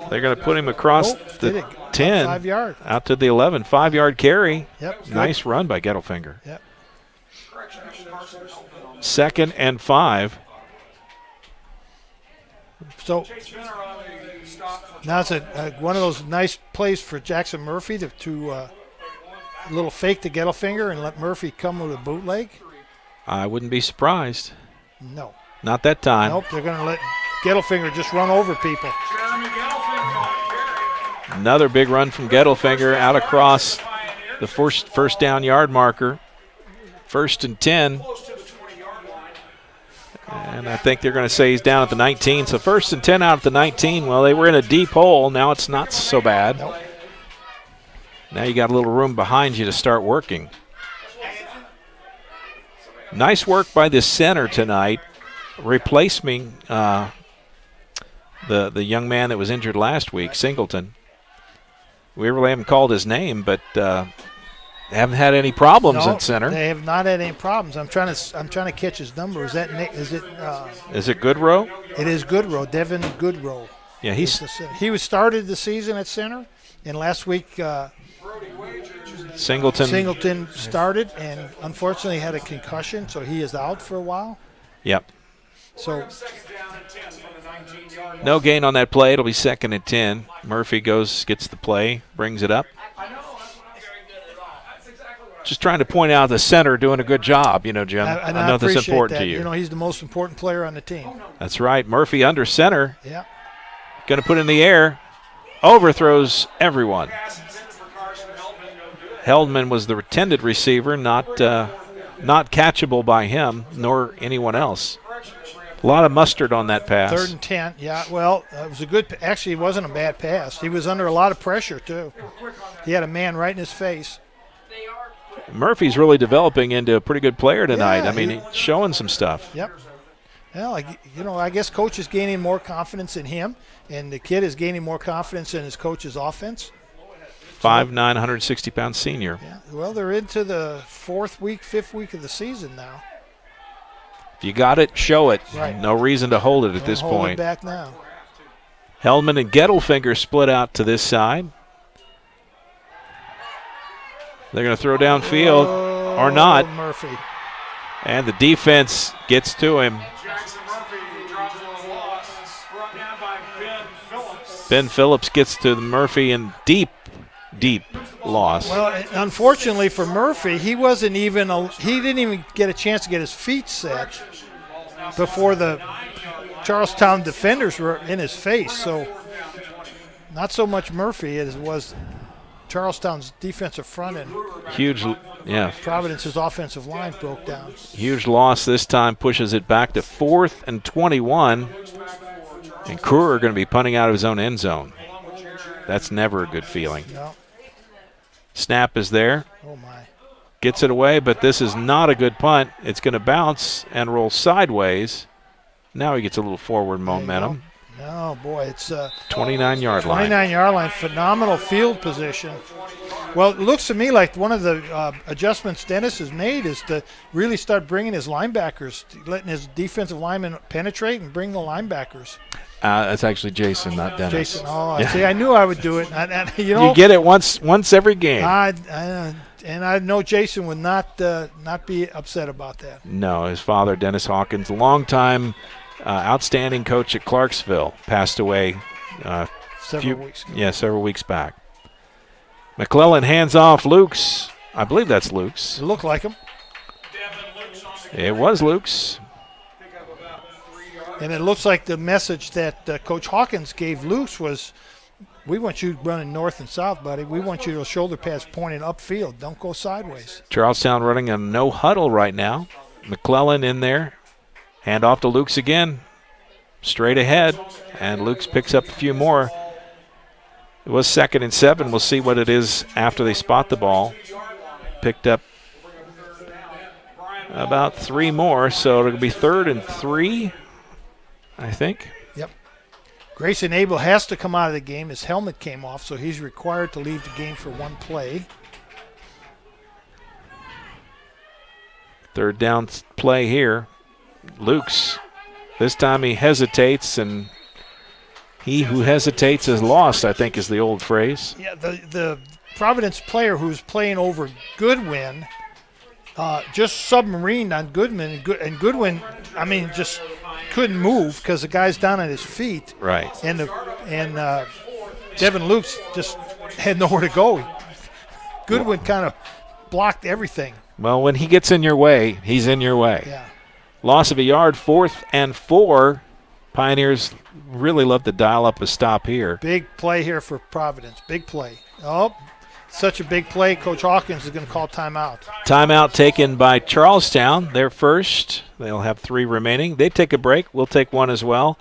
They're going to put him across the 10, 5 yards. Out to the 11. 5-yard carry. Yep. Nice run by Gettelfinger. Yep. 2nd and 5. So now it's one of those nice plays for Jackson Murphy to a little fake to Gettelfinger and let Murphy come with a bootleg. I wouldn't be surprised. No. Not that time. Nope, they're going to let Gettelfinger just run over people. Another big run from Gettelfinger out across the first down yard marker. 1st and 10. And I think they're going to say he's down at the 19. So 1st and 10 out at the 19. Well, they were in a deep hole. Now it's not so bad. Nope. Now you got a little room behind you to start working. Nice work by the center tonight, replacing the young man that was injured last week, Singleton. We really haven't called his name, but haven't had any problems at center. They have not had any problems. I'm trying to catch his number. Is it Goodrow? It is Goodrow, Devin Goodrow. Yeah, he was started the season at center, and last week Singleton started and unfortunately had a concussion, so he is out for a while. Yep. So No gain on that play. It'll be 2nd and 10. Murphy gets the play, brings it up. Just trying to point out the center doing a good job, Jim. I know that's important to you. He's the most important player on the team. That's right. Murphy under center. Yeah. Going to put it in the air. Overthrows everyone. Heldman was the intended receiver, not catchable by him nor anyone else. A lot of mustard on that pass. 3rd and 10. Yeah. Well, it was actually, it wasn't a bad pass. He was under a lot of pressure too. He had a man right in his face. Murphy's really developing into a pretty good player tonight. He's showing some stuff. Yep. Well, I guess coach is gaining more confidence in him, and the kid is gaining more confidence in his coach's offense. 5'9", 160-pound senior. Yeah. Well, they're into the 5th week of the season now. If you got it, show it. Right. No reason to hold it at this point. Hold it back now. Heldman and Gettelfinger split out to this side. They're going to throw downfield or not. Murphy. And the defense gets to him. Ben Phillips gets to Murphy in deep loss. Well, unfortunately for Murphy, he didn't even get a chance to get his feet set before the Charlestown defenders were in his face. So not so much Murphy as it was Charlestown's defensive front end. Huge, yeah. Providence's offensive line broke down. Huge loss this time, pushes it back to 4th and 21. And Kruger going to be punting out of his own end zone. That's never a good feeling. No. Snap is there. Oh, my. Gets it away, but this is not a good punt. It's going to bounce and roll sideways. Now he gets a little forward momentum. No, boy, it's 29-yard line. 29-yard line, phenomenal field position. Well, it looks to me like one of the adjustments Dennis has made is to really start bringing his linebackers, letting his defensive linemen penetrate and bring the linebackers. That's actually Jason, not Dennis. Jason, see, I knew I would do it. You get it once every game. And I know Jason would not be upset about that. No, his father, Dennis Hawkins, longtime outstanding coach at Clarksville, passed away several weeks back. McClellan hands off Lukes. I believe that's Lukes. It looked like him. It was Lukes. And it looks like the message that Coach Hawkins gave Lukes was, we want you running north and south, buddy. We want you to shoulder pads pointing upfield. Don't go sideways. Charlestown running a no huddle right now. McClellan in there. Hand off to Lukes again. Straight ahead. And Lukes picks up a few more. It was 2nd and 7. We'll see what it is after they spot the ball. Picked up about 3 more, so it'll be 3rd and 3, I think. Yep. Grayson Abel has to come out of the game. His helmet came off, so he's required to leave the game for one play. 3rd down play here. Lukes. This time he hesitates, and he who hesitates is lost, I think is the old phrase. Yeah, the Providence player who's playing over Goodwin just submarined on Goodman, and Goodwin, just couldn't move because the guy's down at his feet. Right. And Devin Lukes just had nowhere to go. Goodwin kind of blocked everything. Well, when he gets in your way, he's in your way. Yeah. Loss of a yard, 4th and 4. Pioneers really love to dial up a stop here. Big play here for Providence. Big play. Oh, such a big play. Coach Hawkins is going to call timeout. Timeout taken by Charlestown. They're first. They'll have 3 remaining. They take a break. We'll take one as well.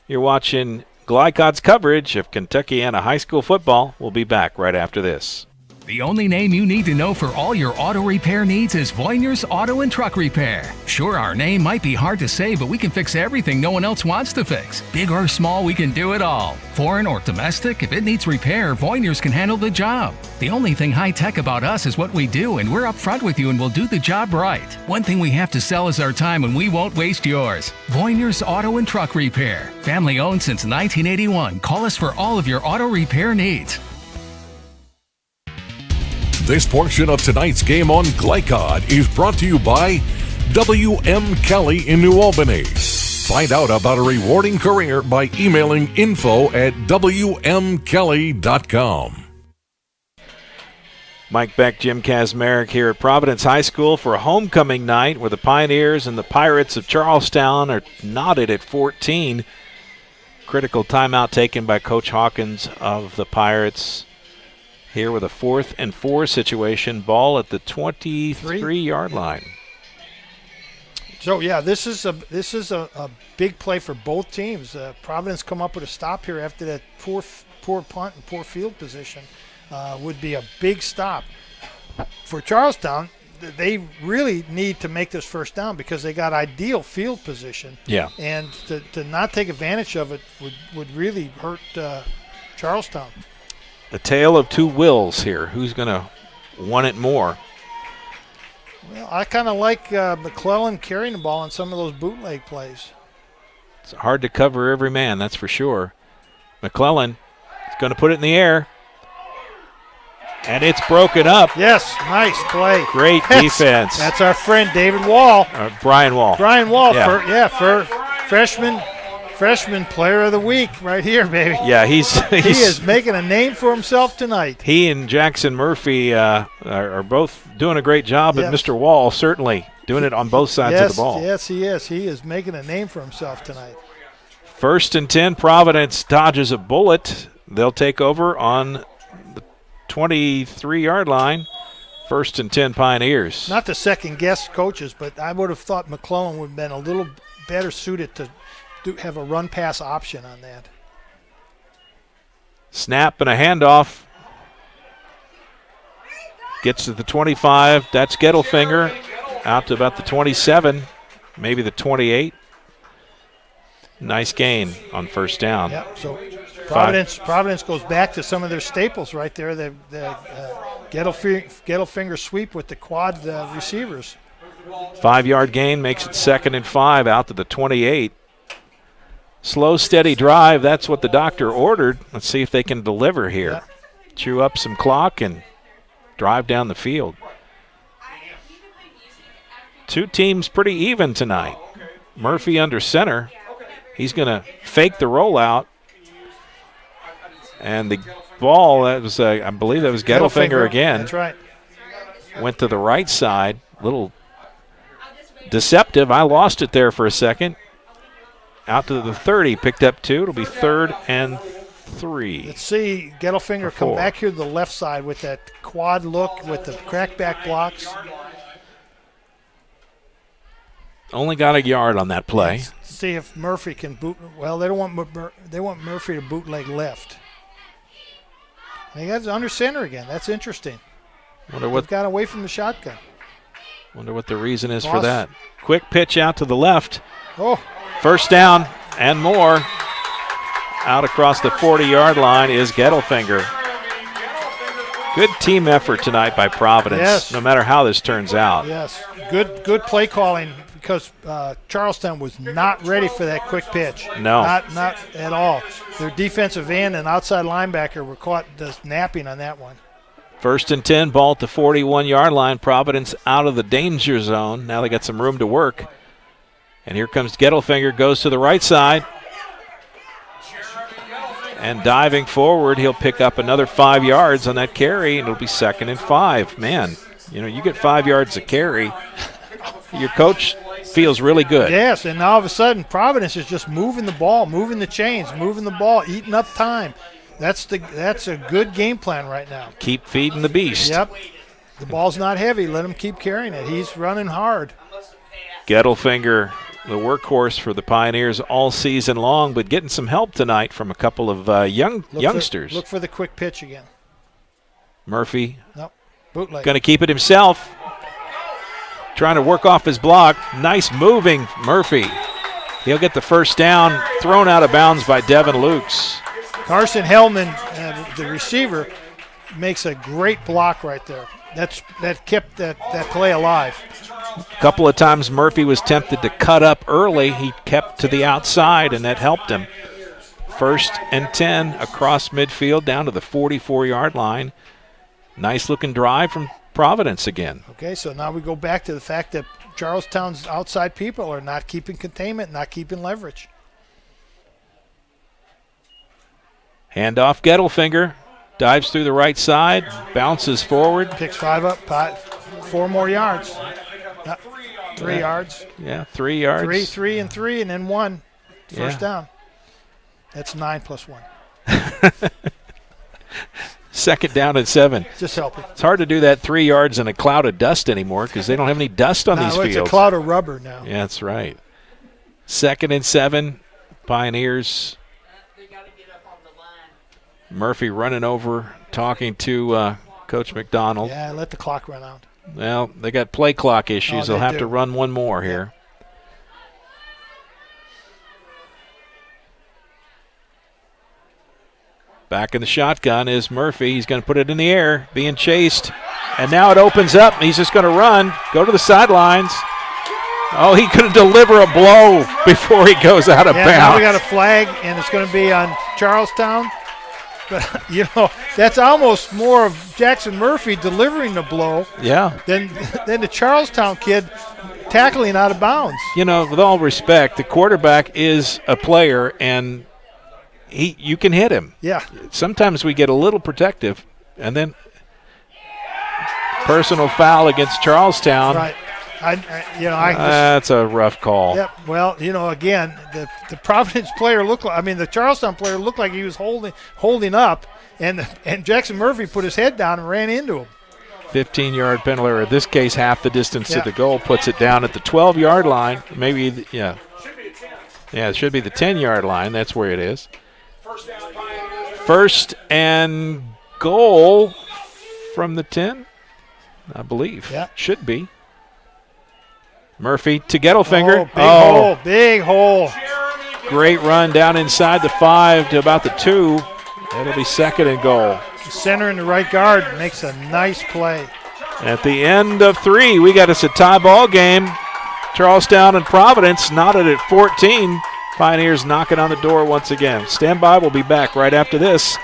You're watching Glycod's coverage of Kentuckiana High School football. We'll be back right after this. The only name you need to know for all your auto repair needs is Voyner's Auto and Truck Repair. Sure, our name might be hard to say, but we can fix everything no one else wants to fix. Big or small, we can do it all. Foreign or domestic, if it needs repair, Voyner's can handle the job. The only thing high-tech about us is what we do, and we're up front with you and we'll do the job right. One thing we have to sell is our time, and we won't waste yours. Voyner's Auto and Truck Repair. Family owned since 1981. Call us for all of your auto repair needs. This portion of tonight's game on Glycod is brought to you by W.M. Kelly in New Albany, Find out about a rewarding career by emailing info@wmkelly.com. Mike Beck, Jim Kazmarek here at Providence High School for a homecoming night where the Pioneers and the Pirates of Charlestown are knotted at 14. Critical timeout taken by Coach Hawkins of the Pirates. Here with a 4th and 4 situation, ball at the 23-yard line. So yeah, this is a big play for both teams. Providence come up with a stop here after that poor punt and poor field position. Would be a big stop. For Charlestown, they really need to make this first down because they got ideal field position. Yeah. And to not take advantage of it would really hurt Charlestown. A tale of two wills here. Who's going to want it more? Well, I kind of like McClellan carrying the ball on some of those bootleg plays. It's hard to cover every man, that's for sure. McClellan is going to put it in the air. And it's broken up. Yes, nice play. Great defense. That's our friend David Wall. Brian Wall. Brian Wall, yeah. for freshman player of the week right here, baby. Yeah, he is making a name for himself tonight. He and Jackson Murphy are both doing a great job, but Mr. Wall certainly doing it on both sides of the ball. Yes, he is. He is making a name for himself tonight. 1st and 10, Providence dodges a bullet. They'll take over on 23-yard line. 1st and 10 Pioneers. Not to second guess coaches, but I would have thought McClellan would have been a little better suited to have a run pass option on that. Snap and a handoff. Gets to the 25. That's Gettelfinger. Out to about the 27, maybe the 28. Nice gain on first down. Yep, so Providence goes back to some of their staples right there. The Gettelfinger sweep with the quad receivers. 5-yard gain makes it 2nd and 5 out to the 28. Slow, steady drive. That's what the doctor ordered. Let's see if they can deliver here. Yep. Chew up some clock and drive down the field. Two teams pretty even tonight. Murphy under center. He's going to fake the rollout. And the ball, that was, I believe that was Gettelfinger again. That's right. Went to the right side. Little deceptive. I lost it there for a second. Out to the 30. Picked up 2. It'll be 3rd and 3. Let's see Gettelfinger come back here to the left side with that quad look with the crackback blocks. Only got a yard on that play. Let's see if Murphy can boot. Well, they don't want Murphy to bootleg left. He has under center again. That's interesting. Wonder what They've got away from the shotgun. Wonder what the reason is for that. Quick pitch out to the left. Oh. First down and more. Out across the 40-yard line is Gettelfinger. Good team effort tonight by Providence, yes. No matter how this turns out. Yes, good play calling because Charlestown was not ready for that quick pitch. No. Not at all. Their defensive end and outside linebacker were caught just napping on that one. 1st and 10, ball at the 41-yard line. Providence out of the danger zone. Now they got some room to work. And here comes Gettelfinger, goes to the right side. And diving forward, he'll pick up another 5 yards on that carry, and it'll be 2nd and 5. Man, you get 5 yards a carry, your coach feels really good. Yes, and all of a sudden, Providence is just moving the ball, moving the chains, moving the ball, eating up time. That's a good game plan right now. Keep feeding the beast. Yep. The ball's not heavy. Let him keep carrying it. He's running hard. Gettelfinger, the workhorse for the Pioneers all season long, but getting some help tonight from a couple of youngsters. Look for the quick pitch again. Murphy. Nope. Bootleg. Going to keep it himself. Trying to work off his block. Nice moving Murphy. He'll get the first down. Thrown out of bounds by Devin Lukes. Carson Hellman, the receiver, makes a great block right there. That kept that play alive. A couple of times Murphy was tempted to cut up early. He kept to the outside, and that helped him. 1st and 10 across midfield down to the 44-yard line. Nice-looking drive from Providence again. Okay, so now we go back to the fact that Charlestown's outside people are not keeping containment, not keeping leverage. Handoff, Gettelfinger dives through the right side, bounces forward. Picks 5 up, 4 more yards. 3 yards. Yeah, 3 yards. 3, and 3, and then 1. First down. That's 9 plus 1. Second down and 7. Just helping. It's hard to do that 3 yards in a cloud of dust anymore because they don't have any dust on these fields. It's a cloud of rubber now. Yeah, that's right. Second and 7. Pioneers. Murphy running over, talking to Coach McDonald. Yeah, let the clock run out. Well, they got play clock issues. They'll have to run one more here. Back in the shotgun is Murphy. He's going to put it in the air, being chased. And now it opens up. He's just going to run, go to the sidelines. Oh, he could deliver a blow before he goes out of bounds. Now we got a flag, and it's going to be on Charlestown. But, that's almost more of Jackson Murphy delivering the blow than the Charlestown kid tackling out of bounds. With all respect, the quarterback is a player, and you can hit him. Yeah. Sometimes we get a little protective, and then personal foul against Charlestown. Right. That's a rough call. Yep. Well, again, the Providence player the Charlestown player looked like he was holding up, and Jackson Murphy put his head down and ran into him. 15-yard penalty, or in this case, half the distance to the goal, puts it down at the 12-yard line. Maybe, yeah, it should be the 10-yard line. That's where it is. First and goal from the 10, I believe. Yeah. Should be. Murphy to Gettelfinger. Big hole. Great run down inside the 5 to about the 2. That'll be second and goal. The center and the right guard makes a nice play. At the end of 3, we got us a tie ball game. Charlestown and Providence knotted at 14. Pioneers knocking on the door once again. Stand by. We'll be back right after this.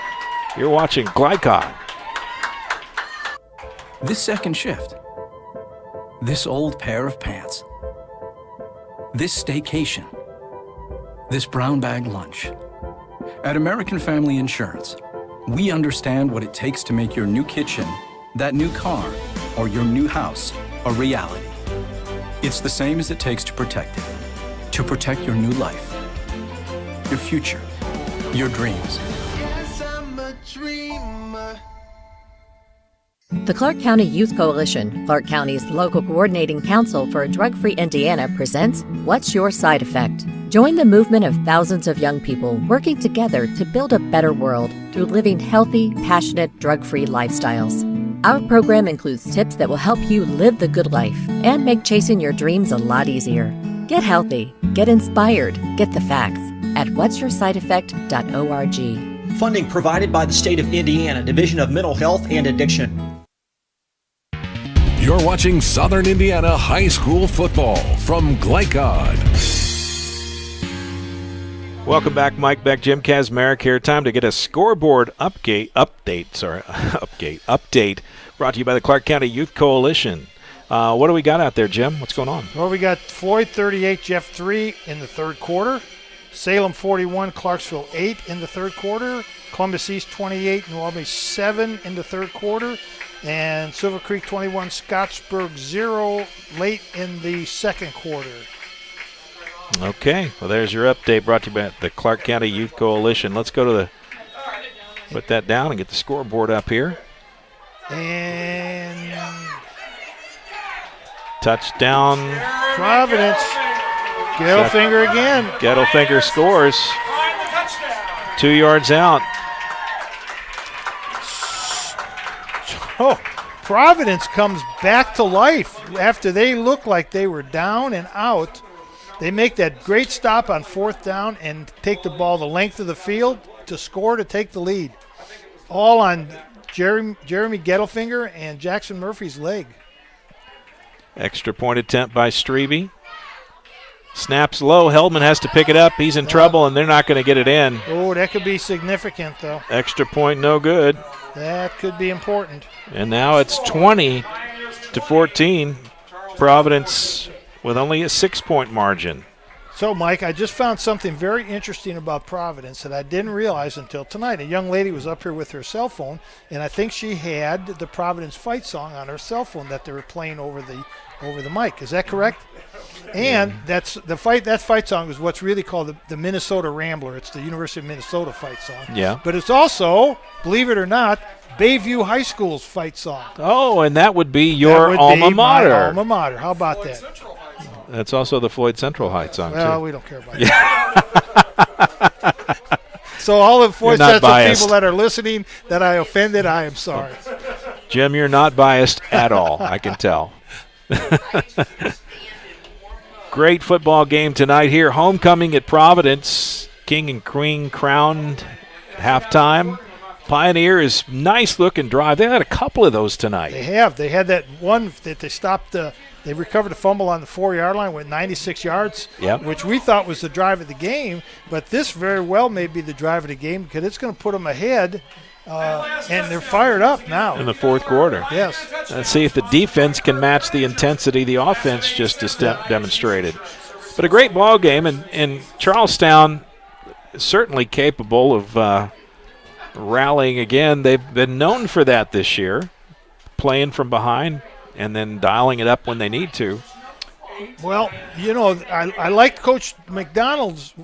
You're watching Glycod. This second shift. This old pair of pants. This staycation. This brown bag lunch. At American Family Insurance, we understand what it takes to make your new kitchen, that new car, or your new house a reality. It's the same as it takes to protect it. To protect your new life, your future, your dreams. Yes, I'm a dreamer. The Clark County Youth Coalition, Clark County's local coordinating council for a drug-free Indiana, presents What's Your Side Effect? Join the movement of thousands of young people working together to build a better world through living healthy, passionate, drug-free lifestyles. Our program includes tips that will help you live the good life and make chasing your dreams a lot easier. Get healthy, get inspired, get the facts at what'syoursideeffect.org. Funding provided by the State of Indiana Division of Mental Health and Addiction. You're watching Southern Indiana High School football from Glycod. Welcome back, Mike Beck, Jim Kazmarek here. Time to get a scoreboard update brought to you by the Clark County Youth Coalition. What do we got out there, Jim? What's going on? Well, we got Floyd 38, Jeff 3 in the third quarter. Salem 41, Clarksville 8 in the third quarter. Columbus East 28, New Albany 7 in the third quarter. And Silver Creek 21, Scottsburg 0 late in the second quarter. Okay, well, there's your update brought to you by the Clark County Youth Coalition. Let's go to put that down and get the scoreboard up here. And touchdown. Providence. Gettelfinger again. Gettelfinger scores. 2 yards out. Oh, Providence comes back to life after they look like they were down and out. They make that great stop on fourth down and take the ball the length of the field to score to take the lead. All on Jeremy Gettelfinger and Jackson Murphy's leg. Extra point attempt by Strebe. Snaps low. Heldman has to pick it up. He's in trouble, and they're not going to get it in. Oh, that could be significant, though. Extra point, no good. That could be important. And now it's 20-14. Providence with only a 6-point margin. So, Mike, I just found something very interesting about Providence that I didn't realize until tonight. A young lady was up here with her cell phone, and I think she had the Providence fight song on her cell phone that they were playing over the mic. Is that correct? And that fight song is what's really called the Minnesota Rambler. It's the University of Minnesota fight song. Yeah. But it's also, believe it or not, Bayview High School's fight song. Oh, and that would be your alma mater. My alma mater. How about that? That's also the Floyd Central Heights song, well, too. We don't care about that. So all the Floyd Central people that are listening that I offended, I am sorry. Jim, you're not biased at all, I can tell. Great football game tonight here. Homecoming at Providence. King and Queen crowned halftime. Pioneers, nice-looking drive. They had a couple of those tonight. They have. They had that one that they stopped. They recovered a fumble on the 4-yard line with 96 yards, which we thought was the drive of the game. But this very well may be the drive of the game because it's going to put them ahead, and they're fired up now. In the fourth quarter. Yes. Let's see if the defense can match the intensity the offense just demonstrated. But a great ball game, and Charlestown is certainly capable of rallying again. They've been known for that this year, playing from behind and then dialing it up when they need to. Well, I like Coach McDonald's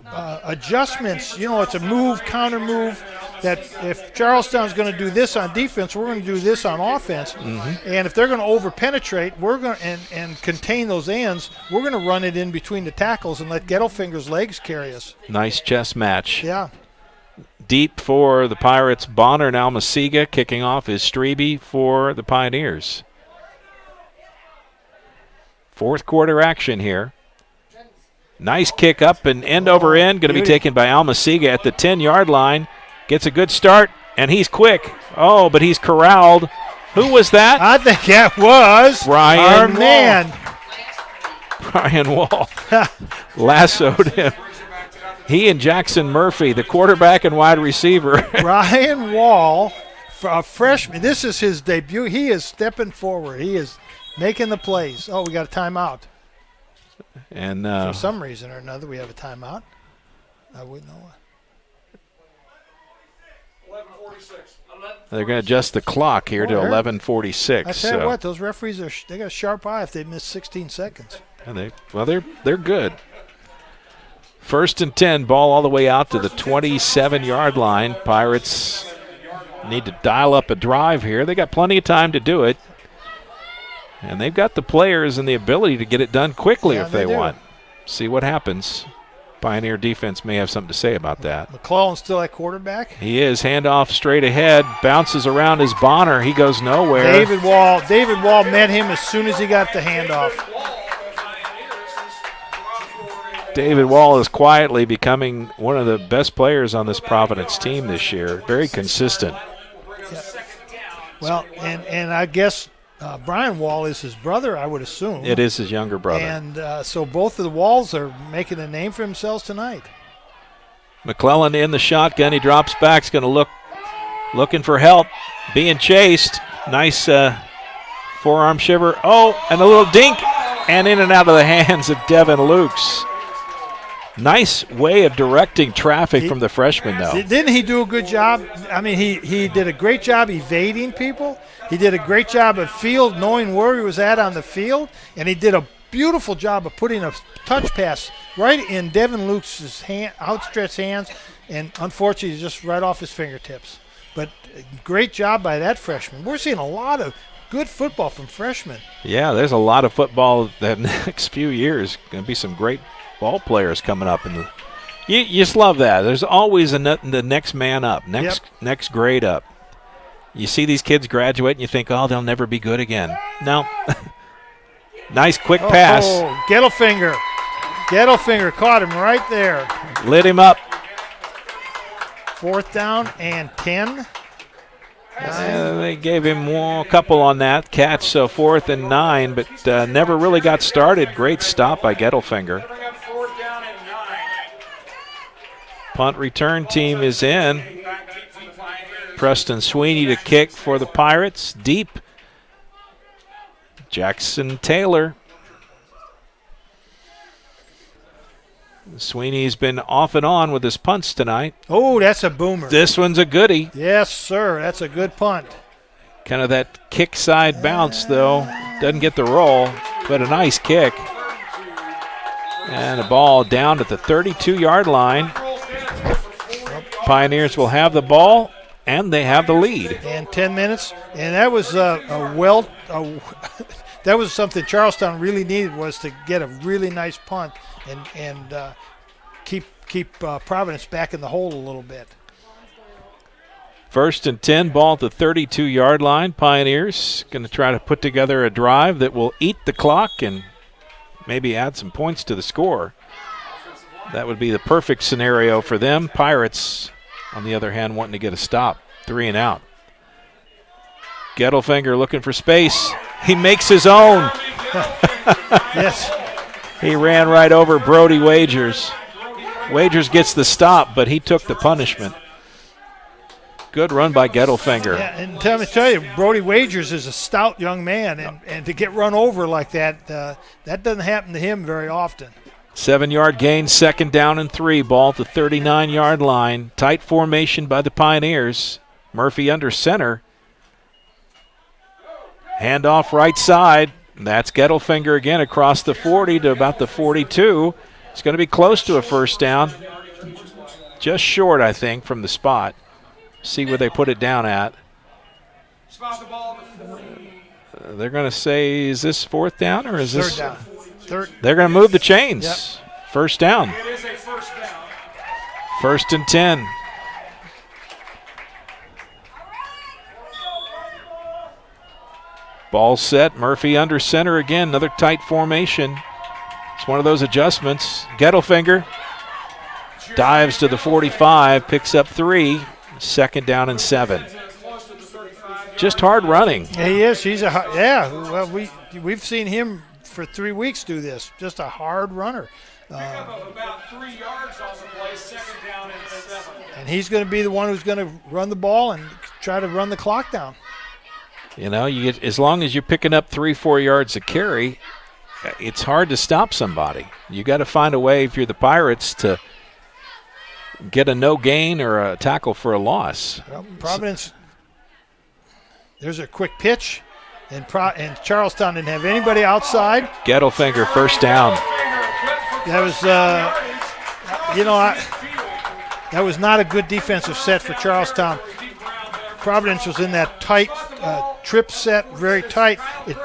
adjustments. It's a move, counter move, that if Charlestown's going to do this on defense, we're going to do this on offense. Mm-hmm. And if they're going to over-penetrate, we're going and contain those ends, we're going to run it in between the tackles and let Gettelfinger's legs carry us. Nice chess match. Yeah. Deep for the Pirates, Bonner and Almasiga. Kicking off is Strebe for the Pioneers. Fourth quarter action here. Nice kick up and end over end. Going to be taken by Almasiga at the 10-yard line. Gets a good start, and he's quick. Oh, but he's corralled. Who was that? I think that was our man. Brian Wall lassoed him. He and Jackson Murphy, the quarterback and wide receiver. Brian Wall, a freshman. This is his debut. He is stepping forward. He is making the plays. Oh, we got a timeout. And for some reason or another, we have a timeout. I wouldn't know why. 11:46. They're going to adjust the clock here to 11:46. I tell you what, those referees they got a sharp eye if they miss 16 seconds. And they're good. 1st and 10, ball all the way out to the 27-yard line. Pirates need to dial up a drive here. They got plenty of time to do it. And they've got the players and the ability to get it done quickly if they want. See what happens. Pioneer defense may have something to say about that. McClellan's still at quarterback. He is. Handoff straight ahead. Bounces around his Bonner. He goes nowhere. David Wall met him as soon as he got the handoff. David Wall is quietly becoming one of the best players on this Providence team this year. Very consistent. Yeah. Well, and I guess Brian Wall is his brother, I would assume. It is his younger brother. And so both of the Walls are making a name for themselves tonight. McClellan in the shotgun. He drops back. He's going to looking for help. Being chased. Nice forearm shiver. Oh, and a little dink. And in and out of the hands of Devin Lukes. Nice way of directing traffic from the freshman, though. Didn't he do a good job? I mean, he did a great job evading people. He did a great job of knowing where he was at on the field, and he did a beautiful job of putting a touch pass right in Devin Lukes' outstretched hands, and unfortunately just right off his fingertips. But great job by that freshman. We're seeing a lot of good football from freshmen. Yeah, there's a lot of football the next few years. Going to be some great ball players coming up. You just love that. There's always the next man up, next grade up. You see these kids graduate and you think, oh, they'll never be good again. No. Nice quick pass. Oh, Gettelfinger caught him right there. Lit him up. 4th down and 10. They gave him a couple on that catch, so 4th and 9, but never really got started. Great stop by Gettelfinger. Punt return team is in. Preston Sweeney to kick for the Pirates. Deep. Jackson Taylor. Sweeney's been off and on with his punts tonight. Oh, that's a boomer. This one's a goodie. Yes, sir. That's a good punt. Kind of that kick side bounce, though. Doesn't get the roll, but a nice kick. And the ball down at the 32-yard line. Pioneers will have the ball, and they have the lead. And 10 minutes. And that was that was something Charlestown really needed, was to get a really nice punt and keep Providence back in the hole a little bit. 1st and 10, ball at the 32-yard line. Pioneers going to try to put together a drive that will eat the clock and maybe add some points to the score. That would be the perfect scenario for them. Pirates, on the other hand, wanting to get a stop. 3 and out. Gettelfinger looking for space. He makes his own. Yes. He ran right over Brody Wagers. Wagers gets the stop, but he took the punishment. Good run by Gettelfinger. Yeah, and tell you, Brody Wagers is a stout young man, and to get run over like that, that doesn't happen to him very often. 7-yard gain, 2nd down and 3. Ball at the 39-yard line. Tight formation by the Pioneers. Murphy under center. Handoff right side. That's Gettelfinger again across the 40 to about the 42. It's going to be close to a first down. Just short, I think, from the spot. See where they put it down at. They're going to say, is this 4th down or is this? 3rd down. They're going to move the chains. Yep. First down. It is a first down. 1st and 10. Ball set. Murphy under center again. Another tight formation. It's one of those adjustments. Gettelfinger dives to the 45, picks up 3. 2nd down and 7. Just hard running. Yeah, he is. Well, we've seen him for 3 weeks do this. Just a hard runner. About 3 yards on the play, 2nd down and 7. And he's going to be the one who's going to run the ball and try to run the clock down. You know, as long as you're picking up 3-4 yards a carry, it's hard to stop somebody. You got to find a way, if you're the Pirates, to get a no gain or a tackle for a loss. Well, Providence, there's a quick pitch, and Charlestown didn't have anybody outside. Gettelfinger, first down. That was, that was not a good defensive set for Charlestown. Providence was in that tight trip set, very tight.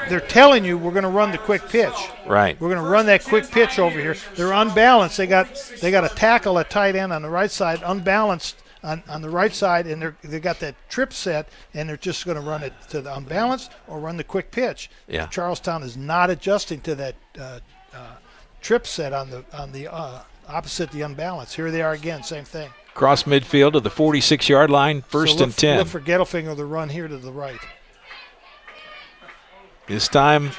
They're telling you we're going to run the quick pitch. Right. We're going to run that quick pitch over here. They're unbalanced. They got a tackle at tight end on the right side, unbalanced on the right side, and they got that trip set, and they're just going to run it to the unbalanced or run the quick pitch. Yeah. Charlestown is not adjusting to that trip set on the opposite the unbalanced. Here they are again, same thing. Cross midfield to the 46-yard line, 1st and 10. Look for Gettelfinger to run here to the right. This time,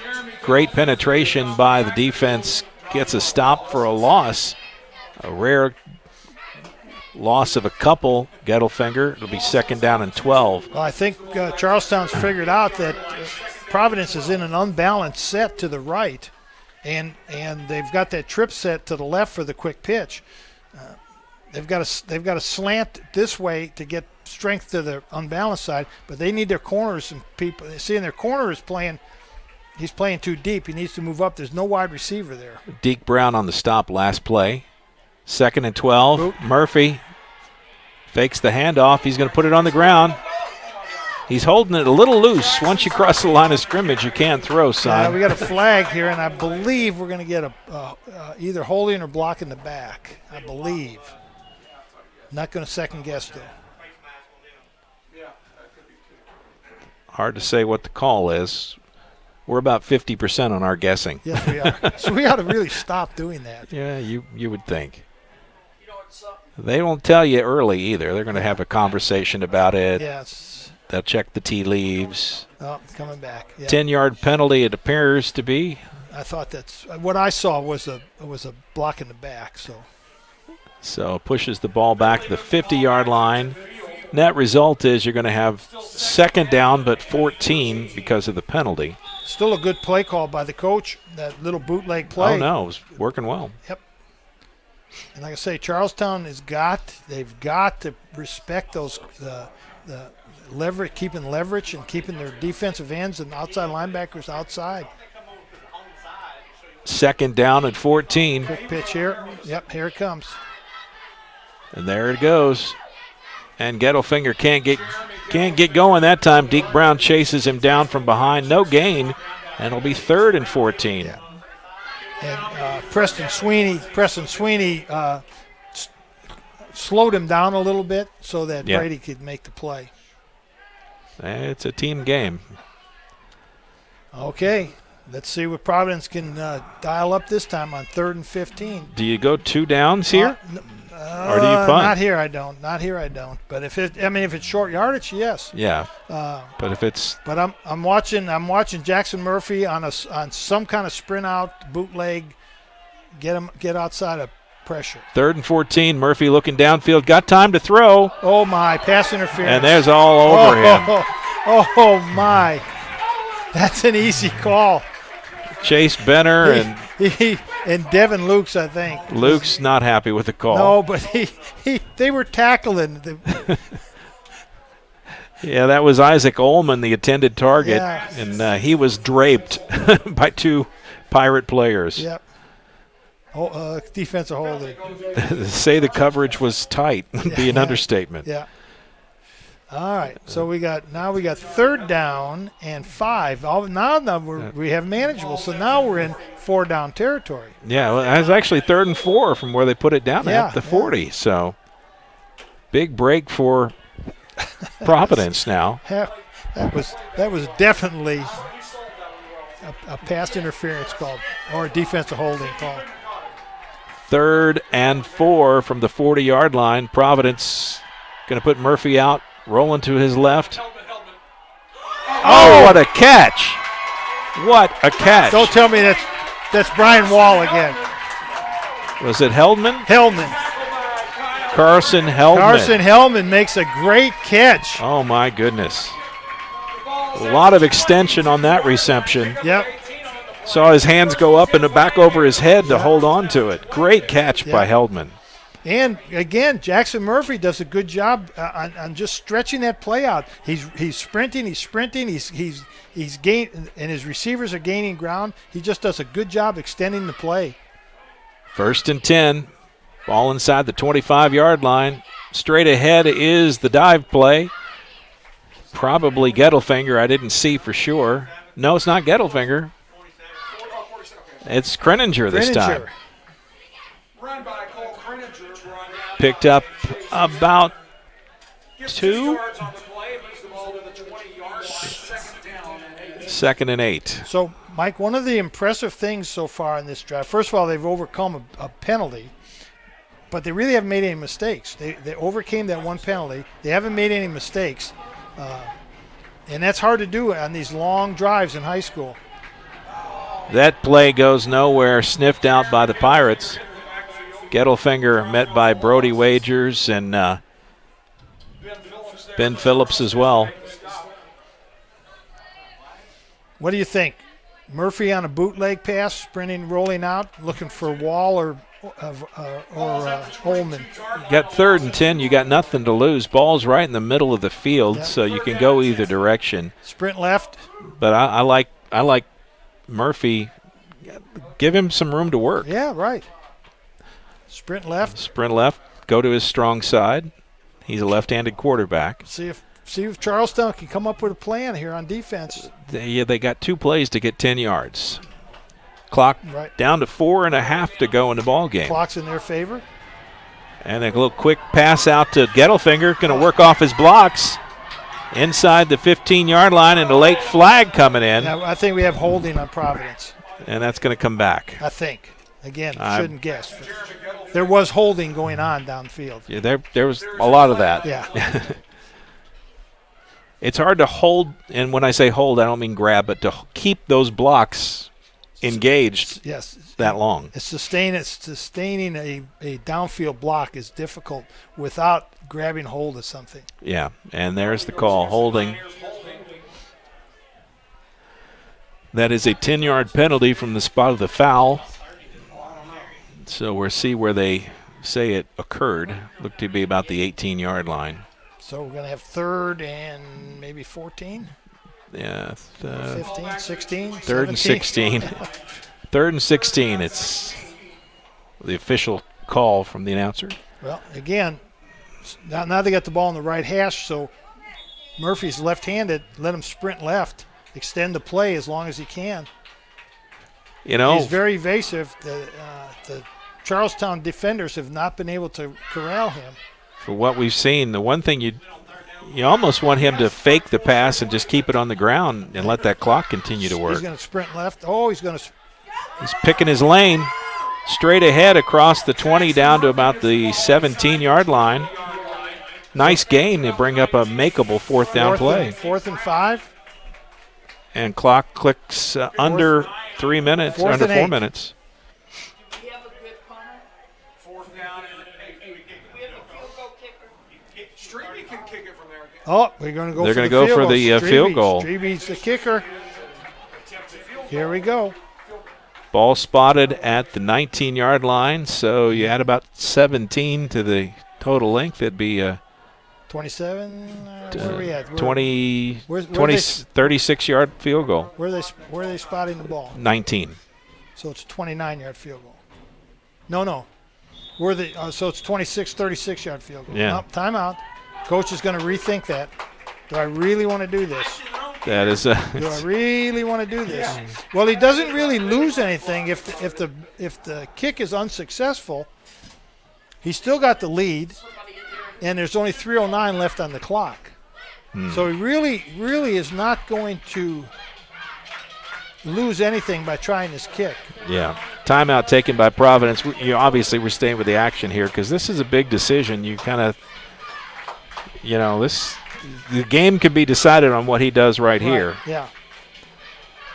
great penetration by the defense. Gets a stop for a loss. A rare loss of a couple. Gettelfinger. It'll be 2nd down and 12. Well, I think Charlestown's figured out that Providence is in an unbalanced set to the right, and they've got that trip set to the left for the quick pitch. They've got to slant this way to get strength to the unbalanced side, but they need their corners and people. Seeing their corner is playing, he's playing too deep. He needs to move up. There's no wide receiver there. Deke Brown on the stop last play. 2nd and 12. Boop. Murphy fakes the handoff. He's going to put it on the ground. He's holding it a little loose. Once you cross the line of scrimmage, you can't throw, son. We got a flag here, and I believe we're going to get either holding or blocking the back. I believe. Not going to second guess, though. Hard to say what the call is. We're about 50% on our guessing. Yes, we are. So we ought to really stop doing that. Yeah, you would think. They won't tell you early either. They're going to have a conversation about it. Yes. They'll check the tea leaves. Oh, coming back. Yeah. 10-yard penalty, it appears to be. I thought that's what I saw was a block in the back. So pushes the ball back to the 50-yard line. Net result is you're going to have 2nd down but 14 because of the penalty. Still a good play call by the coach, that little bootleg play. Oh, no, it was working well. Yep. And like I say, Charlestown they've got to respect those the leverage, keeping leverage and keeping their defensive ends and outside linebackers outside. 2nd down at 14. Quick pitch here. Yep, here it comes. And there it goes. And Gettelfinger can't get going that time. Deke Brown chases him down from behind. No gain. And it'll be 3rd and 14. Yeah. And Preston Sweeney slowed him down a little bit so that Brady could make the play. It's a team game. Okay. Let's see what Providence can dial up this time on 3rd and 15. Do you go 2 downs here? Or do you punt? Not here, I don't. Not here, I don't. But if it's short yardage, yes. Yeah. But if it's. But I'm watching Jackson Murphy on some kind of sprint out bootleg, get outside of pressure. 3rd and 14. Murphy looking downfield, got time to throw. Oh my, pass interference. And there's all over him. Oh my, that's an easy call. Chase Benner and Devin Lukes, I think. Luke's not happy with the call. No, but they were tackling. Yeah, that was Isaac Ullman, the intended target, and he was draped by 2 Pirate players. Yep. Defensive holding. Say the coverage was tight would be an understatement. Yeah. All right, so we got 3rd down and 5. Now we have manageable. So now we're in 4 down territory. Yeah, well, it was actually 3rd and 4 from where they put it down at the 40. So big break for Providence now. That was definitely a pass interference call or a defensive holding call. 3rd and 4 from the 40-yard line. Providence going to put Murphy out. Rolling to his left. Oh, what a catch. What a catch. Don't tell me that's Brian Wall again. Was it Heldman? Heldman. Carson Heldman. Carson Heldman makes a great catch. Oh, my goodness. A lot of extension on that reception. Yep. Saw his hands go up and back over his head to hold on to it. Great catch by Heldman. And again, Jackson Murphy does a good job on just stretching that play out. He's sprinting, he's gained, and his receivers are gaining ground. He just does a good job extending the play. 1st and 10, ball inside the 25-yard line. Straight ahead is the dive play. Probably Gettelfinger. I didn't see for sure. No, it's not Gettelfinger. It's Kreninger this time. Picked up about 2. 2nd and 8. So, Mike, one of the impressive things so far in this drive, first of all, they've overcome a penalty, but they really haven't made any mistakes. They overcame that one penalty. They haven't made any mistakes, and that's hard to do on these long drives in high school. That play goes nowhere, sniffed out by the Pirates. Gettelfinger met by Brody Wagers and Ben Phillips as well. What do you think? Murphy on a bootleg pass, sprinting, rolling out, looking for Wall or Holman. You got 3rd and 10. You got nothing to lose. Ball's right in the middle of the field, so you can go either direction. Sprint left. But I like Murphy. Give him some room to work. Yeah, right. Sprint left. Sprint left. Go to his strong side. He's a left-handed quarterback. See if Charlestown can come up with a plan here on defense. They got 2 plays to get 10 yards. Clock down to 4.5 to go in the ball game. Clock's in their favor. And a little quick pass out to Gettelfinger. Going to work off his blocks. Inside the 15-yard line and a late flag coming in. Yeah, I think we have holding on Providence. And that's going to come back. I think. Again, shouldn't guess. There was holding going on downfield. Yeah, there was a lot of that. Yeah. It's hard to hold, and when I say hold, I don't mean grab, but to keep those blocks engaged that long. Sustaining a downfield block is difficult without grabbing hold of something. Yeah, and there's the call, holding. That is a 10-yard penalty from the spot of the foul. So we'll see where they say it occurred. Looked to be about the 18-yard line. So we're going to have 3rd and maybe 14? Yeah. 15, 16, 3rd and 17. 16. 3rd and 16. It's the official call from the announcer. Well, again, now they got the ball in the right hash, so Murphy's left-handed. Let him sprint left, extend the play as long as he can. You know, he's very evasive. The Charlestown defenders have not been able to corral him. For what we've seen, the one thing you almost want him to fake the pass and just keep it on the ground and let that clock continue to work. He's going to sprint left. Oh, he's picking his lane straight ahead across the 20 down to about the 17-yard line. Nice gain to bring up a makeable 4th down play. 4th and 5. And clock clicks under 3 minutes, under 4 minutes. Oh, we're going to go. They're going to go for the field goal. Streby's the kicker. Here we go. Ball spotted at the 19-yard line, so you add about 17 to the total length. It'd be 27. Where are we at? 36-yard field goal. Where are they spotting the ball? 19. So it's a 29-yard field goal. No. So it's 36-yard field goal. Yeah. Nope, timeout. Coach is going to rethink that. Do I really want to do this? That is do I really want to do this? Yeah. Well, he doesn't really lose anything if the kick is unsuccessful. He's still got the lead, and there's only 3:09 left on the clock. So he really is not going to lose anything by trying this kick. Yeah. Timeout taken by Providence. Obviously we're staying with the action here because this is a big decision. You kind of, the game could be decided on what he does right here. Yeah.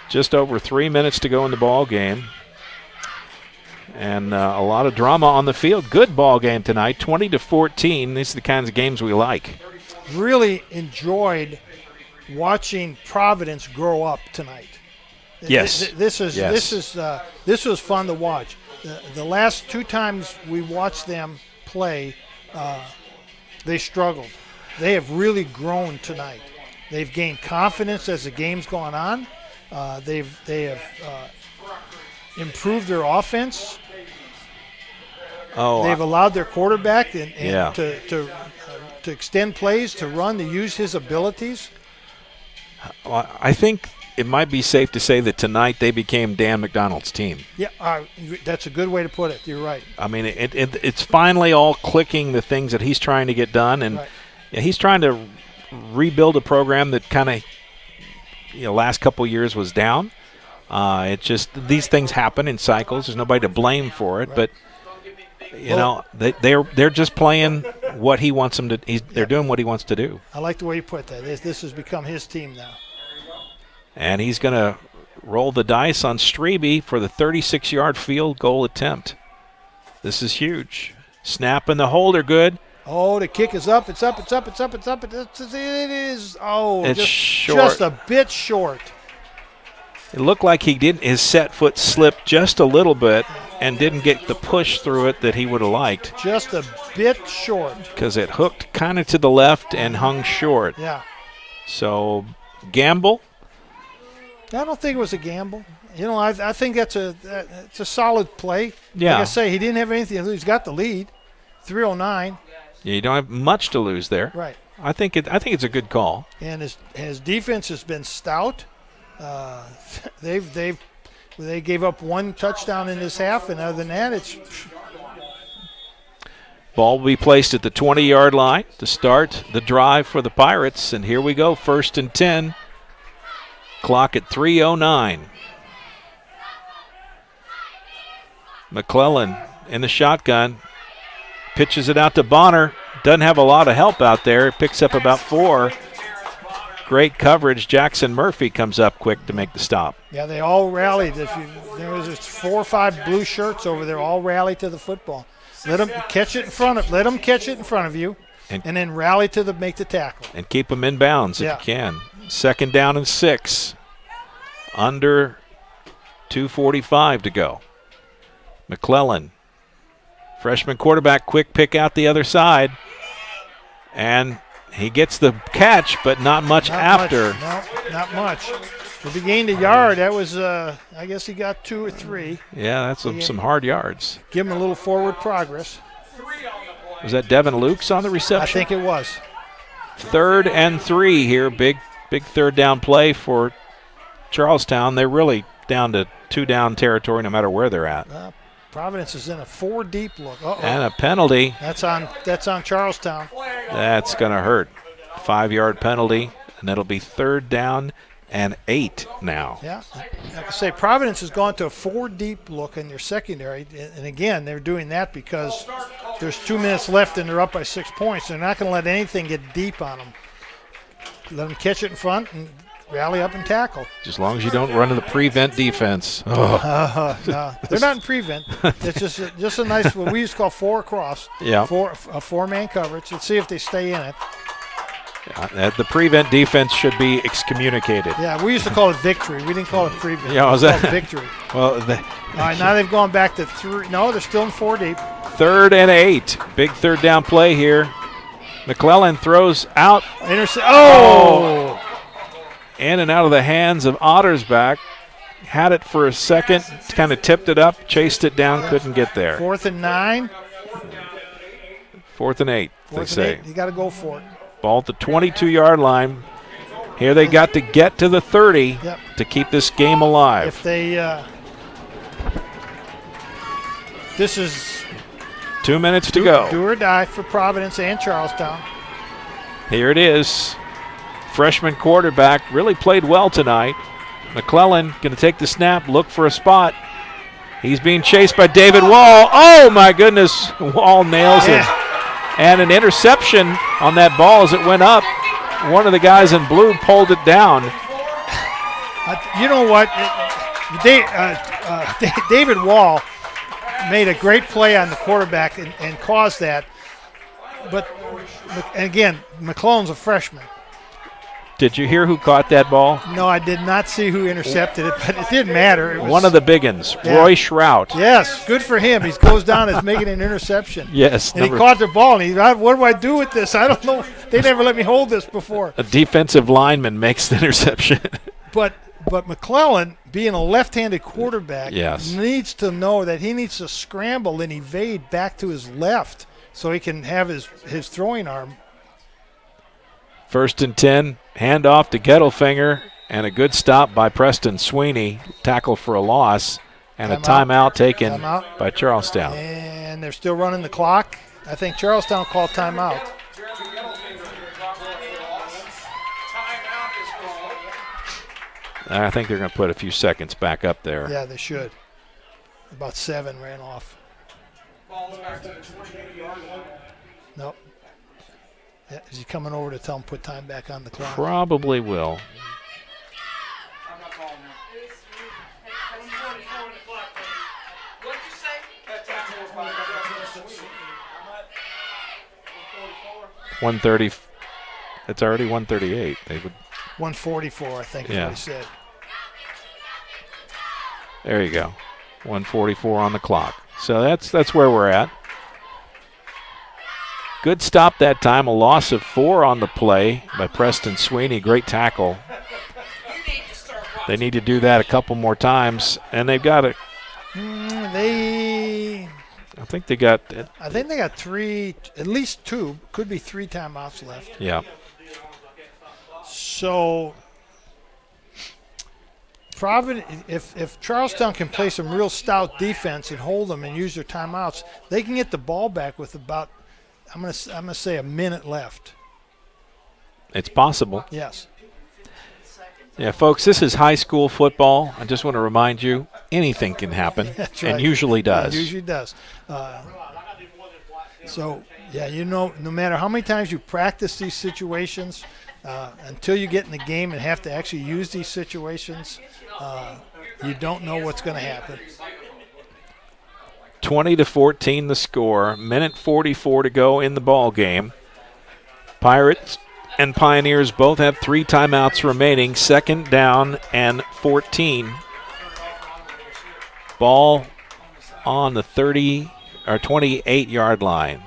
Just over 3 minutes to go in the ball game. And a lot of drama on the field. Good ball game tonight, 20-14. These are the kinds of games we like. Really enjoyed watching Providence grow up tonight. Yes. This was fun to watch. The last 2 times we watched them play, they struggled. They have really grown tonight. They've gained confidence as the game's gone on. They have improved their offense. They've allowed their quarterback to extend plays, to run, to use his abilities. Well, I think it might be safe to say that tonight they became Dan McDonald's team. Yeah, that's a good way to put it. You're right. I mean, it's finally all clicking, the things that he's trying to get done, and he's trying to rebuild a program that kind of, last couple years was down. It's just these things happen in cycles. There's nobody to blame for it, but they're just playing what he wants them to. They're doing what he wants to do. I like the way you put that. This has become his team now. And he's going to roll the dice on Strebe for the 36-yard field goal attempt. This is huge. Snap and the hold are good. Oh, the kick is up. It's up. It is. Oh, it's short. Just a bit short. It looked like his set foot slipped just a little bit and didn't get the push through it that he would have liked. Just a bit short. Because it hooked kind of to the left and hung short. Yeah. So, gamble. I don't think it was a gamble. I think it's a solid play. Yeah. Like I say, he didn't have anything to lose. He's got the lead, 3:09. Yeah, you don't have much to lose there. Right. I think it's a good call. And his defense has been stout. They gave up 1 touchdown in this half, and other than that, it's. Ball will be placed at the 20-yard line to start the drive for the Pirates, and here we go, 1st and 10. Clock at 3:09. McClellan in the shotgun. Pitches it out to Bonner. Doesn't have a lot of help out there. Picks up about 4. Great coverage. Jackson Murphy comes up quick to make the stop. Yeah, they all rallied. There was just 4 or 5 blue shirts over there, all rallied to the football. Let them catch it in front of you, and then rally to make the tackle. And keep them in bounds if you can. 2nd down and 6. Under 2:45 to go. McClellan Freshman quarterback, quick pick out the other side. And he gets the catch, but not much after. No, not much. If he gained a yard, that was, I guess he got 2 or 3. Yeah, that's some hard yards. Give him a little forward progress. Was that Devin Lukes on the reception? I think it was. 3rd and 3 here. Big third down play for Charlestown. They're really down to 2 down territory no matter where they're at. Providence is in a 4 deep look. And a penalty. That's on Charlestown. That's going to hurt. 5-yard penalty, and it'll be 3rd down and 8 now. Yeah, like I say, Providence has gone to a 4 deep look in their secondary, and again, they're doing that because there's 2 minutes left and they're up by 6 points. They're not going to let anything get deep on them. Let them catch it in front and rally up and tackle. Just as long as you don't run to the prevent defense. No, they're not in prevent. It's just a nice, what we used to call 4 across. Yeah. A 4-man coverage. Let's see if they stay in it. The prevent defense should be excommunicated. Yeah, we used to call it victory. We didn't call it prevent. Yeah, was that victory? Well, all right, now they've gone back to 3. No, they're still in 4 deep. 3rd and 8. Big 3rd down play here. McClellan throws out. In and out of the hands of Ottersbach. Had it for a second, kind of tipped it up, chased it down, couldn't get there. 4th and 9. 4th and 8, they say. 8. You got to go for it. Ball at the 22-yard line. Here they got to get to the 30 to keep this game alive. If they, this is 2 minutes to go. Do or die for Providence and Charlestown. Here it is. Freshman quarterback really played well tonight. McClellan going to take the snap, look for a spot. He's being chased by David Wall. Oh, my goodness. Wall nails it. And an interception on that ball as it went up. One of the guys in blue pulled it down. You know what? David Wall made a great play on the quarterback and caused that. But, again, McClellan's a freshman. Did you hear who caught that ball? No, I did not see who intercepted it, but it didn't matter. It was, one of the big uns, Roy Shrout. Yes, good for him. He goes down as making an interception. Yes. And he caught the ball, and what do I do with this? I don't know. They never let me hold this before. A defensive lineman makes the interception. But McClellan, being a left-handed quarterback, yes, needs to know that he needs to scramble and evade back to his left so he can have his throwing arm. 1st and 10, handoff to Gettelfinger, and a good stop by Preston Sweeney, tackle for a loss, and a timeout taken by Charlestown. And they're still running the clock. I think Charlestown called timeout. I think they're going to put a few seconds back up there. Yeah, they should. About 7 ran off. Nope. Yeah, is he coming over to tell him put time back on the clock? Probably will. I'm not calling him. 130. It's already 138. They would. 144, I think, is what he said. There you go. 144 on the clock. So that's where we're at. Good stop that time. A loss of 4 on the play by Preston Sweeney. Great tackle. They need to do that a couple more times, and they've got it. I think they got 3, at least 2, could be 3 timeouts left. Yeah. So, Providence, if Charlestown can play some real stout defense and hold them and use their timeouts, they can get the ball back with about, I'm gonna say, a minute left. It's possible. Yes. Yeah, folks, this is high school football. I just want to remind you, anything can happen, That's right. and usually does. It usually does. So, yeah, no matter how many times you practice these situations, until you get in the game and have to actually use these situations, you don't know what's going to happen. 20-14 the score. Minute 44 to go in the ball game. Pirates and Pioneers both have 3 timeouts remaining. 2nd down and 14. Ball on the 30 or 28-yard line.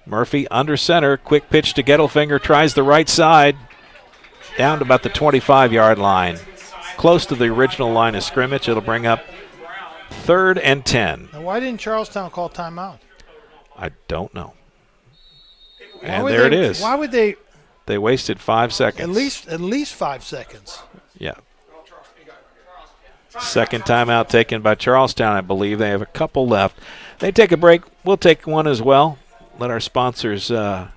Murphy under center, quick pitch to Gettelfinger, tries the right side, down to about the 25-yard line. Close to the original line of scrimmage. It'll bring up 3rd and 10. Now, why didn't Charlestown call timeout? I don't know. And there it is. Why would they? They wasted 5 seconds. At least 5 seconds. Yeah. Second timeout taken by Charlestown, I believe. They have a couple left. They take a break. We'll take one as well. Let our sponsors get a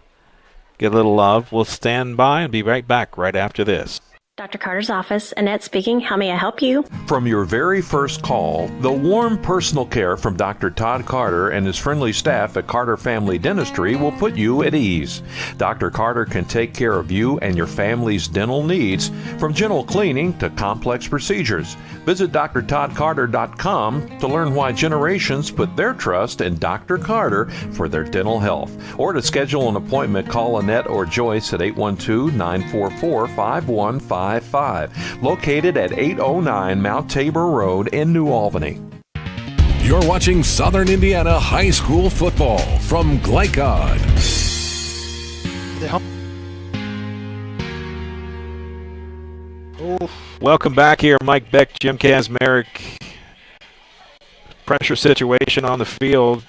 little love. We'll stand by and be right back right after this. Dr. Carter's office, Annette speaking. How may I help you? From your very first call, the warm personal care from Dr. Todd Carter and his friendly staff at Carter Family Dentistry will put you at ease. Dr. Carter can take care of you and your family's dental needs, from gentle cleaning to complex procedures. Visit drtoddcarter.com to learn why generations put their trust in Dr. Carter for their dental health. Or to schedule an appointment, call Annette or Joyce at 812-944-5155. Located at 809 Mount Tabor Road in New Albany. You're watching Southern Indiana High School football from Glycod. Welcome back here. Mike Beck, Jim Kazmarek. Pressure situation on the field.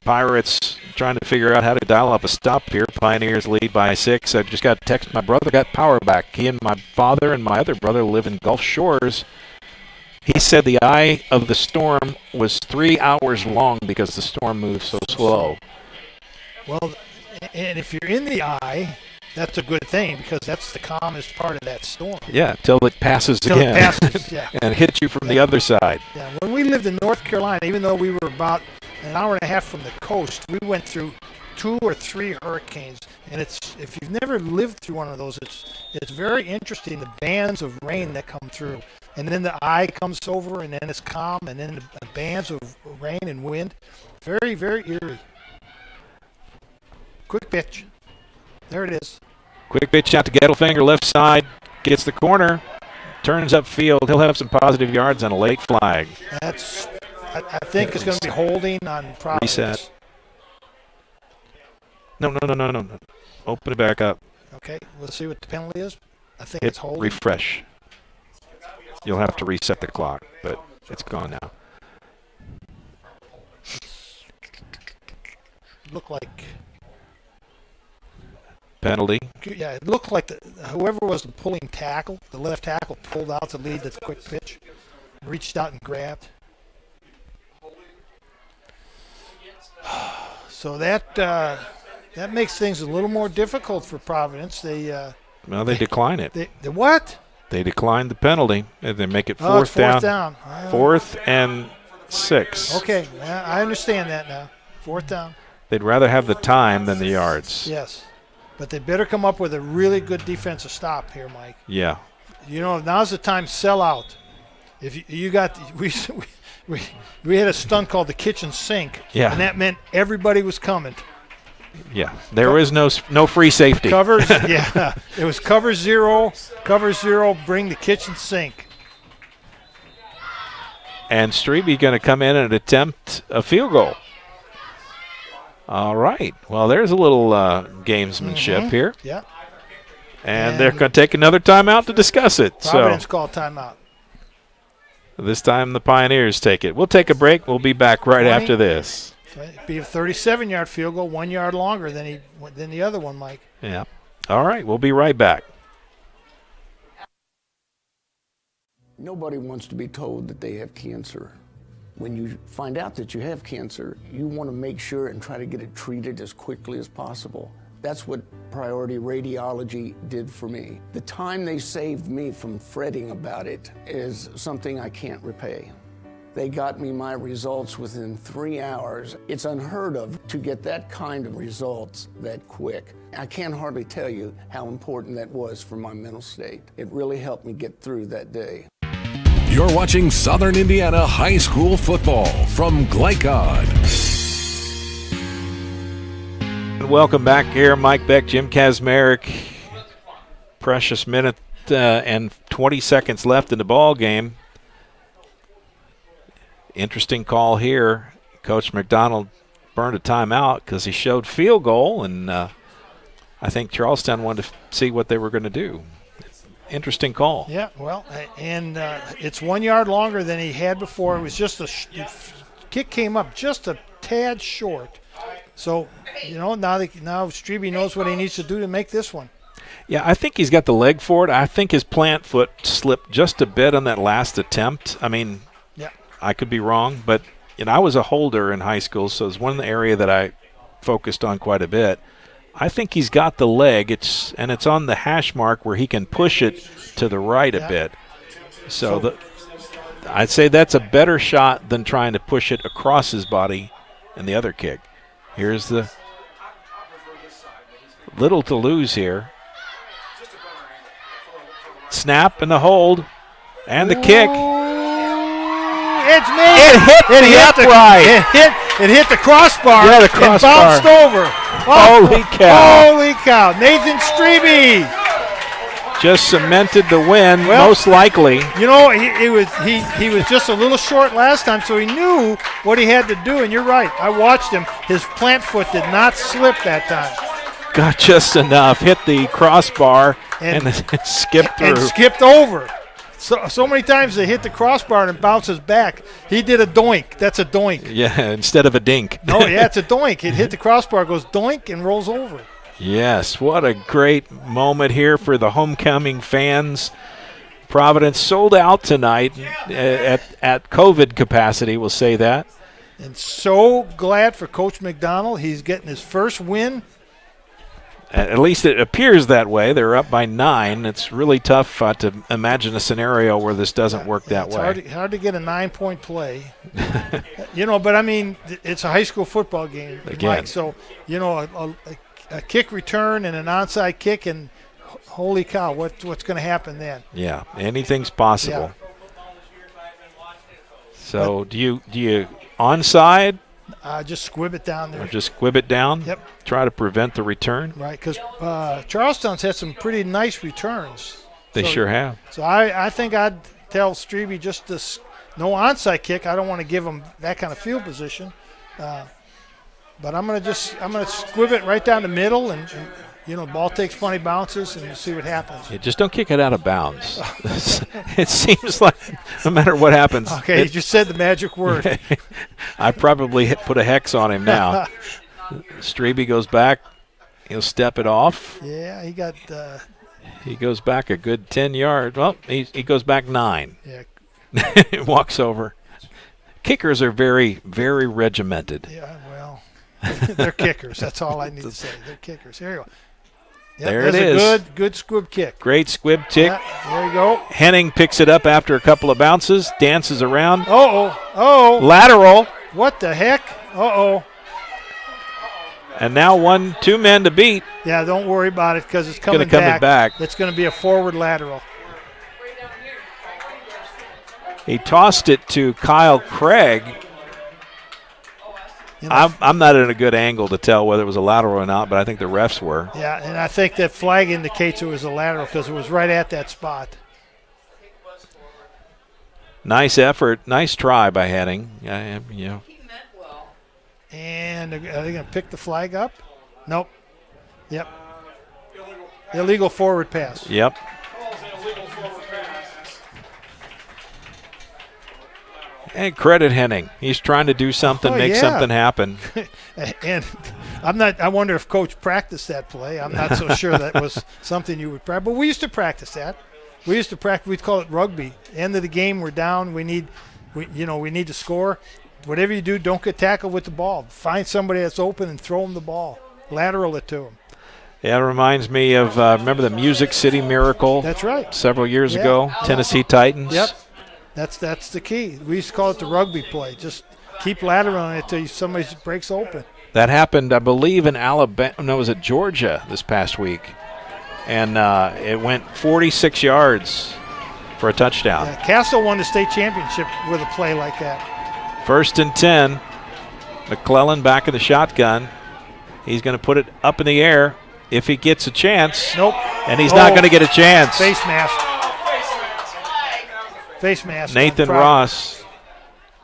Pirates trying to figure out how to dial up a stop here. Pioneers lead by 6. I just got a text. My brother got power back. He and my father and my other brother live in Gulf Shores. He said the eye of the storm was 3 hours long because the storm moved so slow. Well, and if you're in the eye, that's a good thing because that's the calmest part of that storm. Yeah, till it passes again. It passes, yeah. And hits you from the other side. Yeah, when we lived in North Carolina, even though we were about an hour and a half from the coast, we went through 2 or 3 hurricanes. And if you've never lived through one of those, it's very interesting, the bands of rain that come through. And then the eye comes over, and then it's calm, and then the bands of rain and wind. Very, very eerie. Quick pitch. There it is. Quick pitch out to Gettelfinger, left side, gets the corner, turns upfield. He'll have some positive yards on a late flag. I think it's going to be holding on Providence. Reset. No. Open it back up. Okay, let's see what the penalty is. I think it's holding. Refresh. You'll have to reset the clock, but it's gone now. Look like penalty. Yeah, it looked like whoever was the pulling tackle, the left tackle, pulled out to lead the quick pitch, reached out and grabbed. So that makes things a little more difficult for Providence. They decline it. They what? They declined the penalty, and they make it fourth down. 4th and 6. Okay, I understand that now. 4th down. They'd rather have the time than the yards. Yes, but they better come up with a really good defensive stop here, Mike. Yeah. You know, now's the time. Sell out. If you got we had a stunt called the kitchen sink. Yeah. And that meant everybody was coming. Yeah, there was no free safety. Covers, yeah, it was cover zero, bring the kitchen sink. And Strebe going to come in and attempt a field goal. All right, well, there's a little gamesmanship here. Yeah. And they're going to take another timeout to discuss it. Providence called timeout. This time the Pioneers take it. We'll take a break. We'll be back right after this. It'd be a 37-yard field goal, 1 yard longer than the other one, Mike. Yeah. All right, we'll be right back. Nobody wants to be told that they have cancer. When you find out that you have cancer, you want to make sure and try to get it treated as quickly as possible. That's what Priority Radiology did for me. The time they saved me from fretting about it is something I can't repay. They got me my results within 3 hours. It's unheard of to get that kind of results that quick. I can't hardly tell you how important that was for my mental state. It really helped me get through that day. You're watching Southern Indiana High School football from Glycod. Welcome back here. Mike Beck, Jim Kazmarek. precious minute and 20 seconds left in the ball game. Interesting call here. Coach McDonald burned a timeout because he showed field goal, and I think Charlestown wanted to see what they were going to do. Interesting call. Yeah, well, and it's 1 yard longer than he had before. It was just the kick came up just a tad short. So, now Strebe knows what he needs to do to make this one. Yeah, I think he's got the leg for it. I think his plant foot slipped just a bit on that last attempt. I mean, yeah, I could be wrong, but I was a holder in high school, so it's one area that I focused on quite a bit. I think he's got the leg. It's on the hash mark where he can push it to the right a bit. So I'd say that's a better shot than trying to push it across his body in the other kick. Here's the little to lose here. Snap and the hold and the kick. It's me. It hit the upright. It hit the crossbar. Yeah, the crossbar. And bounced over. Holy cow. Holy cow. Nathan Strebe. Just cemented the win, most likely. He was just a little short last time, so he knew what he had to do, and you're right. I watched him. His plant foot did not slip that time. Got just enough. Hit the crossbar and skipped through. And skipped over. So many times they hit the crossbar and it bounces back. He did a doink. That's a doink. Yeah, instead of a dink. No, yeah, it's a doink. It hit the crossbar, goes doink, and rolls over. Yes, what a great moment here for the homecoming fans. Providence sold out tonight at COVID capacity, we'll say that. And so glad for Coach McDonald. He's getting his first win. At least it appears that way. They're up by 9. It's really tough to imagine a scenario where this doesn't work that way. It's hard to get a 9-point play. But I mean, it's a high school football game, Again. Mike. So, a kick return and an onside kick, and holy cow, what's going to happen then? Yeah, anything's possible. Yeah. So do you onside? Just squib it down there. Or just squib it down? Yep. Try to prevent the return? Right, because Charlestown's had some pretty nice returns. They sure have. So I think I'd tell Strebe just this no onside kick. I don't want to give him that kind of field position. But I'm gonna squib it right down the middle, and the ball takes funny bounces, and we'll see what happens. Yeah, just don't kick it out of bounds. It seems like no matter what happens. Okay, you just said the magic word. I probably put a hex on him now. Strebe goes back. He'll step it off. Yeah, he got. He goes back a good 10 yards. Well, he goes back 9. Yeah. He walks over. Kickers are very, very regimented. Yeah, well, they're kickers. That's all I need to say. They're kickers. Here you go. Yep, there it is. A good squib kick. Great squib kick. Yeah, there you go. Henning picks it up after a couple of bounces, dances around. Oh. Lateral. What the heck? Uh-oh. And now 2 men to beat. Yeah, don't worry about it because it's coming back. It's going to be a forward lateral. He tossed it to Kyle Craig. I'm not in a good angle to tell whether it was a lateral or not, but I think the refs were. Yeah, and I think that flag indicates it was a lateral because it was right at that spot. Nice effort. Nice try by Henning. And are they going to pick the flag up? Nope. Yep. Illegal forward pass. Yep. And credit Henning. He's trying to do something, make something happen. And I wonder if Coach practiced that play. I'm not so sure that was something you would practice. But we used to practice that. We'd call it rugby. End of the game, we're down. We need to score. Whatever you do, don't get tackled with the ball. Find somebody that's open and throw them the ball. Lateral it to them. Yeah, it reminds me of, remember the Music City Miracle? That's right. Several years ago, Tennessee Titans. Yep. That's the key. We used to call it the rugby play. Just keep lateraling it until somebody breaks open. That happened, I believe, in Alabama. No, it was at Georgia this past week. And it went 46 yards for a touchdown. Yeah, Castle won the state championship with a play like that. 1st and 10. McClellan back in the shotgun. He's going to put it up in the air if he gets a chance. Nope. And he's not going to get a chance. Face mask. Face mask. Nathan Ross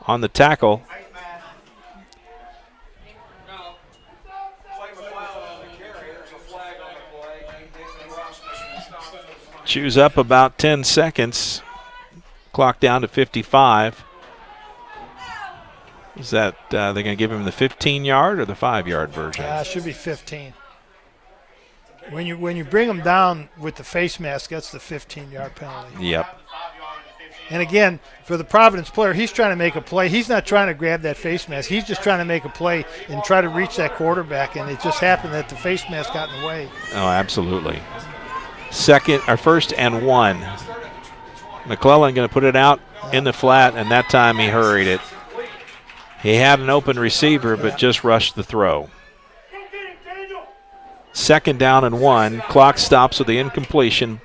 on the tackle. Chews up about 10 seconds. Clock down to 55. Is that they're going to give him the 15-yard or the 5-yard version? It should be 15. When you bring him down with the face mask, that's the 15-yard penalty. Yep. And again, for the Providence player, he's trying to make a play. He's not trying to grab that face mask. He's just trying to make a play and try to reach that quarterback, and it just happened that the face mask got in the way. Oh, absolutely. First and 1. McClellan going to put it out in the flat, and that time he hurried it. He had an open receiver, but just rushed the throw. 2nd down and 1. Clock stops with the incompletion.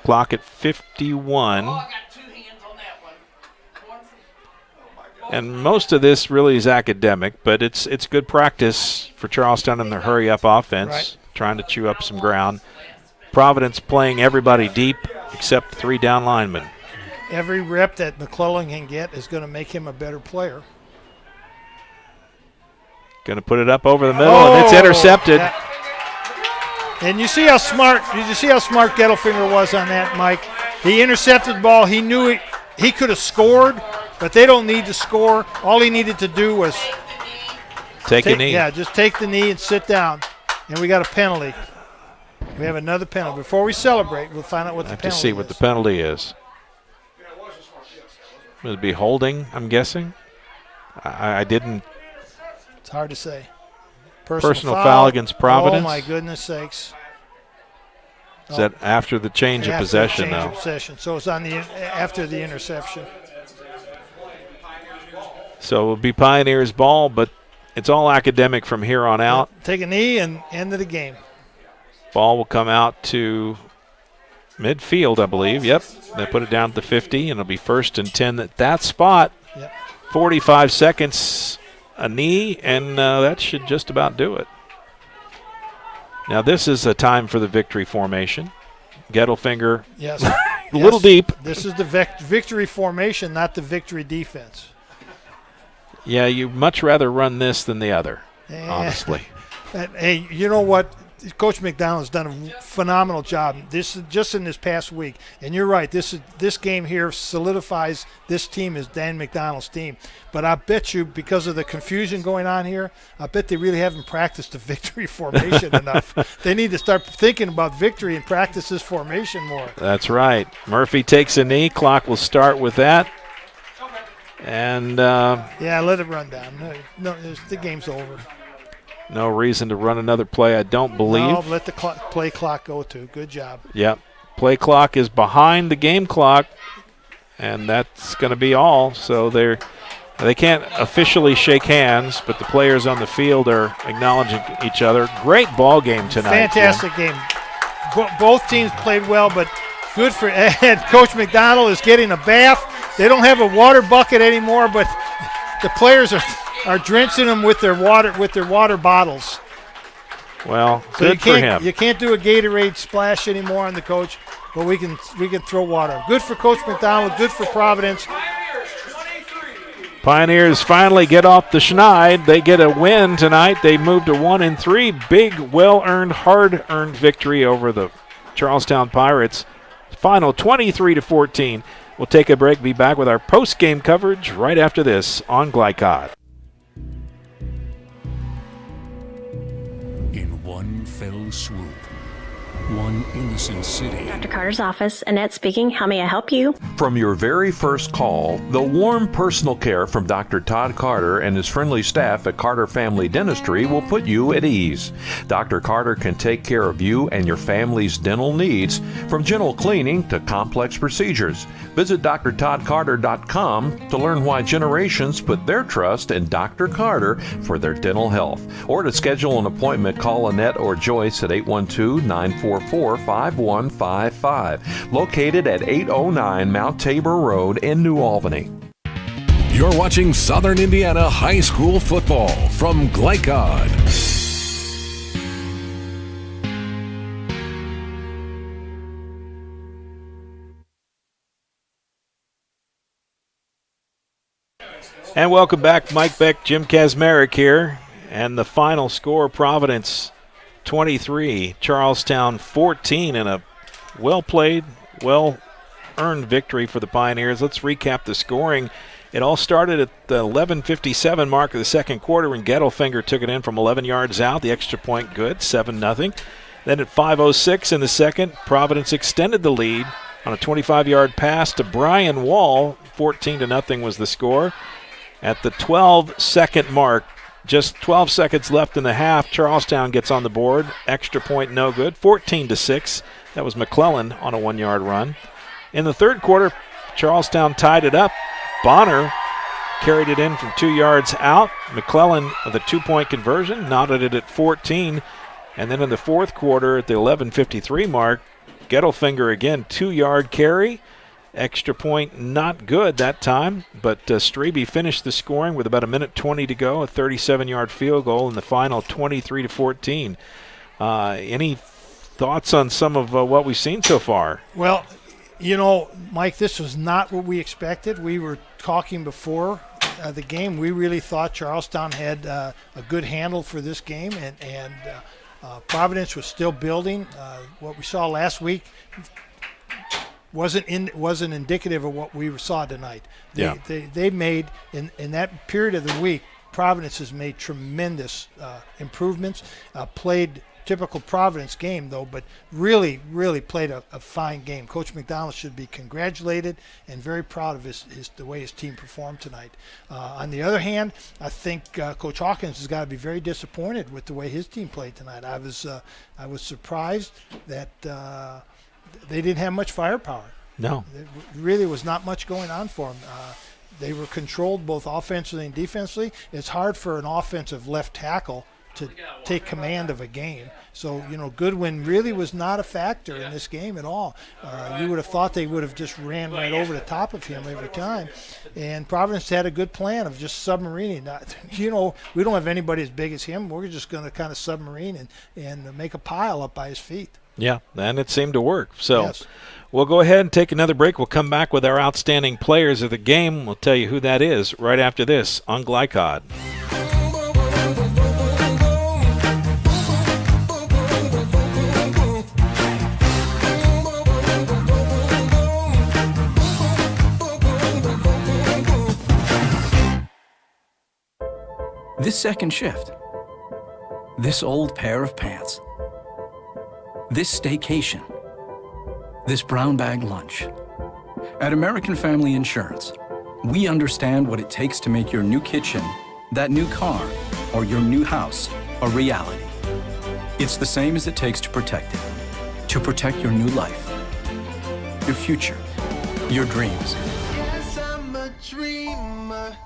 Clock at 51. And most of this really is academic, but it's good practice for Charlestown in their hurry-up offense, trying to chew up some ground. Providence playing everybody deep except 3 down linemen. Every rep that McClellan can get is going to make him a better player. Going to put it up over the middle, and it's intercepted. Yeah. And you see how smart Gettelfinger was on that, Mike. He intercepted the ball. He knew he could have scored, but they don't need to score. All he needed to do was take a knee. Yeah, just take the knee and sit down. And we got a penalty. We have another penalty. Before we celebrate, we'll find out what the penalty is. Have to see what the penalty is. Would it be holding, I'm guessing? I didn't. It's hard to say. Personal foul against Providence. Oh, my goodness sakes. Is that after the change of possession, though? So it's after the interception. So it will be Pioneers' ball, but it's all academic from here on out. Take a knee and end of the game. Ball will come out to midfield, I believe. Yep. They put it down at the 50, and it'll be 1st and 10 at that spot. Yep. 45 seconds. A knee, and that should just about do it. Now this is a time for the victory formation. Gettelfinger, yes, a little deep. This is the victory formation, not the victory defense. Yeah, you'd much rather run this than the other, honestly. Hey, you know what? Coach McDonald has done a phenomenal job. This is just in this past week, and you're right. This game here solidifies this team as Dan McDonald's team. But I bet you, because of the confusion going on here, I bet they really haven't practiced the victory formation enough. They need to start thinking about victory and practice this formation more. That's right. Murphy takes a knee. Clock will start with that. And yeah, let it run down. No, the game's over. No reason to run another play, I don't believe. No, let the play clock go too. Good job. Yep. Play clock is behind the game clock, and that's going to be all. So they can't officially shake hands, but the players on the field are acknowledging each other. Great ball game tonight. Fantastic game. Both teams played well, but good for Ed. Coach McDonald is getting a bath. They don't have a water bucket anymore, but the players are drenching them with their water bottles. Well, so good for him. You can't do a Gatorade splash anymore on the coach, but we can throw water. Good for Coach McDonald. Good for Providence. Pioneers finally get off the schneid. They get a win tonight. They move to 1-3. Big, well-earned, hard-earned victory over the Charlestown Pirates. Final 23-14. We'll take a break. Be back with our post-game coverage right after this on Glycod. In one fell swoop, one innocent city. Dr. Carter's office, Annette speaking. How may I help you? From your very first call, the warm personal care from Dr. Todd Carter and his friendly staff at Carter Family Dentistry will put you at ease. Dr. Carter can take care of you and your family's dental needs, from gentle cleaning to complex procedures. Visit drtoddcarter.com to learn why generations put their trust in Dr. Carter for their dental health. Or to schedule an appointment, call Annette or Joyce at 812-944-5155. Located at 809 Mount Tabor Road in New Albany. You're watching Southern Indiana High School football from Glycod. And welcome back. Mike Beck, Jim Kazmarek here. And the final score, Providence 23, Charlestown 14, and a well-played, well-earned victory for the Pioneers. Let's recap the scoring. It all started at the 11:57 mark of the second quarter when Gettelfinger took it in from 11 yards out. The extra point good, 7-0. Then at 5:06 in the second, Providence extended the lead on a 25-yard pass to Brian Wall. 14-0 was the score. At the 12-second mark, just 12 seconds left in the half, Charlestown gets on the board. Extra point no good, 14-6. That was McClellan on a 1-yard run. In the third quarter, Charlestown tied it up. Bonner carried it in from 2 yards out. McClellan, the 2-point conversion, knotted it at 14. And then in the fourth quarter at the 11:53 mark, Gettelfinger again, 2-yard carry. Extra point not good that time, but Strebe finished the scoring with about 1:20 to go, a 37-yard field goal in the final, 23-14. Any thoughts on some of what we've seen so far? Well, Mike, this was not what we expected. We were talking before the game. We really thought Charlestown had a good handle for this game, and Providence was still building. What we saw last week wasn't indicative of what we saw tonight. They made in that period of the week. Providence has made tremendous improvements. Played typical Providence game though, but really played a fine game. Coach McDonald should be congratulated and very proud of the way his team performed tonight. On the other hand, I think Coach Hawkins has got to be very disappointed with the way his team played tonight. I was surprised that they didn't have much firepower. No. There really was not much going on for them. They were controlled both offensively and defensively. It's hard for an offensive left tackle to take command of a game. So, Goodwin really was not a factor in this game at all. You would have thought they would have just ran right over the top of him every time. And Providence had a good plan of just submarining. We don't have anybody as big as him. We're just going to kind of submarine and make a pile up by his feet. Yeah, and it seemed to work. So yes. We'll go ahead and take another break. We'll come back with our outstanding players of the game. We'll tell you who that is right after this on Glycod. This second shift. This old pair of pants. This staycation. This brown bag lunch. At American Family Insurance, we understand what it takes to make your new kitchen, that new car, or your new house a reality. It's the same as it takes to protect it. To protect your new life, your future, your dreams. Yes, I'm a dreamer.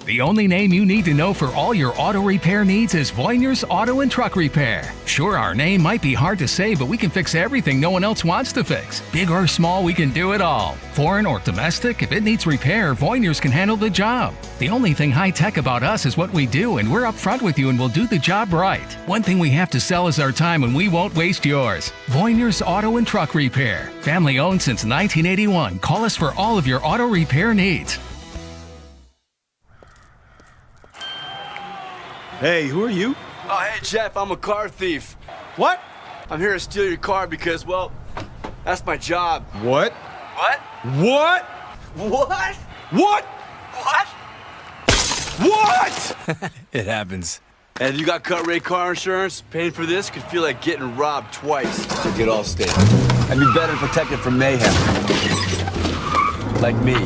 The only name you need to know for all your auto repair needs is Voinier's Auto and Truck Repair. Sure, our name might be hard to say, but we can fix everything no one else wants to fix. Big or small, we can do it all. Foreign or domestic, if it needs repair, Voinier's can handle the job. The only thing high-tech about us is what we do, and we're upfront with you and we'll do the job right. One thing we have to sell is our time, and we won't waste yours. Voinier's Auto and Truck Repair. Family-owned since 1981. Call us for all of your auto repair needs. Hey, who are you? Oh, hey, Jeff, I'm a car thief. What? I'm here to steal your car because, well, that's my job. What? What? What? What? What? What? What? It happens. And you got cut rate car insurance? Paying for this could feel like getting robbed twice. So get Allstate. I'd be better protected from mayhem. Like me.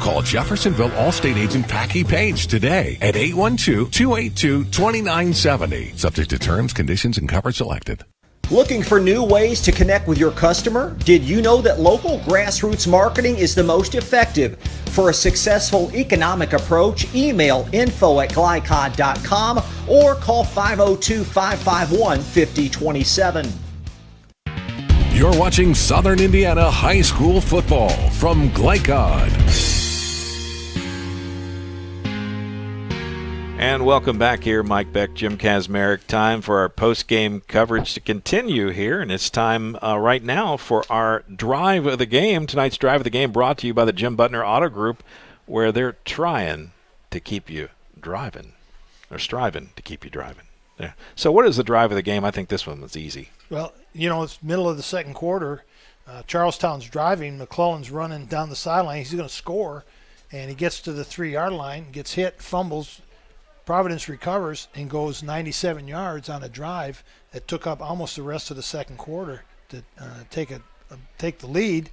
Call Jeffersonville Allstate agent Packy Page today at 812-282-2970. Subject to terms, conditions, and coverage selected. Looking for new ways to connect with your customer? Did you know that local grassroots marketing is the most effective? For a successful economic approach, email info@glycod.com or call 502-551-5027. You're watching Southern Indiana High School football from Glycod. And welcome back here, Mike Beck, Jim Kazmarek. Time for our post-game coverage to continue here, and it's time right now for our Drive of the Game. Tonight's Drive of the Game brought to you by the Jim Butner Auto Group, where they're trying to keep you driving, or striving to keep you driving. Yeah. So what is the Drive of the Game? I think this one was easy. Well, it's middle of the second quarter. Charlestown's driving. McClellan's running down the sideline. He's going to score, and he gets to the 3-yard line, gets hit, fumbles. Providence recovers and goes 97 yards on a drive that took up almost the rest of the second quarter to take the lead.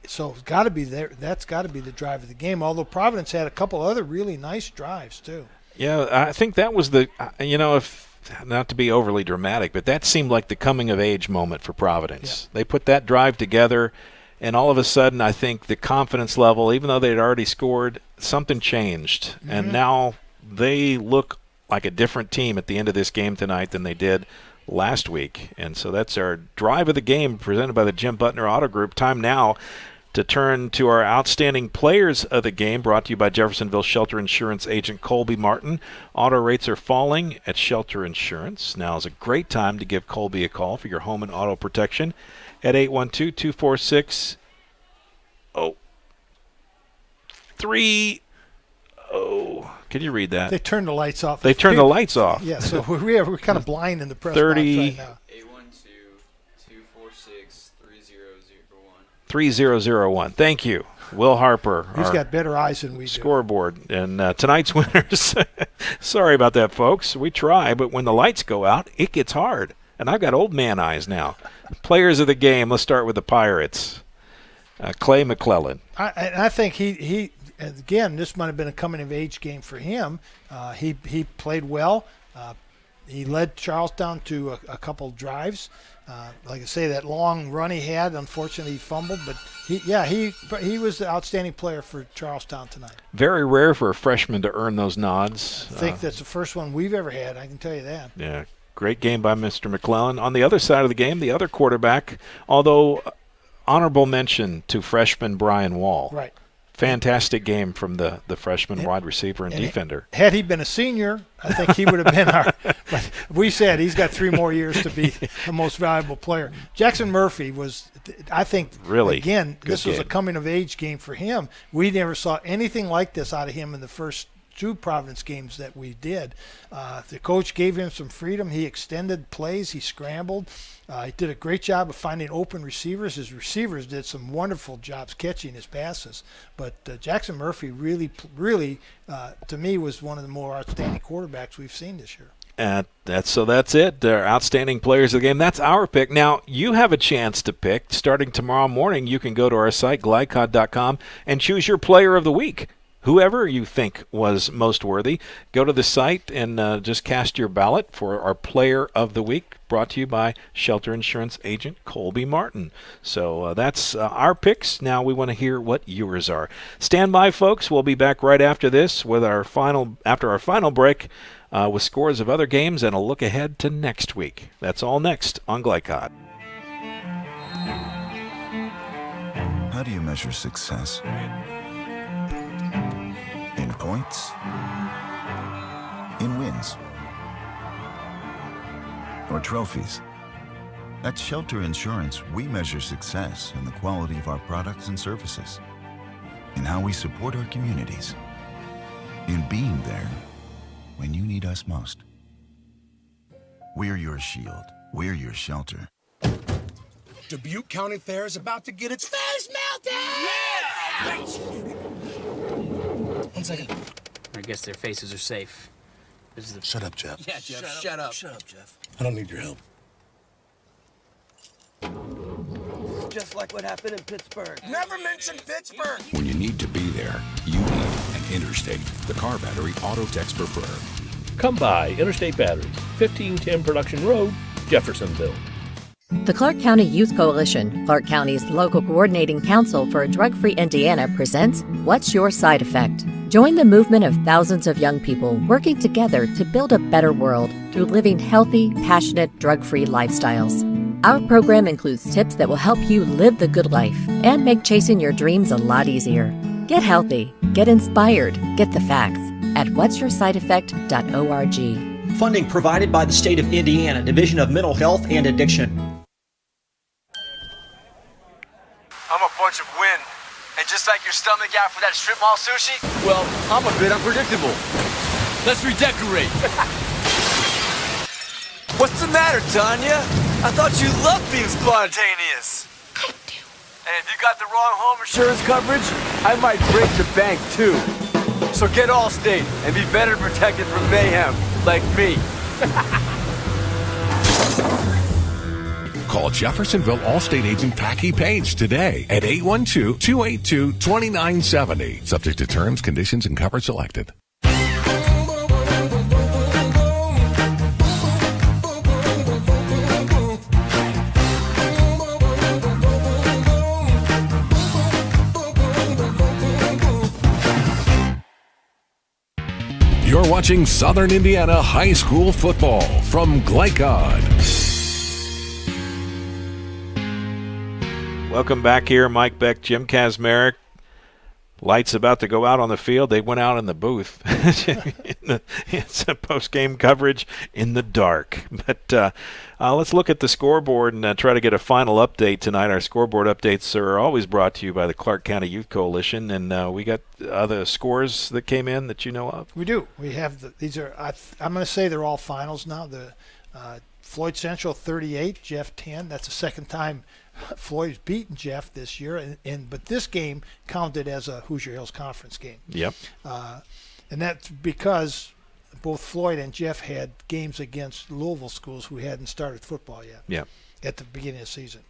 So it's got to be there. That's got to be the drive of the game. Although Providence had a couple other really nice drives too. Yeah, I think that was the if not to be overly dramatic, but that seemed like the coming of age moment for Providence. Yeah. They put that drive together, and all of a sudden, I think the confidence level, even though they had already scored, something changed, mm-hmm. and now they look like a different team at the end of this game tonight than they did last week. And so that's our Drive of the Game presented by the Jim Butner Auto Group. Time now to turn to our outstanding players of the game, brought to you by Jeffersonville Shelter Insurance agent Colby Martin. Auto rates are falling at Shelter Insurance. Now is a great time to give Colby a call for your home and auto protection at 812-246-30. Can you read that? They turned the lights off. They turned the lights off. Yeah, so we're kind of blind in the press box right now. 812-246-3001. Thank you. Will Harper. He's got better eyes than we do. Scoreboard. And tonight's winners, sorry about that, folks. We try, but when the lights go out, it gets hard. And I've got old man eyes now. Players of the game, let's start with the Pirates. Clay McClellan. I think he again, this might have been a coming-of-age game for him. He played well. He led Charlestown to a couple drives. Like I say, that long run he had, unfortunately he fumbled, but he was the outstanding player for Charlestown tonight. Very rare for a freshman to earn those nods. I think that's the first one we've ever had, I can tell you that. Yeah, great game by Mr. McClellan. On the other side of the game, the other quarterback, although honorable mention to freshman Brian Wall. Right. Fantastic game from the freshman wide receiver and defender. Had he been a senior, I think he would have been our – but we said he's got 3 more years to be the most valuable player. Jackson Murphy was, I think, really again, this was a coming-of-age game for him. We never saw anything like this out of him in the first 2 Providence games that we did. The coach gave him some freedom. He extended plays. He scrambled. He did a great job of finding open receivers. His receivers did some wonderful jobs catching his passes. But Jackson Murphy really, to me, was one of the more outstanding quarterbacks we've seen this year. That's it. They're outstanding players of the game. That's our pick. Now, you have a chance to pick. Starting tomorrow morning, you can go to our site, Glycod.com, and choose your player of the week. Whoever you think was most worthy, go to the site and just cast your ballot for our Player of the Week, brought to you by Shelter Insurance agent Colby Martin. So that's our picks. Now we want to hear what yours are. Stand by, folks. We'll be back right after this with after our final break with scores of other games and a look ahead to next week. That's all next on Glycod. How do you measure success? In points? In wins? Or trophies? At Shelter Insurance, we measure success in the quality of our products and services, in how we support our communities, in being there when you need us most. We're your shield. We're your shelter. Dubuque County Fair is about to get its face melted! Yeah! 1 second. I guess their faces are safe. Shut up, Jeff. Yeah, Jeff, shut up. Shut up, Jeff. I don't need your help. Just like what happened in Pittsburgh. Never mention Pittsburgh! When you need to be there, you need an Interstate, the car battery auto techs prefer. Come by Interstate Batteries, 1510 Production Road, Jeffersonville. The Clark County Youth Coalition, Clark County's local coordinating council for a drug-free Indiana, presents What's Your Side Effect? Join the movement of thousands of young people working together to build a better world through living healthy, passionate, drug-free lifestyles. Our program includes tips that will help you live the good life and make chasing your dreams a lot easier. Get healthy, get inspired, get the facts. at what'syoursideeffect.org. Funding provided by the State of Indiana Division of Mental Health and Addiction. I'm a bunch of wind. And just like your stomach after that strip mall sushi, well, I'm a bit unpredictable. Let's redecorate. What's the matter, Tanya? I thought you loved being spontaneous. I do. And if you got the wrong home insurance coverage, I might break the bank too. So get Allstate and be better protected from mayhem, like me. Call Jeffersonville Allstate agent Packy Page today at 812-282-2970. Subject to terms, conditions, and coverage selected. You're watching Southern Indiana High School football from Glycod. Welcome back here. Mike Beck, Jim Kazmarek. Lights about to go out on the field. They went out in the booth. It's a post-game coverage in the dark. But let's look at the scoreboard and try to get a final update tonight. Our scoreboard updates are always brought to you by the Clark County Youth Coalition. And we got other scores that came in that you know of? We do. We have these are. I'm going to say they're all finals now. The Floyd Central 38, Jeff 10. That's the second time Floyd's beaten Jeff this year, but this game counted as a Hoosier Hills Conference game. Yep. And that's because both Floyd and Jeff had games against Louisville schools who hadn't started football yet. Yep. At the beginning of the season.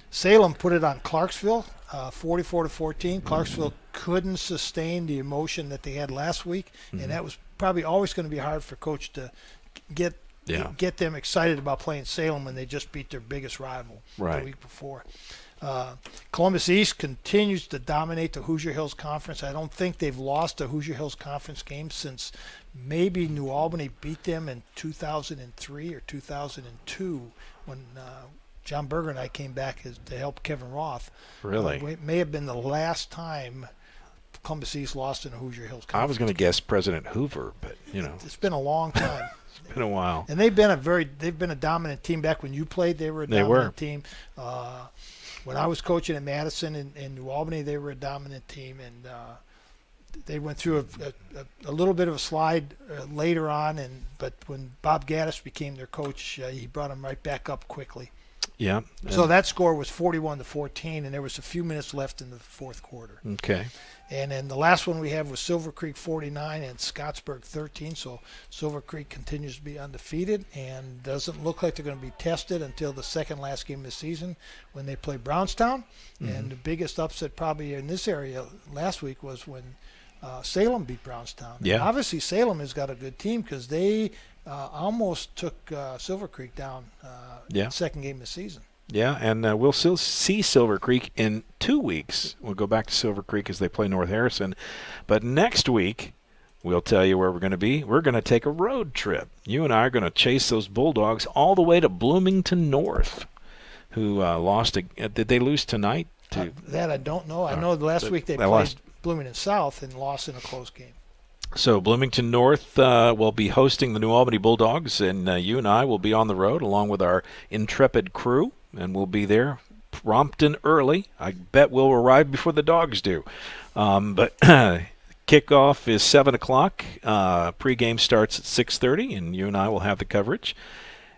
Salem put it on Clarksville, 44-14. Clarksville couldn't sustain the emotion that they had last week, and that was probably always going to be hard for Coach to get them excited about playing Salem when they just beat their biggest rival the week before. Columbus East continues to dominate the Hoosier Hills Conference. I don't think they've lost a Hoosier Hills Conference game since maybe New Albany beat them in 2003 or 2002 when John Berger and I came back to help Kevin Roth. Really? It may have been the last time Columbus East lost in a Hoosier Hills Conference. I was going to guess President Hoover, but it's been a long time. It's been a while. And they've been a dominant team. Back when you played, they were a dominant team. When I was coaching at Madison and New Albany, they were a dominant team, and they went through a little bit of a slide later on. But when Bob Gaddis became their coach, he brought them right back up quickly. Yeah. So that score was 41-14, and there was a few minutes left in the fourth quarter. Okay. And then the last one we have was Silver Creek 49 and Scottsburg 13. So Silver Creek continues to be undefeated and doesn't look like they're going to be tested until the second last game of the season when they play Brownstown. Mm-hmm. And the biggest upset probably in this area last week was when Salem beat Brownstown. Yeah. And obviously Salem has got a good team because they almost took Silver Creek down second game of the season. Yeah, and we'll still see Silver Creek in 2 weeks. We'll go back to Silver Creek as they play North Harrison. But next week, we'll tell you where we're going to be. We're going to take a road trip. You and I are going to chase those Bulldogs all the way to Bloomington North, who lost. Did they lose tonight? That I don't know. I know last week they played lost. Bloomington South and lost in a close game. So Bloomington North will be hosting the New Albany Bulldogs, and you and I will be on the road along with our intrepid crew. And we'll be there prompt and early. I bet we'll arrive before the Dogs do. But kickoff is 7 o'clock. Pregame starts at 6:30, and you and I will have the coverage.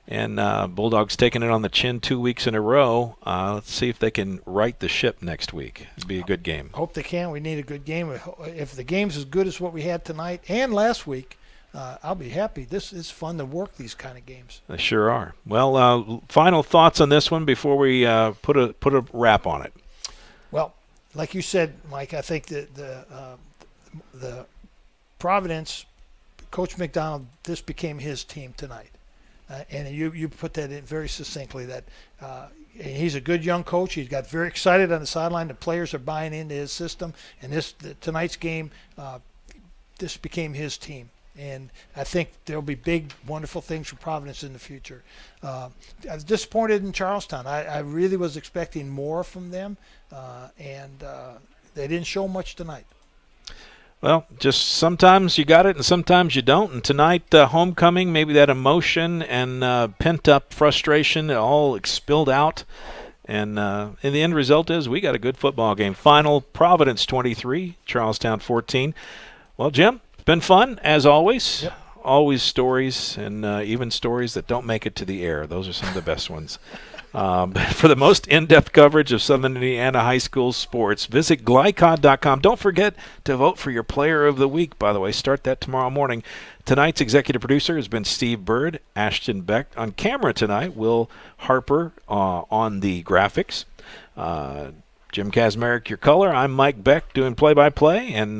And Bulldogs taking it on the chin 2 weeks in a row. Let's see if they can right the ship next week. It'll be a good game. Hope they can. We need a good game. If the game's as good as what we had tonight and last week, I'll be happy. This is fun to work these kind of games. They sure are. Well, final thoughts on this one before we put a wrap on it. Well, like you said, Mike, I think that the Providence, Coach McDonald, this became his team tonight. And you put that in very succinctly that he's a good young coach. He's got very excited on the sideline. The players are buying into his system. And tonight's game, this became his team. And I think there'll be big, wonderful things for Providence in the future. I was disappointed in Charlestown. I really was expecting more from them, and they didn't show much tonight. Well, just sometimes you got it and sometimes you don't. And tonight, homecoming, maybe that emotion and pent-up frustration all spilled out. And in the end result is we got a good football game. Final, Providence 23, Charlestown 14. Well, Jim, it's been fun, as always. Yep. Always stories, and even stories that don't make it to the air. Those are some of the best ones. For the most in-depth coverage of Southern Indiana high school sports, visit Glycod.com. Don't forget to vote for your Player of the Week, by the way. Start that tomorrow morning. Tonight's executive producer has been Steve Bird, Ashton Beck. On camera tonight, Will Harper on the graphics. Jim Kazmarek, your color. I'm Mike Beck doing play-by-play. And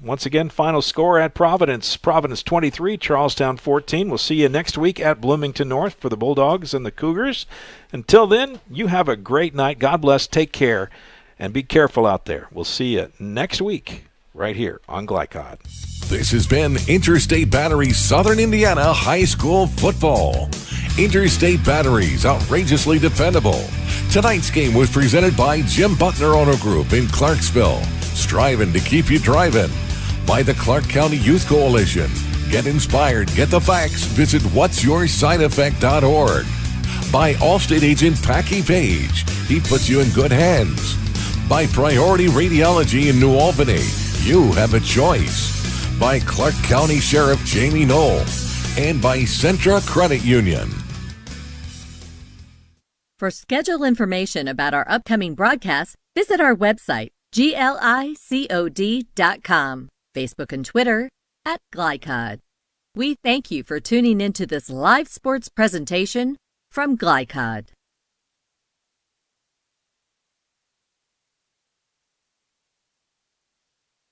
once again, final score at Providence. Providence 23, Charlestown 14. We'll see you next week at Bloomington North for the Bulldogs and the Cougars. Until then, you have a great night. God bless. Take care. And be careful out there. We'll see you next week right here on Glycod. This has been Interstate Batteries Southern Indiana High School Football. Interstate Batteries, outrageously dependable. Tonight's game was presented by Jim Butner Auto Group in Clarksville, striving to keep you driving. By the Clark County Youth Coalition. Get inspired, get the facts, visit whatsyoursideeffect.org. By Allstate agent Packy Page. He puts you in good hands. By Priority Radiology in New Albany. You have a choice. By Clark County Sheriff Jamie Knoll. And by Centra Credit Union. For schedule information about our upcoming broadcasts, visit our website, glicod.com, Facebook and Twitter @Glycod. We thank you for tuning into this live sports presentation from Glycod.